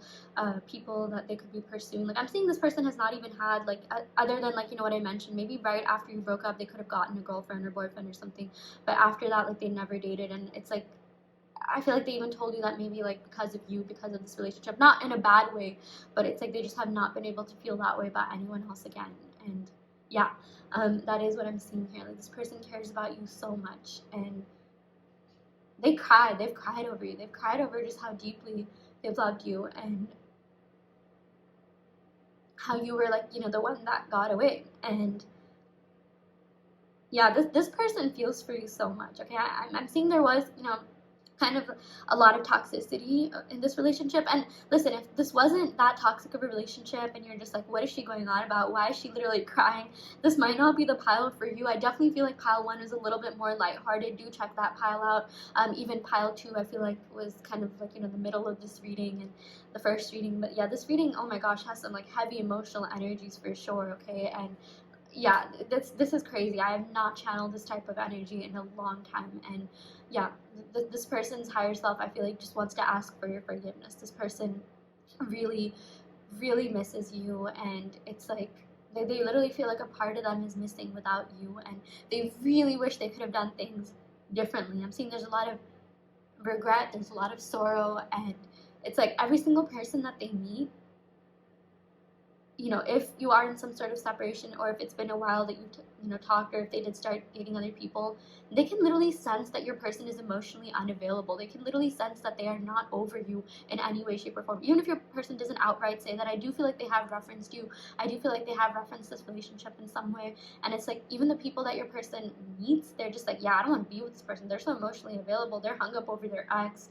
people that they could be pursuing. Like, I'm seeing this person has not even had, like, other than, like, what I mentioned, maybe right after you broke up, they could have gotten a girlfriend or boyfriend or something, but after that, like, they never dated. And it's like, I feel like they even told you that maybe, like, because of you, because of this relationship, not in a bad way, but it's like they just have not been able to feel that way about anyone else again. And yeah, that is what I'm seeing here. Like, this person cares about you so much, and they've cried over you. They've cried over just how deeply they've loved you, and how you were, like, the one that got away. And yeah, this person feels for you so much. Okay, I'm seeing there was kind of a lot of toxicity in this relationship. And listen, if this wasn't that toxic of a relationship and you're just like, what is she going on about, why is she literally crying, this might not be the pile for you. I definitely feel like pile 1 is a little bit more lighthearted. Do check that pile out. Even pile 2, I feel like, was kind of like the middle of this reading and the first reading. But yeah, this reading, oh my gosh, has some like heavy emotional energies for sure. Okay, and yeah, this is crazy. I have not channeled this type of energy in a long time. And yeah, this person's higher self, I feel like, just wants to ask for your forgiveness. This person really, really misses you, and it's like they literally feel like a part of them is missing without you, and they really wish they could have done things differently. I'm seeing there's a lot of regret, there's a lot of sorrow, and it's like every single person that they meet, if you are in some sort of separation, or if it's been a while that you talked, or if they did start dating other people, they can literally sense that your person is emotionally unavailable. They can literally sense that they are not over you in any way, shape, or form. Even if your person doesn't outright say that, I do feel like they have referenced you. I do feel like they have referenced this relationship in some way. And it's like, even the people that your person meets, they're just like, yeah, I don't want to be with this person. They're so emotionally available. They're hung up over their ex.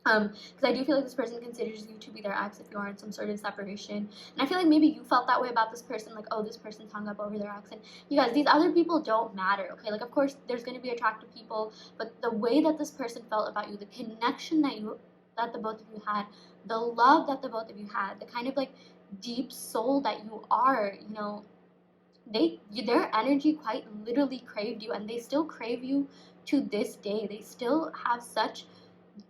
Because I do feel like this person considers you to be their ex if you are in some sort of separation. And I feel like maybe you felt that way about this person, like, oh, this person's hung up over their ex. And you guys, these other people don't matter, okay? Like, of course, there's going to be attractive people, but the way that this person felt about you, the connection that the both of you had, the love that the both of you had, the kind of, like, deep soul that you are, their energy quite literally craved you, and they still crave you to this day. They still have such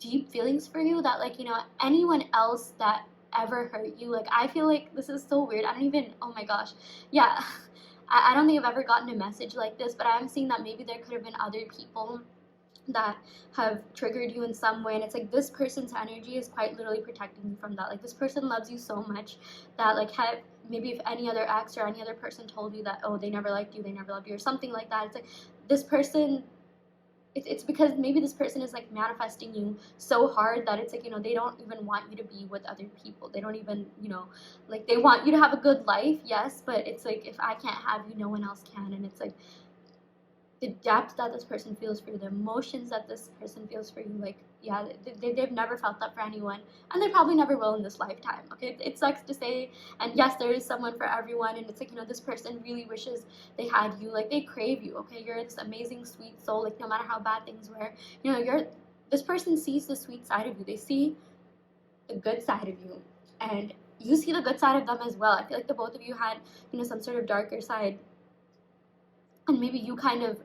deep feelings for you that, like, anyone else that ever hurt you, like, I feel like this is so weird. I don't even, oh my gosh, yeah. I don't think I've ever gotten a message like this, but I'm seeing that maybe there could have been other people that have triggered you in some way, and it's like this person's energy is quite literally protecting you from that. Like, this person loves you so much that, like, maybe if any other ex or any other person told you that, oh, they never liked you, they never loved you, or something like that, it's like this person, it's because maybe this person is like manifesting you so hard that it's like, they don't even want you to be with other people. They don't even, like, they want you to have a good life, yes, but it's like, if I can't have you, no one else can. And it's like the depth that this person feels for you, the emotions that this person feels for you, like, yeah, they've never felt that for anyone, and they probably never will in this lifetime, okay? It sucks to say, and yes, there is someone for everyone, and it's like, this person really wishes they had you. Like, they crave you, okay? You're this amazing, sweet soul, like, no matter how bad things were, this person sees the sweet side of you. They see the good side of you, and you see the good side of them as well. I feel like the both of you had, some sort of darker side, and maybe you kind of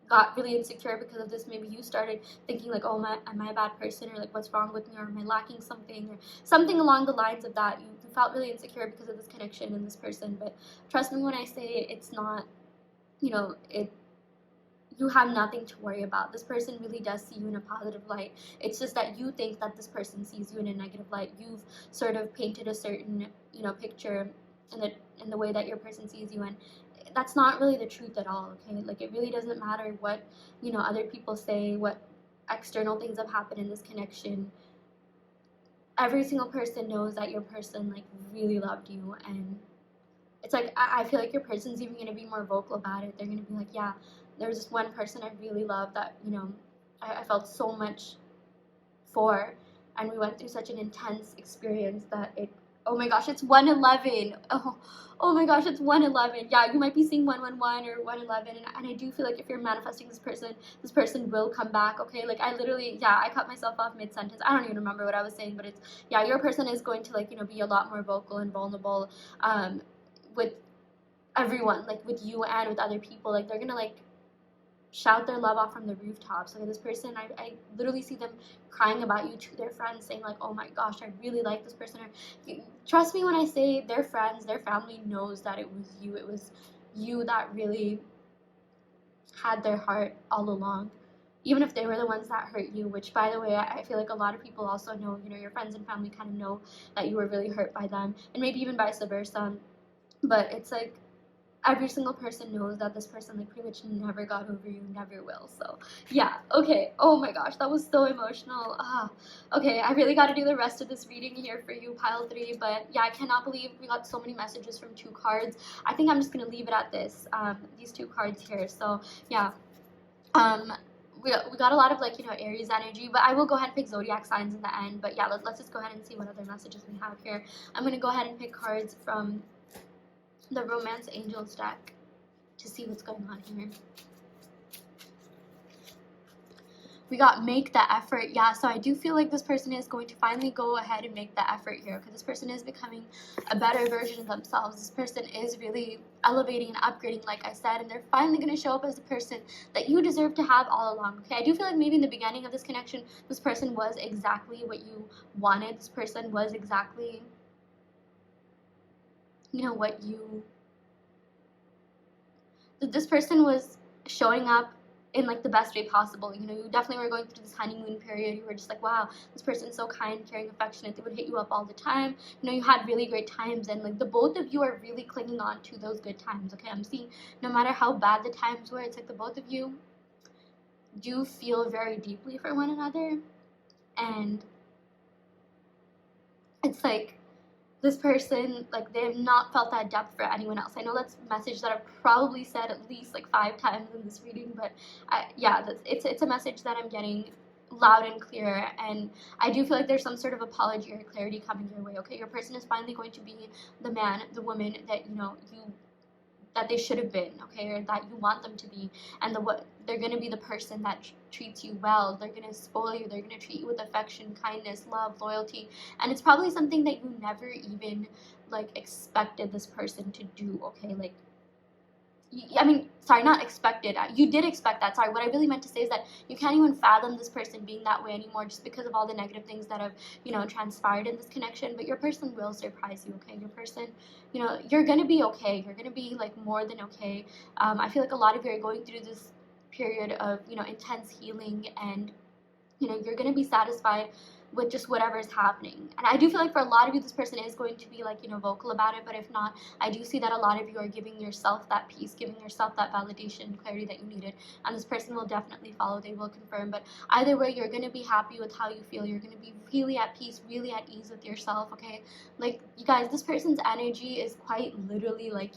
got really insecure because of this. Maybe you started thinking like, oh, am I a bad person, or like, what's wrong with me, or am I lacking something, or something along the lines of that. You felt really insecure because of this connection in this person. But trust me when I say it's not, you have nothing to worry about. This person really does see you in a positive light. It's just that you think that this person sees you in a negative light. You've sort of painted a certain, picture in the way that your person sees you, and that's not really the truth at all, okay? Like, it really doesn't matter what, other people say, what external things have happened in this connection. Every single person knows that your person, like, really loved you, and it's like, I feel like your person's even going to be more vocal about it. They're going to be like, yeah, there's this one person I really love that, I felt so much for, and we went through such an intense experience that oh my gosh, it's 111. Oh my gosh, it's 111. Yeah, you might be seeing 111 or 111, and I do feel like if you're manifesting this person will come back, okay? Like, I literally, yeah, I cut myself off mid-sentence. I don't even remember what I was saying, but it's, yeah, your person is going to, like, be a lot more vocal and vulnerable with everyone, like, with you and with other people. Like, they're gonna, like, shout their love off from the rooftops. Like, this person, I literally see them crying about you to their friends, saying like, oh my gosh, I really like this person. Or, trust me when I say their friends, their family knows that it was you. It was you that really had their heart all along, even if they were the ones that hurt you, which, by the way, I feel like a lot of people also know, your friends and family kind of know that you were really hurt by them, and maybe even vice versa. But it's like, every single person knows that this person, like, pretty much never got over you, never will. So yeah, okay. Oh my gosh, that was so emotional. Okay, I really got to do the rest of this reading here for you, pile 3. But yeah, I cannot believe we got so many messages from 2 cards. I think I'm just gonna leave it at this, these 2 cards here. So yeah, we got a lot of, like, Aries energy, but I will go ahead and pick zodiac signs in the end. But yeah, let's just go ahead and see what other messages we have here. I'm gonna go ahead and pick cards from the Romance Angels deck to see what's going on here. We got make the effort. Yeah, so I do feel like this person is going to finally go ahead and make the effort here, because this person is becoming a better version of themselves. This person is really elevating and upgrading, like I said, and they're finally going to show up as the person that you deserve to have all along, okay? I do feel like maybe in the beginning of this connection, this person was exactly what you wanted. This person was exactly, what you, this person was showing up in, like, the best way possible. You definitely were going through this honeymoon period. You were just like, wow, this person's so kind, caring, affectionate. They would hit you up all the time. You had really great times, and, like, the both of you are really clinging on to those good times, okay? I'm seeing no matter how bad the times were, it's like the both of you do feel very deeply for one another, and it's like this person, like, they have not felt that depth for anyone else. I know that's a message that I've probably said at least, like, 5 times in this reading, but yeah, it's a message that I'm getting loud and clear, and I do feel like there's some sort of apology or clarity coming your way, okay? Your person is finally going to be the man, the woman that, that they should have been, okay, or that you want them to be, and they're going to be the person that treats you well. They're going to spoil you. They're going to treat you with affection, kindness, love, loyalty, and it's probably something that you never even, like, expected this person to do, okay? Like, I mean, sorry, not expected. You did expect that. Sorry, what I really meant to say is that you can't even fathom this person being that way anymore just because of all the negative things that have, transpired in this connection. But your person will surprise you, okay? Your person, you're gonna be okay. You're gonna be like more than okay. I feel like a lot of you are going through this period of, intense healing, and you're going to be satisfied with just whatever is happening. And I do feel like for a lot of you, this person is going to be like, vocal about it. But if not, I do see that a lot of you are giving yourself that peace, giving yourself that validation, clarity that you needed. And this person will definitely follow, they will confirm. But either way, you're going to be happy with how you feel. You're going to be really at peace, really at ease with yourself, okay? Like, you guys, this person's energy is quite literally like,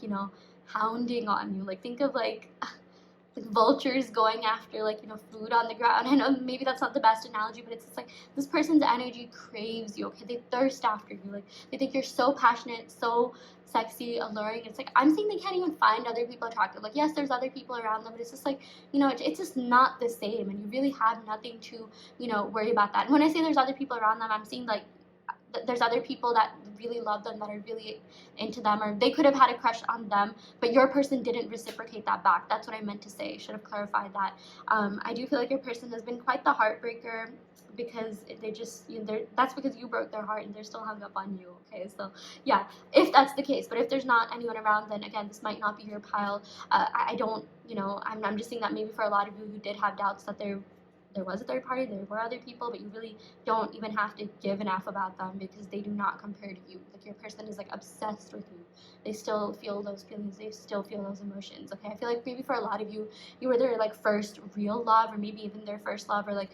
hounding on you. Like, think of like vultures going after like food on the ground. I know maybe that's not the best analogy, but it's just like this person's energy craves you, okay? They thirst after you. Like, they think you're so passionate, so sexy, alluring. It's like, I'm saying they can't even find other people attractive. Like, yes, there's other people around them, but it's just like, it's just not the same, and you really have nothing to worry about that. And when I say there's other people around them, I'm saying like there's other people that really love them, that are really into them, or they could have had a crush on them, but your person didn't reciprocate that back. That's what I meant to say. Should have clarified that. I do feel like your person has been quite the heartbreaker, because they just, that's because you broke their heart and they're still hung up on you, okay? So yeah, if that's the case. But if there's not anyone around, then again, this might not be your pile. I don't, I'm just saying that maybe for a lot of you who did have doubts that there was a third party, there were other people, but you really don't even have to give an F about them, because they do not compare to you. Like, your person is like obsessed with you. They still feel those feelings, they still feel those emotions, okay? I feel like maybe for a lot of you, you were their like first real love, or maybe even their first love, or like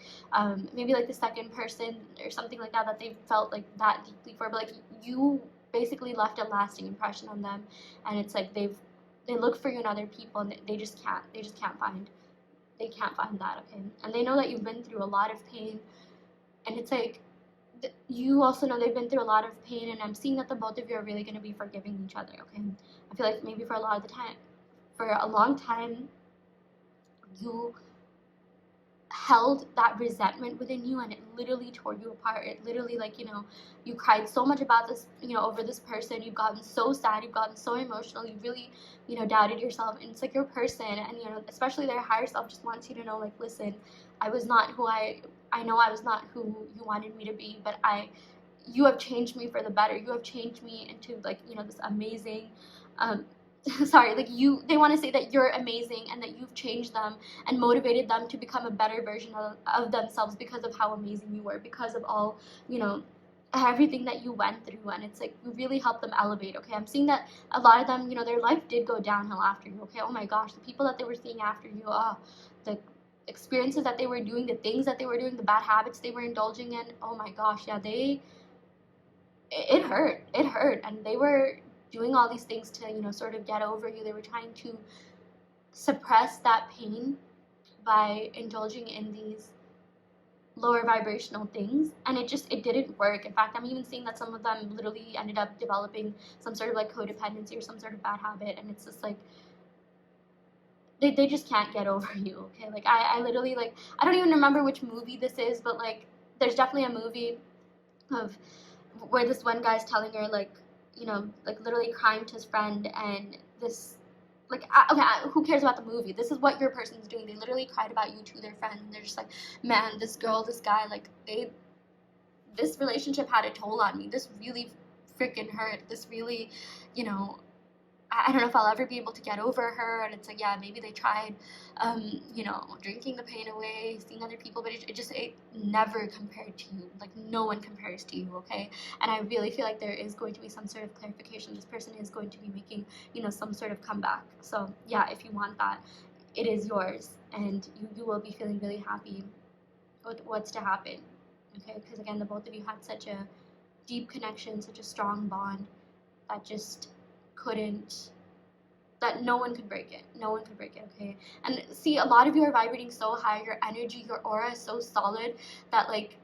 maybe like the second person or something like that they felt like that deeply for, but like you basically left a lasting impression on them, and it's like they look for you in other people, and they just can't find that, okay? And they know that you've been through a lot of pain, and it's like you also know they've been through a lot of pain, and I'm seeing that the both of you are really going to be forgiving each other, okay? I feel like maybe for a long time, you held that resentment within you, and it literally tore you apart. It literally, like, you cried so much about this, over this person. You've gotten so sad, you've gotten so emotional, you really, doubted yourself. And it's like your person, and especially their higher self, just wants you to know, like, listen, I was not who I know I was not who you wanted me to be, but you have changed me for the better. You have changed me into, like, this amazing sorry, like, they want to say that you're amazing, and that you've changed them and motivated them to become a better version of themselves, because of how amazing you were, because of all, everything that you went through. And it's like, you really helped them elevate, okay? I'm seeing that a lot of them, their life did go downhill after you, okay? Oh my gosh, the people that they were seeing after you, the experiences that they were doing, the things that they were doing, the bad habits they were indulging in, oh my gosh, yeah, it hurt, and they were doing all these things to sort of get over you. They were trying to suppress that pain by indulging in these lower vibrational things, and it didn't work. In fact, I'm even seeing that some of them literally ended up developing some sort of like codependency or some sort of bad habit, and it's just like they just can't get over you, okay? Like, I literally, like, I don't even remember which movie this is, but like there's definitely a movie of where this one guy's telling her, like, like literally crying to his friend, and this, like, who cares about the movie? This is what your person's doing. They literally cried about you to their friend, and they're just like, man, this girl, this guy, like, this relationship had a toll on me. This really freaking hurt. This really, I don't know if I'll ever be able to get over her. And it's like, yeah, maybe they tried, drinking the pain away, seeing other people, but it never compared to you. Like, no one compares to you, okay? And I really feel like there is going to be some sort of clarification. This person is going to be making, some sort of comeback. So yeah, if you want that, it is yours, and you will be feeling really happy with what's to happen, okay? Because again, the both of you had such a deep connection, such a strong bond, that just that no one could break it. No one could break it, okay? And see, a lot of you are vibrating so high, your energy, your aura is so solid that, like,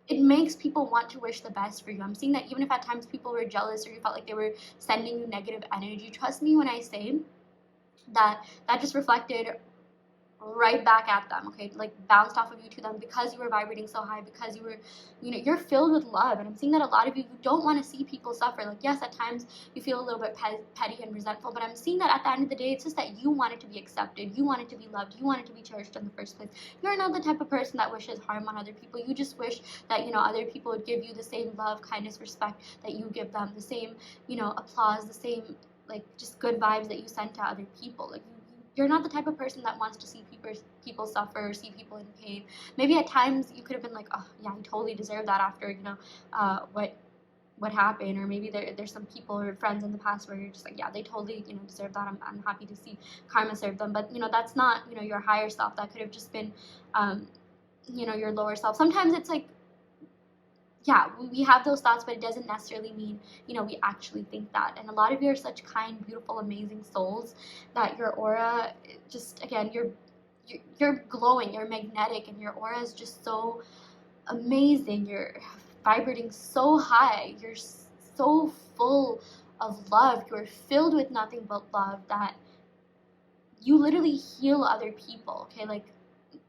it makes people want to wish the best for you. I'm seeing that even if at times people were jealous, or you felt like they were sending you negative energy, trust me when I say that just reflected right back at them, okay, like bounced off of you to them, because you were vibrating so high, because you were, you know, you're filled with love. And I'm seeing that a lot of you don't want to see people suffer. Like, yes, at times you feel a little bit petty and resentful, but I'm seeing that at the end of the day, it's just that you wanted to be accepted, you wanted to be loved, you wanted to be cherished in the first place. You're not the type of person that wishes harm on other people. You just wish that, you know, other people would give you the same love, kindness, respect that you give them, the same, you know, applause, the same, like, just good vibes that you send to other people. Like, you're not the type of person that wants to see people suffer, see people in pain. Maybe at times you could have been like, oh yeah, you totally deserve that after, you know, what happened. Or maybe there's some people or friends in the past where you're just like, yeah, they totally, you know, deserve that. I'm happy to see karma serve them. But, you know, that's not, you know, your higher self. That could have just been, you know, your lower self. Sometimes it's like, yeah, we have those thoughts, but it doesn't necessarily mean, you know, we actually think that. And a lot of you are such kind, beautiful, amazing souls that your aura, just, again, you're glowing, you're magnetic, and your aura is just so amazing. You're vibrating so high, you're so full of love, you're filled with nothing but love, that you literally heal other people, okay? Like,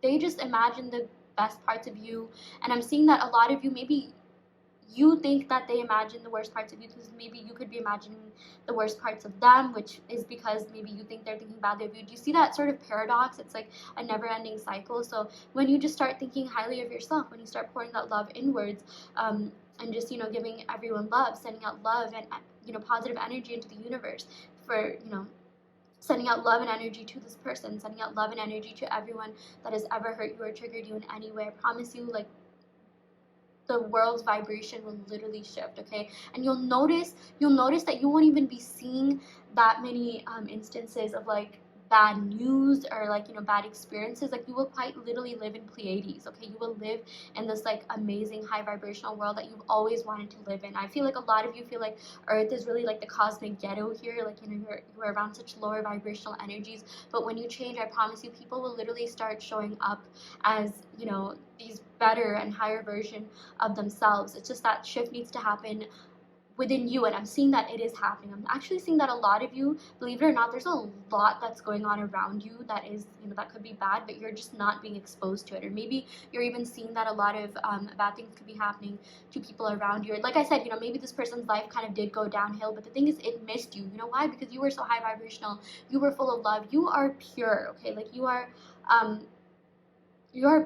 they just imagine the best parts of you. And I'm seeing that a lot of you, maybe you think that they imagine the worst parts of you, because maybe you could be imagining the worst parts of them, which is because maybe you think they're thinking badly of you. Do you see that sort of paradox? It's like a never-ending cycle. So when you just start thinking highly of yourself, when you start pouring that love inwards, and just, you know, giving everyone love, sending out love and, you know, positive energy into the universe, for, you know, sending out love and energy to this person, sending out love and energy to everyone that has ever hurt you or triggered you in any way, I promise you, like, the world's vibration will literally shift, okay? And you'll notice that you won't even be seeing that many instances of, like, bad news or, like, you know, bad experiences. Like, you will quite literally live in Pleiades, okay? You will live in this, like, amazing high vibrational world that you've always wanted to live in. I feel like a lot of you feel like Earth is really like the cosmic ghetto here. Like, you know, you're around such lower vibrational energies, but when you change, I promise you, people will literally start showing up as, you know, these better and higher version of themselves. It's just that shift needs to happen within you, and I'm seeing that it is happening. I'm actually seeing that a lot of you, believe it or not, there's a lot that's going on around you that is, you know, that could be bad, but you're just not being exposed to it. Or maybe you're even seeing that a lot of bad things could be happening to people around you. Like I said, you know, maybe this person's life kind of did go downhill, but the thing is, it missed you. You know why? Because you were so high vibrational, you were full of love, you are pure, okay? Like, you are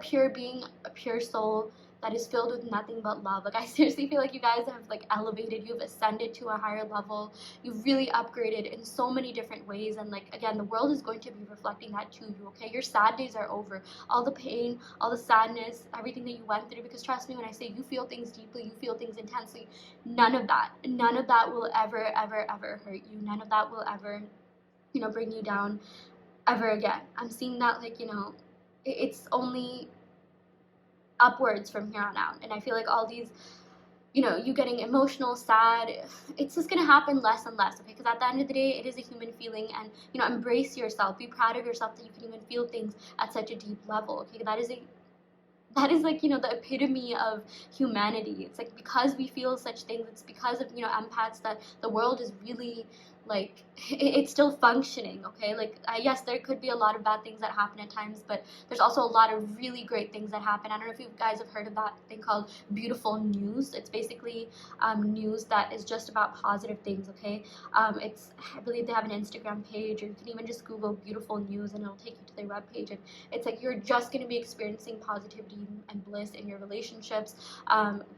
pure being, a pure soul that is filled with nothing but love. Like, I seriously feel like you guys have, like, elevated, you've ascended to a higher level, you've really upgraded in so many different ways. And, like, again, the world is going to be reflecting that to you, okay? Your sad days are over. All the pain, all the sadness, everything that you went through, because trust me when I say you feel things deeply, you feel things intensely, none of that will ever, ever, ever hurt you. None of that will ever, you know, bring you down ever again. I'm seeing that, like, you know, it's only upwards from here on out. And I feel like all these, you know, you getting emotional, sad, it's just gonna happen less and less, okay? Because at the end of the day, it is a human feeling, and, you know, embrace yourself, be proud of yourself that you can even feel things at such a deep level, okay? That is like, you know, the epitome of humanity. It's like, because we feel such things, it's because of, you know, empaths, that the world is really, like, it's still functioning, okay? Like, yes, there could be a lot of bad things that happen at times, but there's also a lot of really great things that happen. I don't know if you guys have heard of that thing called beautiful news. It's basically news that is just about positive things, okay? I believe they have an Instagram page, or you can even just Google beautiful news and it'll take you to their webpage. And it's like, you're just going to be experiencing positivity and bliss in your relationships,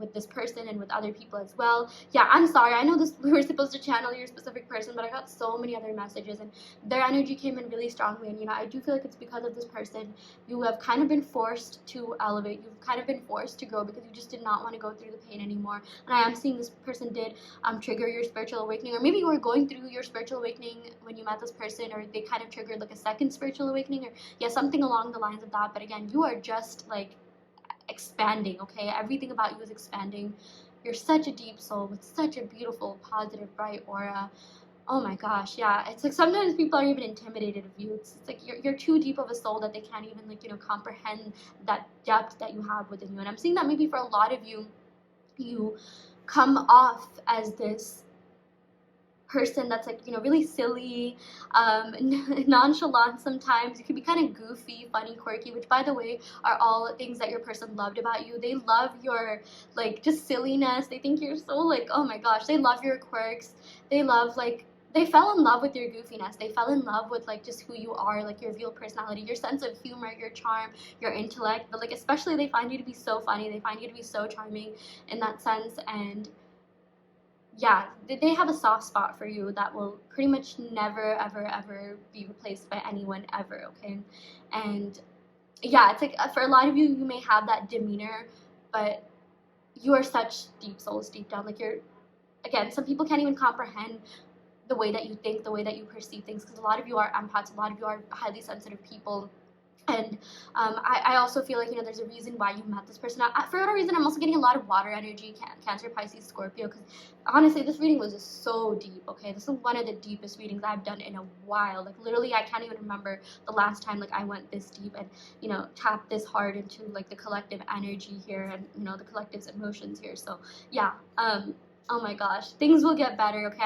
with this person and with other people as well. Yeah, I'm sorry, I know this, we were supposed to channel your specific person, but I got so many other messages and their energy came in really strongly. And, you know, I do feel like it's because of this person. You have kind of been forced to elevate, you've kind of been forced to grow, because you just did not want to go through the pain anymore. And I am seeing this person did trigger your spiritual awakening, or maybe you were going through your spiritual awakening when you met this person, or they kind of triggered like a second spiritual awakening, or yeah, something along the lines of that. But again, you are just, like, expanding, okay? Everything about you is expanding. You're such a deep soul with such a beautiful, positive, bright aura. Oh my gosh, yeah. It's like sometimes people are even intimidated of you. It's like you're too deep of a soul that they can't even, like, you know, comprehend that depth that you have within you. And I'm seeing that maybe for a lot of you, you come off as this person that's like, you know, really silly, nonchalant sometimes. You can be kind of goofy, funny, quirky, which by the way are all things that your person loved about you. They love your like just silliness. They think you're so like, oh my gosh, they love your quirks. They love like they fell in love with your goofiness. They fell in love with like just who you are, like your real personality, your sense of humor, your charm, your intellect. But like especially they find you to be so funny. They find you to be so charming in that sense. And yeah, they have a soft spot for you that will pretty much never, ever, ever be replaced by anyone ever, okay? And yeah, it's like for a lot of you, you may have that demeanor, but you are such deep souls deep down. Like you're, again, some people can't even comprehend the way that you think, the way that you perceive things, because a lot of you are empaths, a lot of you are highly sensitive people. And I also feel like, you know, there's a reason why you met this person. For whatever reason, I'm also getting a lot of water energy, Cancer, Pisces, Scorpio, because honestly, this reading was just so deep, okay? This is one of the deepest readings I've done in a while. Like, literally, I can't even remember the last time, like, I went this deep and, you know, tapped this hard into, like, the collective energy here and, you know, the collective's emotions here. So, yeah, oh my gosh, things will get better, okay?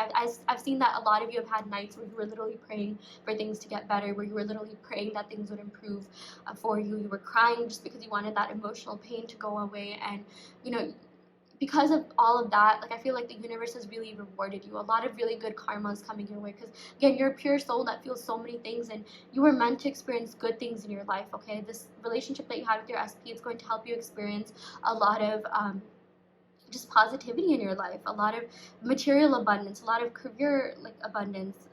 I've seen that a lot of you have had nights where you were literally praying for things to get better, where you were literally praying that things would improve for you. You were crying just because you wanted that emotional pain to go away. And, you know, because of all of that, like I feel like the universe has really rewarded you. A lot of really good karma is coming your way because, again, you're a pure soul that feels so many things and you were meant to experience good things in your life, okay? This relationship that you have with your SP is going to help you experience a lot of just positivity in your life, a lot of material abundance, a lot of career like abundance,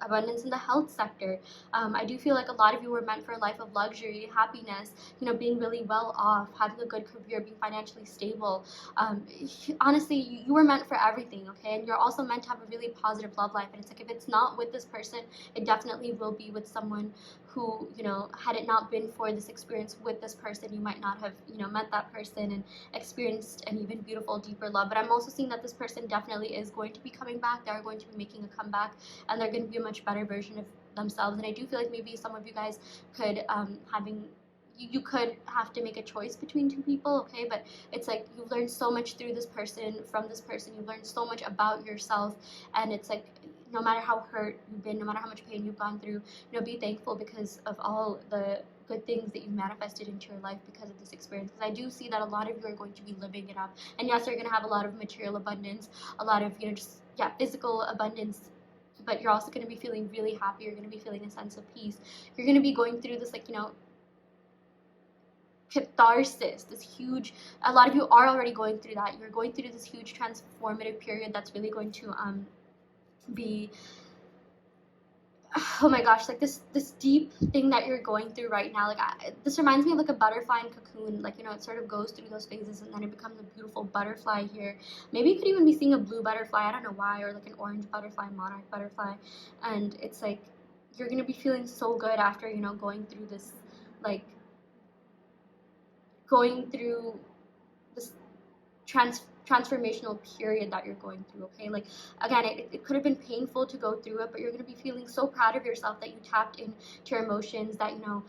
abundance in the health sector. I do feel like a lot of you were meant for a life of luxury, happiness, you know, being really well off, having a good career, being financially stable. Honestly, you were meant for everything, okay? And you're also meant to have a really positive love life. And it's like if it's not with this person, it definitely will be with someone who, you know, had it not been for this experience with this person, you might not have, you know, met that person and experienced an even beautiful, deeper love. But I'm also seeing that this person definitely is going to be coming back. They're going to be making a comeback and they're going to be a much better version of themselves. And I do feel like maybe some of you guys could you could have to make a choice between two people, okay? But it's like you've learned so much through this person, from this person. You've learned so much about yourself, and it's like no matter how hurt you've been, no matter how much pain you've gone through, you know, be thankful because of all the good things that you manifested into your life because of this experience. Because I do see that a lot of you are going to be living it up, and yes, you're going to have a lot of material abundance, a lot of, you know, just yeah, physical abundance. But you're also going to be feeling really happy. You're going to be feeling a sense of peace. You're going to be going through this, like, you know, catharsis, this huge, a lot of you are already going through that. You're going through this huge transformative period that's really going to be, oh my gosh, like this deep thing that you're going through right now. Like this reminds me of like a butterfly in cocoon. Like, you know, it sort of goes through those phases and then it becomes a beautiful butterfly here. Maybe you could even be seeing a blue butterfly, I don't know why, or like an orange butterfly, monarch butterfly. And it's like you're gonna be feeling so good after, you know, going through this, like going through this transformational period that you're going through, okay? Like, again, it could have been painful to go through it, but you're going to be feeling so proud of yourself that you tapped into your emotions, that, you know,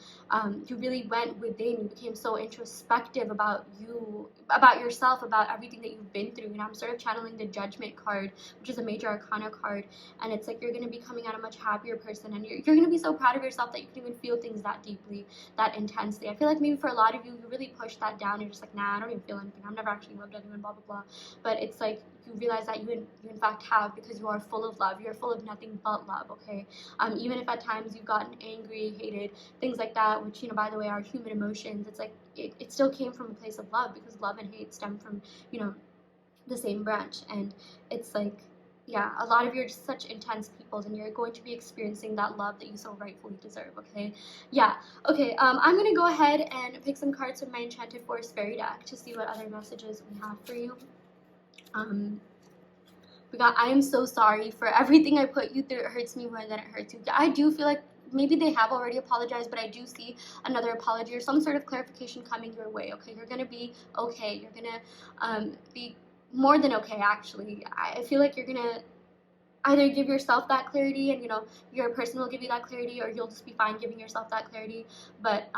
you really went within, you became so introspective about you, about yourself, about everything that you've been through. You know, I'm sort of channeling the Judgment card, which is a major arcana card, and it's like you're going to be coming out a much happier person, and you're going to be so proud of yourself that you can even feel things that deeply, that intensely. I feel like maybe for a lot of you, you really push that down. You're just like, nah, I don't even feel anything. I've never actually loved anyone, blah, blah, blah. But it's like you realize that you in fact have, because you are full of love. You're full of nothing but love, okay? Even if at times you've gotten angry, hated, things like that, which, you know, by the way, are human emotions, it's like it still came from a place of love, because love and hate stem from, you know, the same branch. And it's like, yeah, a lot of you are just such intense people, and you're going to be experiencing that love that you so rightfully deserve, okay? Yeah, okay, I'm going to go ahead and pick some cards from my Enchanted Forest Fairy deck to see what other messages we have for you. We got, I am so sorry for everything I put you through. It hurts me more than it hurts you. I do feel like maybe they have already apologized, but I do see another apology or some sort of clarification coming your way, okay? You're going to be okay. You're going to be more than okay, actually. I feel like you're going to either give yourself that clarity and, you know, your person will give you that clarity, or you'll just be fine giving yourself that clarity. But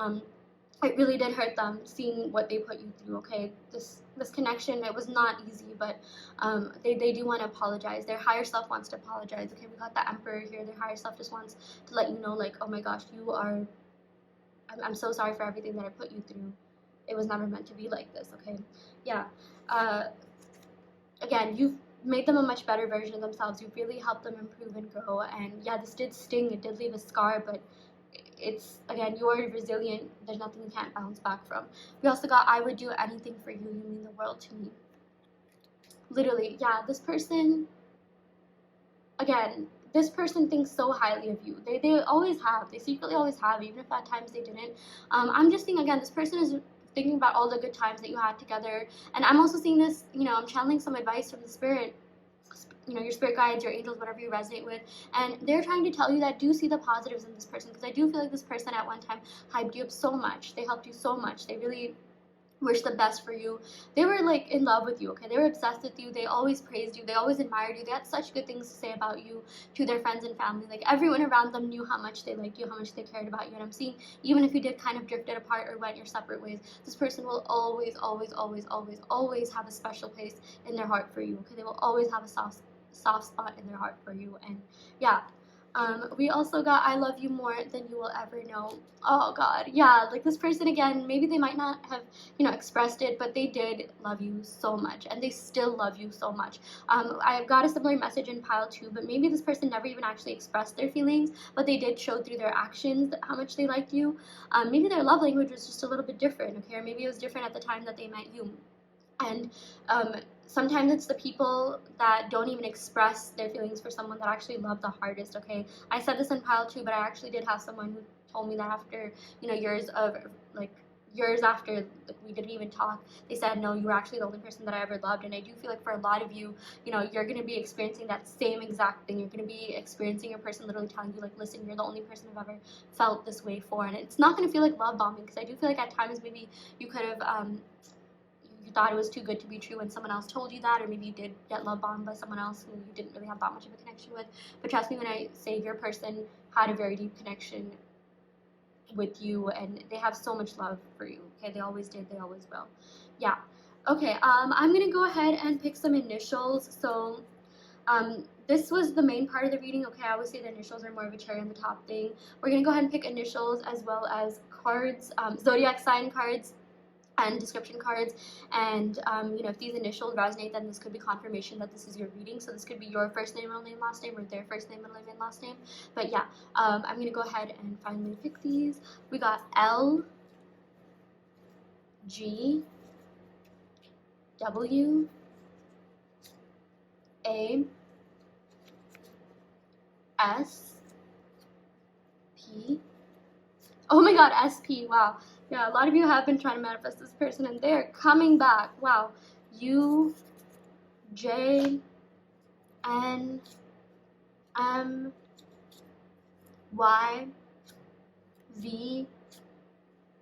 it really did hurt them seeing what they put you through. Okay, this connection, it was not easy, but they do want to apologize. Their higher self wants to apologize. Okay, we got the Emperor here. Their higher self just wants to let you know, like, oh my gosh, I'm so sorry for everything that I put you through. It was never meant to be like this. Okay, yeah. Again, you've made them a much better version of themselves. You've really helped them improve and grow. And yeah, this did sting. It did leave a scar, but it's, again, you are resilient. There's nothing you can't bounce back from. We also got, I would do anything for you. You mean the world to me. Literally, yeah, this person, again, this person thinks so highly of you. They always have. They secretly always have, even if at times they didn't. I'm just thinking, again, this person is thinking about all the good times that you had together. And I'm also seeing this, I'm channeling some advice from the spirit, your spirit guides, your angels, whatever you resonate with, and they're trying to tell you that do see the positives in this person, because I do feel like this person at one time hyped you up so much. They helped you so much. They really wish the best for you. They were like in love with you, okay? They were obsessed with you. They always praised you. They always admired you. They had such good things to say about you to their friends and family. Like, everyone around them knew how much they liked you, how much they cared about you. And I'm seeing, even if you did kind of drifted apart or went your separate ways, this person will always, always, always, always, always have a special place in their heart for you, okay? They will always have a soft spot in their heart for you. And yeah, we also got, I love you more than you will ever know. Oh God, yeah, like this person, again, maybe they might not have, expressed it, but they did love you so much, and they still love you so much. I got a similar message in pile 2, but maybe this person never even actually expressed their feelings, but they did show through their actions how much they liked you. Maybe their love language was just a little bit different, okay, or maybe it was different at the time that they met you. And sometimes it's the people that don't even express their feelings for someone that actually love the hardest, okay? I said this in pile 2, but I actually did have someone who told me that after, years after we didn't even talk, they said, no, you were actually the only person that I ever loved. And I do feel like for a lot of you, you're going to be experiencing that same exact thing. You're going to be experiencing your person literally telling you, like, listen, you're the only person I've ever felt this way for. And it's not going to feel like love bombing, because I do feel like at times maybe you could have, you thought it was too good to be true when someone else told you that, or maybe you did get love bombed by someone else who you didn't really have that much of a connection with. But trust me when I say your person had a very deep connection with you, and they have so much love for you, okay? They always did, they always will. Yeah. Okay, I'm gonna go ahead and pick some initials. So this was the main part of the reading, okay? I always say the initials are more of a cherry on the top thing. We're gonna go ahead and pick initials as well as cards, zodiac sign cards, and description cards. And if these initials resonate, then this could be confirmation that this is your reading. So this could be your first name, middle name, last name, or their first name, middle name, and last name. But yeah, I'm gonna go ahead and finally pick these. We got L, G, W, A, S, P. Oh my God, SP, wow. Yeah, a lot of you have been trying to manifest this person, and they're coming back. Wow. U, J, N, M, Y, V,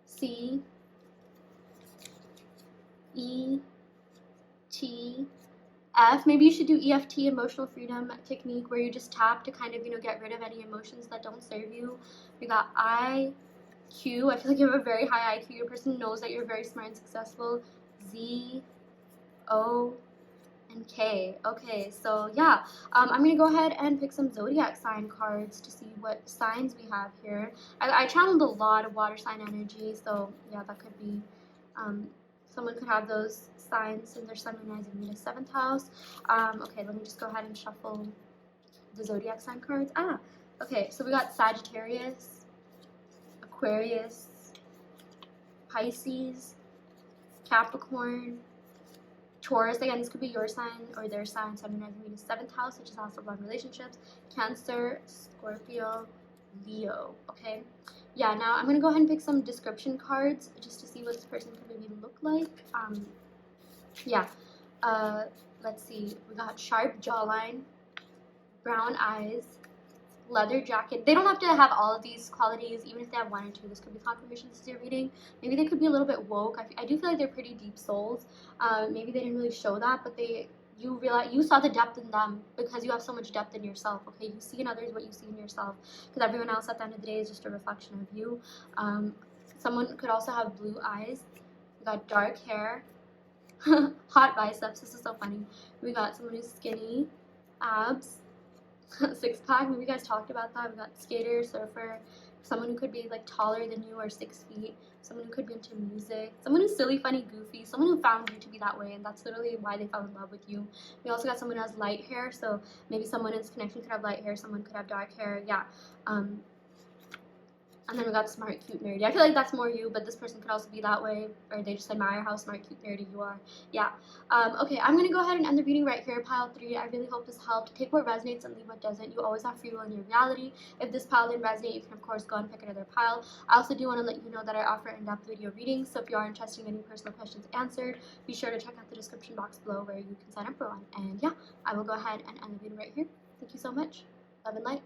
C, E, T, F. Maybe you should do EFT, emotional freedom technique, where you just tap to kind of, get rid of any emotions that don't serve you. We got I, Q. I feel like you have a very high IQ. Your person knows that you're very smart and successful. Z, O, and K. Okay, so yeah, I'm gonna go ahead and pick some zodiac sign cards to see what signs we have here. I channeled a lot of water sign energy, so yeah, that could be, someone could have those signs in their sun, moon, rising, Venus, 7th house. Okay, let me just go ahead and shuffle the zodiac sign cards. Okay, so we got Sagittarius, Aquarius, Pisces, Capricorn, Taurus. Again, this could be your sign or their sign, sun, moon, rising, Venus, 7th house, which is house of love and relationships, Cancer, Scorpio, Leo. Okay, yeah, now I'm gonna go ahead and pick some description cards just to see what this person could maybe look like. Yeah, let's see, we got sharp jawline, brown eyes, leather jacket. They don't have to have all of these qualities, even if they have 1 or 2. This could be confirmation this is your reading. Maybe they could be a little bit woke. I do feel like they're pretty deep souls. Maybe they didn't really show that, but you saw the depth in them because you have so much depth in yourself, okay? You see in others what you see in yourself, because everyone else at the end of the day is just a reflection of you. Someone could also have blue eyes. We got dark hair, hot biceps. This is so funny. We got someone who's skinny, abs, six pack. Maybe you guys talked about that. We got skater, surfer, someone who could be like taller than you or 6 feet, someone who could be into music, someone who's silly, funny, goofy, someone who found you to be that way, and that's literally why they fell in love with you. We also got someone who has light hair, so maybe someone in this connection could have light hair, someone could have dark hair. Yeah. And then we got smart, cute, nerdy. I feel like that's more you, but this person could also be that way, or they just admire how smart, cute, nerdy you are. Yeah. Okay, I'm going to go ahead and end the reading right here, pile 3. I really hope this helped. Take what resonates and leave what doesn't. You always have free will in your reality. If this pile didn't resonate, you can, of course, go and pick another pile. I also do want to let you know that I offer in-depth video readings, so if you are interested in getting personal questions answered, be sure to check out the description box below where you can sign up for one. And yeah, I will go ahead and end the video right here. Thank you so much. Love and light.